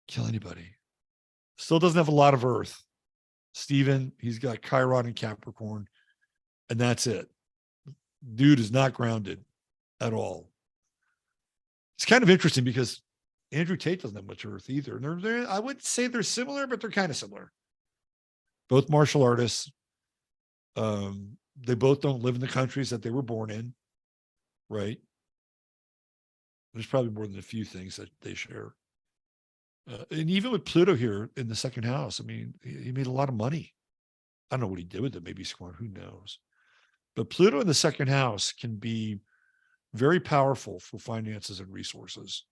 kill anybody. Still doesn't have a lot of Earth. Steven, he's got Chiron and Capricorn, and that's it. Dude is not grounded at all. It's kind of interesting because Andrew Tate doesn't have much Earth either. And they're I wouldn't say they're similar, but they're kind of similar. Both martial artists. They both don't live in the countries that they were born in, right? There's probably more than a few things that they share. And even with Pluto here in the 2nd house, I mean, he made a lot of money. I don't know what he did with it. Maybe squandered, who knows? But Pluto in the 2nd house can be very powerful for finances and resources,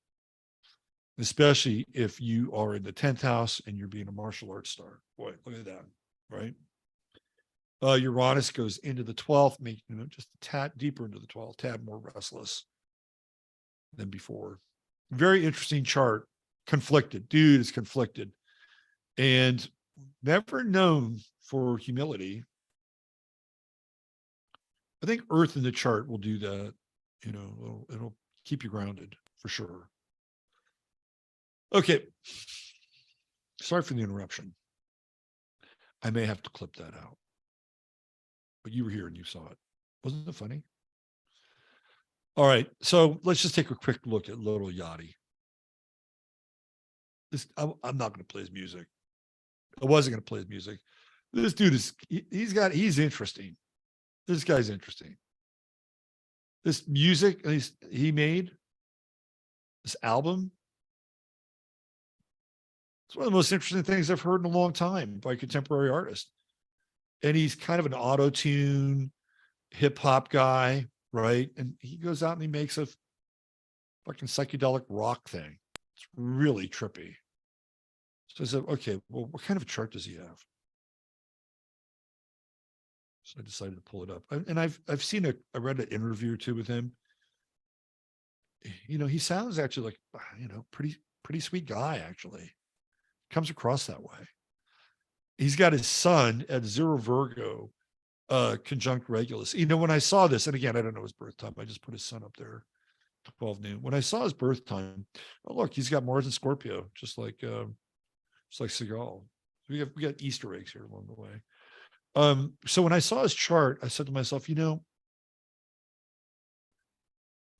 especially if you are in the 10th house and you're being a martial arts star. Boy, look at that, right? Uranus goes into the 12th, making just a tad deeper into the 12th, tad more restless than before. Very interesting chart. Conflicted. Dude is conflicted and never known for humility. I think Earth in the chart will do that. You know, it'll keep you grounded for sure. Okay. Sorry for the interruption. I may have to clip that out. But you were here and you saw it. Wasn't it funny? All right. So let's just take a quick look at Lil Yachty. I'm not going to play his music. I wasn't going to play his music. This dude he's interesting. This guy's interesting. This music he made, this album, it's one of the most interesting things I've heard in a long time by a contemporary artist. And he's kind of an auto-tune hip hop guy, right? And he goes out and he makes fucking psychedelic rock thing. It's really trippy. So I said, okay, well, what kind of a chart does he have? So I decided to pull it up. And I've seen I read an interview or two with him. You know, he sounds actually like, you know, pretty sweet guy, actually. Comes across that way. He's got his sun at 0 Virgo, conjunct Regulus. You know, when I saw this, and again, I don't know his birth time. I just put his sun up there, 12 noon. When I saw his birth time, oh, look, he's got Mars in Scorpio, just like Seagal. We got Easter eggs here along the way. So when I saw his chart, I said to myself, you know,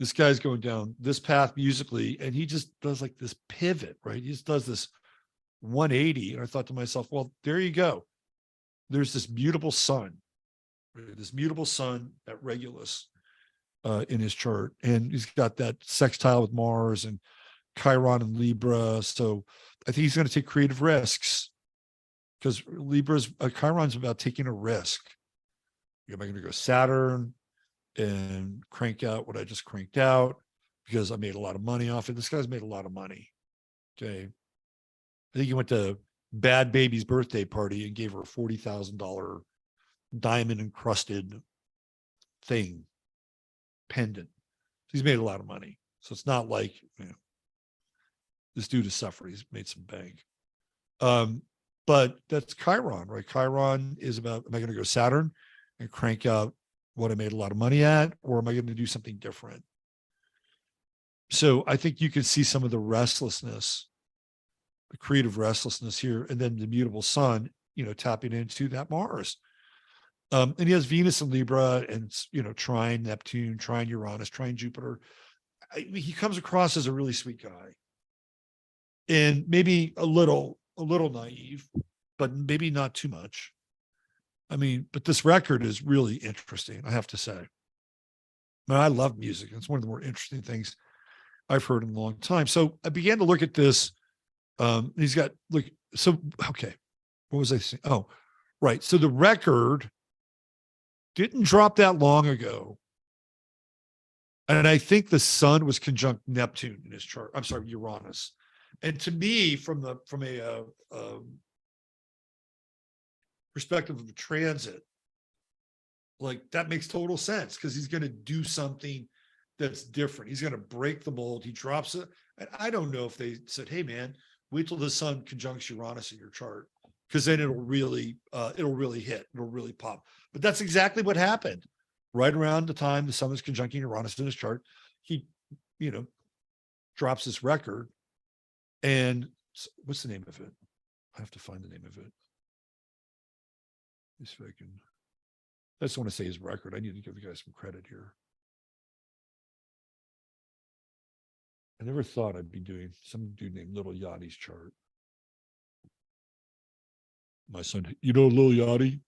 this guy's going down this path musically, and he just does like this pivot, right? He just does this 180. And I thought to myself, well, there you go. There's this mutable sun, right? This mutable sun at Regulus in his chart. And he's got that sextile with Mars and Chiron and Libra. So I think he's going to take creative risks, because Chiron's about taking a risk. Am I going to go Saturn and crank out what I just cranked out because I made a lot of money off it? This guy's made a lot of money. Okay. I think he went to Bad Baby's birthday party and gave her a $40,000 diamond encrusted thing, pendant. He's made a lot of money. So it's not like, you know, this dude is suffering. He's made some bank. But that's Chiron, right? Chiron is about, am I going to go Saturn and crank out what I made a lot of money at, or am I going to do something different? So I think you can see some of the restlessness, the creative restlessness here, and then the mutable sun, you know, tapping into that Mars. And he has Venus in Libra, and, you know, trine Neptune, trine Uranus, trine Jupiter. He comes across as a really sweet guy, and maybe a little naive, but maybe not too much. I mean, but this record is really interesting, I have to say. I mean, I love music. It's one of the more interesting things I've heard in a long time. So I began to look at this. He's got, look, so, okay, what was I saying? Oh, right. So the record didn't drop that long ago. And I think the sun was conjunct Neptune in his chart. I'm sorry, Uranus. And to me, from a perspective of a transit, like that makes total sense, because he's going to do something that's different. He's going to break the mold. He drops it. And I don't know if they said, hey man, wait till the sun conjuncts Uranus in your chart, because then it'll really hit. It'll really pop. But that's exactly what happened. Right around the time the sun was conjuncting Uranus in his chart, he, you know, drops this record. And what's the name of it? I have to find the name of it. If I can, I just want to say his record. I need to give the guy some credit here. I never thought I'd be doing some dude named Lil Yachty's chart. My son, you know Lil Yachty?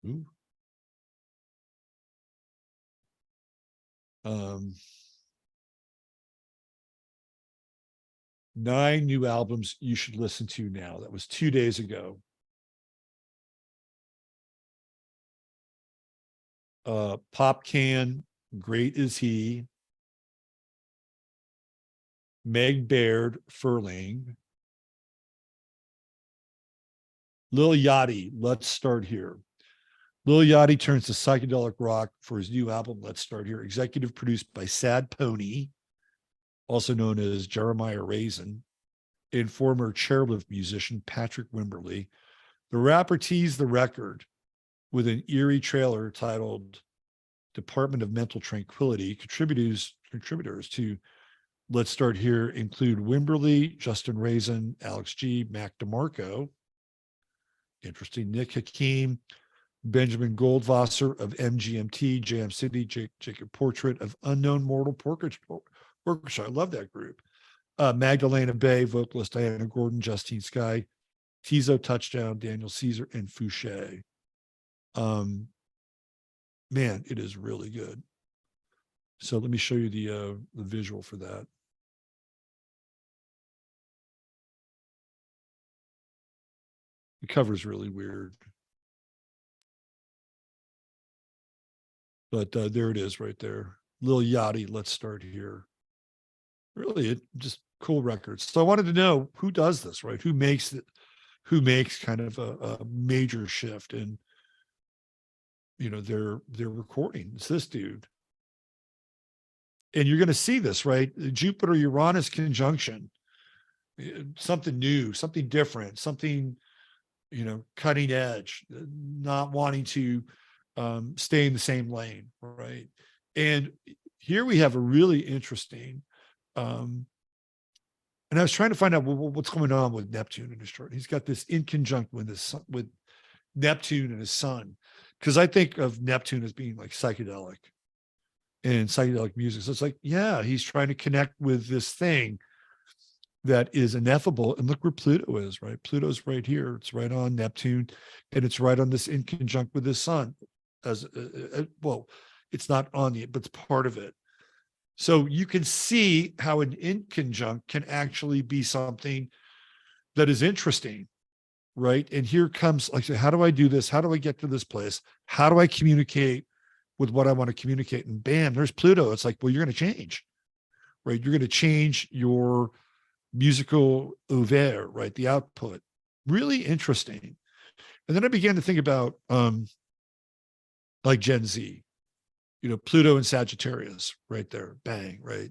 Who? 9 new albums you should listen to now. That was 2 days ago. Pop Can, Great Is He. Meg Baird, Furling. Lil Yachty, Let's Start Here. Lil Yachty turns to psychedelic rock for his new album, Let's Start Here, executive produced by Sad Pony, also known as Jeremiah Raisin, and former Chairlift musician Patrick Wimberly. The rapper teased the record with an eerie trailer titled Department of Mental Tranquility. Contributors to Let's Start Here include Wimberly, Justin Raisin, Alex G, Mac DeMarco, interesting, Nick Hakim, Benjamin Goldwasser of MGMT, Jam City, Jacob Portrait of Unknown Mortal Orchestra. I love that group. Magdalena Bay, vocalist Diana Gordon, Justine Skye, Tizo Touchdown, Daniel Caesar, and Fouché. Man, it is really good. So let me show you the visual for that. The cover is really weird. But there it is right there. Lil Yachty, Let's Start Here. Really just cool records. So I wanted to know who does this, right? Who makes it? Who makes kind of a major shift in, their recording? It's this dude. And you're going to see this, right? Jupiter Uranus conjunction, something new, something different, something, cutting edge, not wanting to stay in the same lane, right? And here we have a really interesting, and I was trying to find out what's going on with Neptune in his chart. He's got this in conjunct with with Neptune and his sun, because I think of Neptune as being like psychedelic and psychedelic music. So it's like, yeah, he's trying to connect with this thing that is ineffable. And look where Pluto is, right? Pluto's right here. It's right on Neptune, and it's right on this in conjunct with his sun. As well, it's not on it, but it's part of it. So you can see how an in conjunct can actually be something that is interesting, right? And here comes, like, how do I do this? How do I get to this place? How do I communicate with what I want to communicate? And bam, there's Pluto. It's like, well, you're going to change, right? You're going to change your musical oeuvre, right? The output. Really interesting. And then I began to think about like Gen Z, Pluto and Sagittarius right there, bang, right?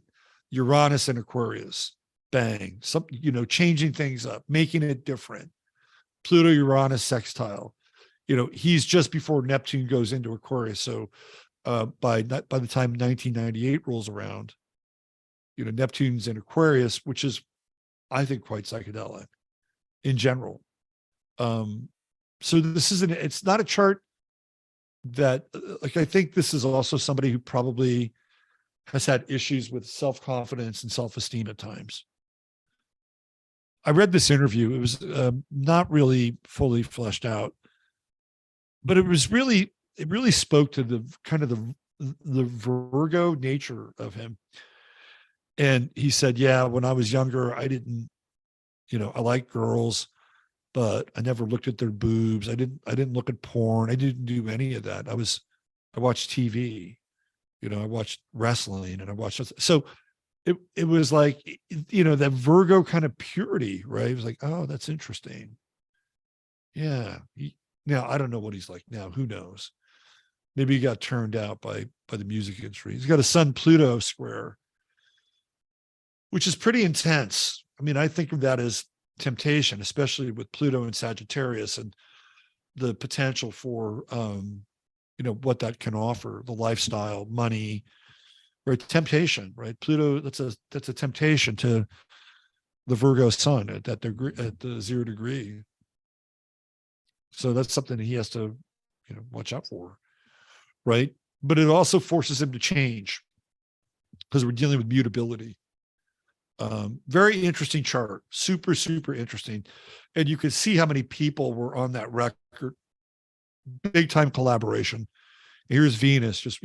Uranus and Aquarius, bang. Some, changing things up, making it different. Pluto Uranus sextile. He's just before Neptune goes into Aquarius. So by the time 1998 rolls around, Neptune's in Aquarius, which is, I think, quite psychedelic in general. So this isn't, it's not a chart that, like, I think this is also somebody who probably has had issues with self-confidence and self-esteem at times. I read this interview. It was not really fully fleshed out, but it really spoke to the kind of the Virgo nature of him. And he said, yeah, when I was younger, I didn't, I liked girls, but I never looked at their boobs. I didn't look at porn. I didn't do any of that. I watched TV, I watched wrestling, and I watched, so it was like, that Virgo kind of purity, right? It was like, oh, that's interesting. Yeah. Now, I don't know what he's like now. Who knows? Maybe he got turned out by the music industry. He's got a Sun Pluto square, which is pretty intense. I mean, I think of that as temptation, especially with Pluto and Sagittarius, and the potential for, what that can offer, the lifestyle, money, right? Temptation, right? Pluto, that's a temptation to the Virgo sun at the 0 degree. So that's something that he has to, watch out for, right? But it also forces him to change, because we're dealing with mutability. Very interesting chart, super, super interesting. And you could see how many people were on that record, big time collaboration. Here's Venus just,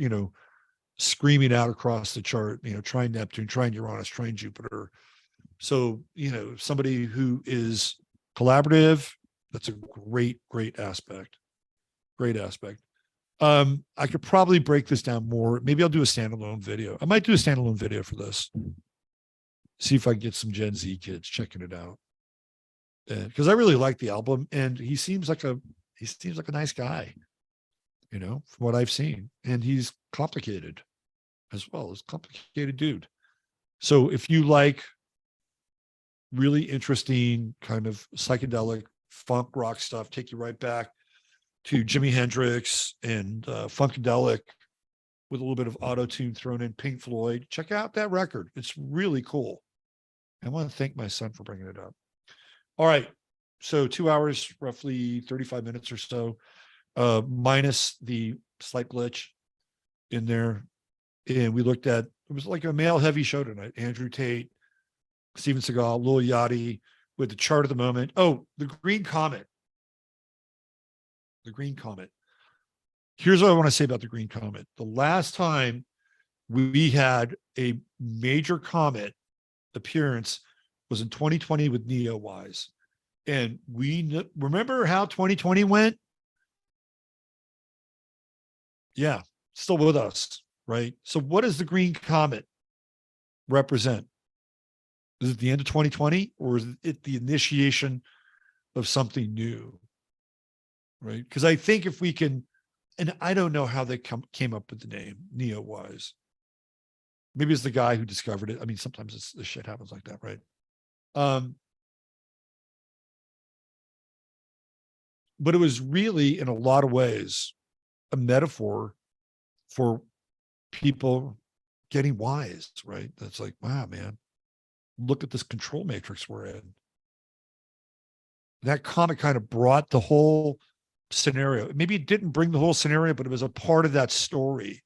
screaming out across the chart, trying Neptune, trying Uranus, trying Jupiter. So, somebody who is collaborative, that's a great, great aspect. Great aspect. I could probably break this down more. Maybe I'll do a standalone video. I might do a standalone video for this. See if I can get some Gen Z kids checking it out. Because I really like the album, and he seems like a nice guy, from what I've seen. And he's complicated as well. He's a complicated dude. So if you like really interesting kind of psychedelic funk rock stuff, take you right back to Jimi Hendrix and funkadelic with a little bit of auto-tune thrown in, Pink Floyd. Check out that record. It's really cool. I want to thank my son for bringing it up. All right. So 2 hours, roughly 35 minutes or so, minus the slight glitch in there. And we looked at, it was like a male heavy show tonight. Andrew Tate, Steven Seagal, Lil Yachty, with the chart of the moment. Oh, the Green Comet. The Green Comet. Here's what I want to say about the Green Comet. The last time we had a major comet appearance was in 2020 with Neowise. And we remember how 2020 went? Yeah, still with us, right? So what does the Green Comet represent? Is it the end of 2020 or is it the initiation of something new? Right? Because I think if we can, and I don't know how they came up with the name Neowise. Maybe it's the guy who discovered it. I mean, sometimes this shit happens like that, right? But it was really, in a lot of ways, a metaphor for people getting wise, right? That's like, wow, man, look at this control matrix we're in. That comic kind of brought the whole scenario. Maybe it didn't bring the whole scenario, but it was a part of that story.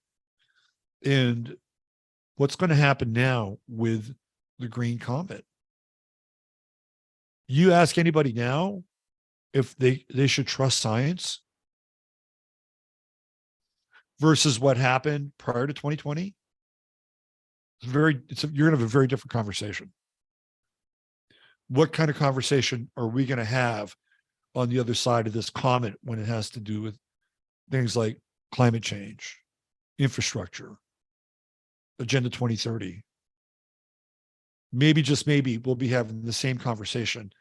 And what's going to happen now with the Green Comet? You ask anybody now if they should trust science versus what happened prior to 2020. You're going to have a very different conversation. What kind of conversation are we going to have on the other side of this comet when it has to do with things like climate change, infrastructure, Agenda 2030? Maybe, just maybe, we'll be having the same conversation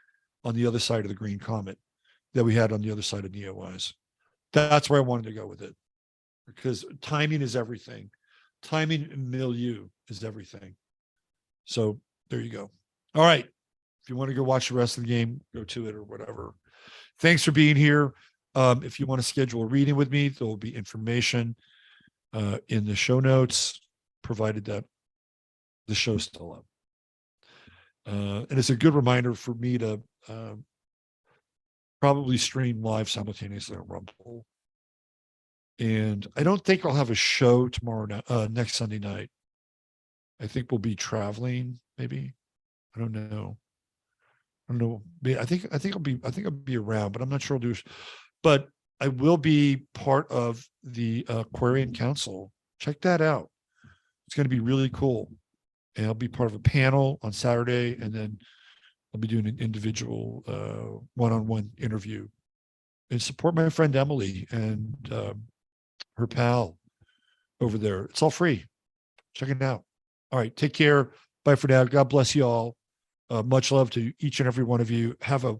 on the other side of the Green Comet that we had on the other side of Neowise. That's where I wanted to go with it, because timing is everything. Timing and milieu is everything. So there you go. All right. If you want to go watch the rest of the game, go to it or whatever. Thanks for being here. If you want to schedule a reading with me, there will be information in the show notes, provided that the show's still up. And it's a good reminder for me to probably stream live simultaneously on Rumble. And I don't think I'll have a show tomorrow, next Sunday night. I think we'll be traveling, maybe. I don't know. I think I'll be around, but I'm not sure I'll do. But I will be part of the Aquarian Council. Check that out. It's going to be really cool. And I'll be part of a panel on Saturday, and then I'll be doing an individual one-on-one interview, and support my friend Emily and her pal over there. It's all free. Check it out. All right. Take care. Bye for now. God bless you all. Much love to each and every one of you. Have a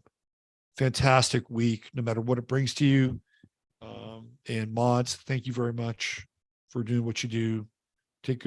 fantastic week, no matter what it brings to you. And mods, thank you very much for doing what you do. Take good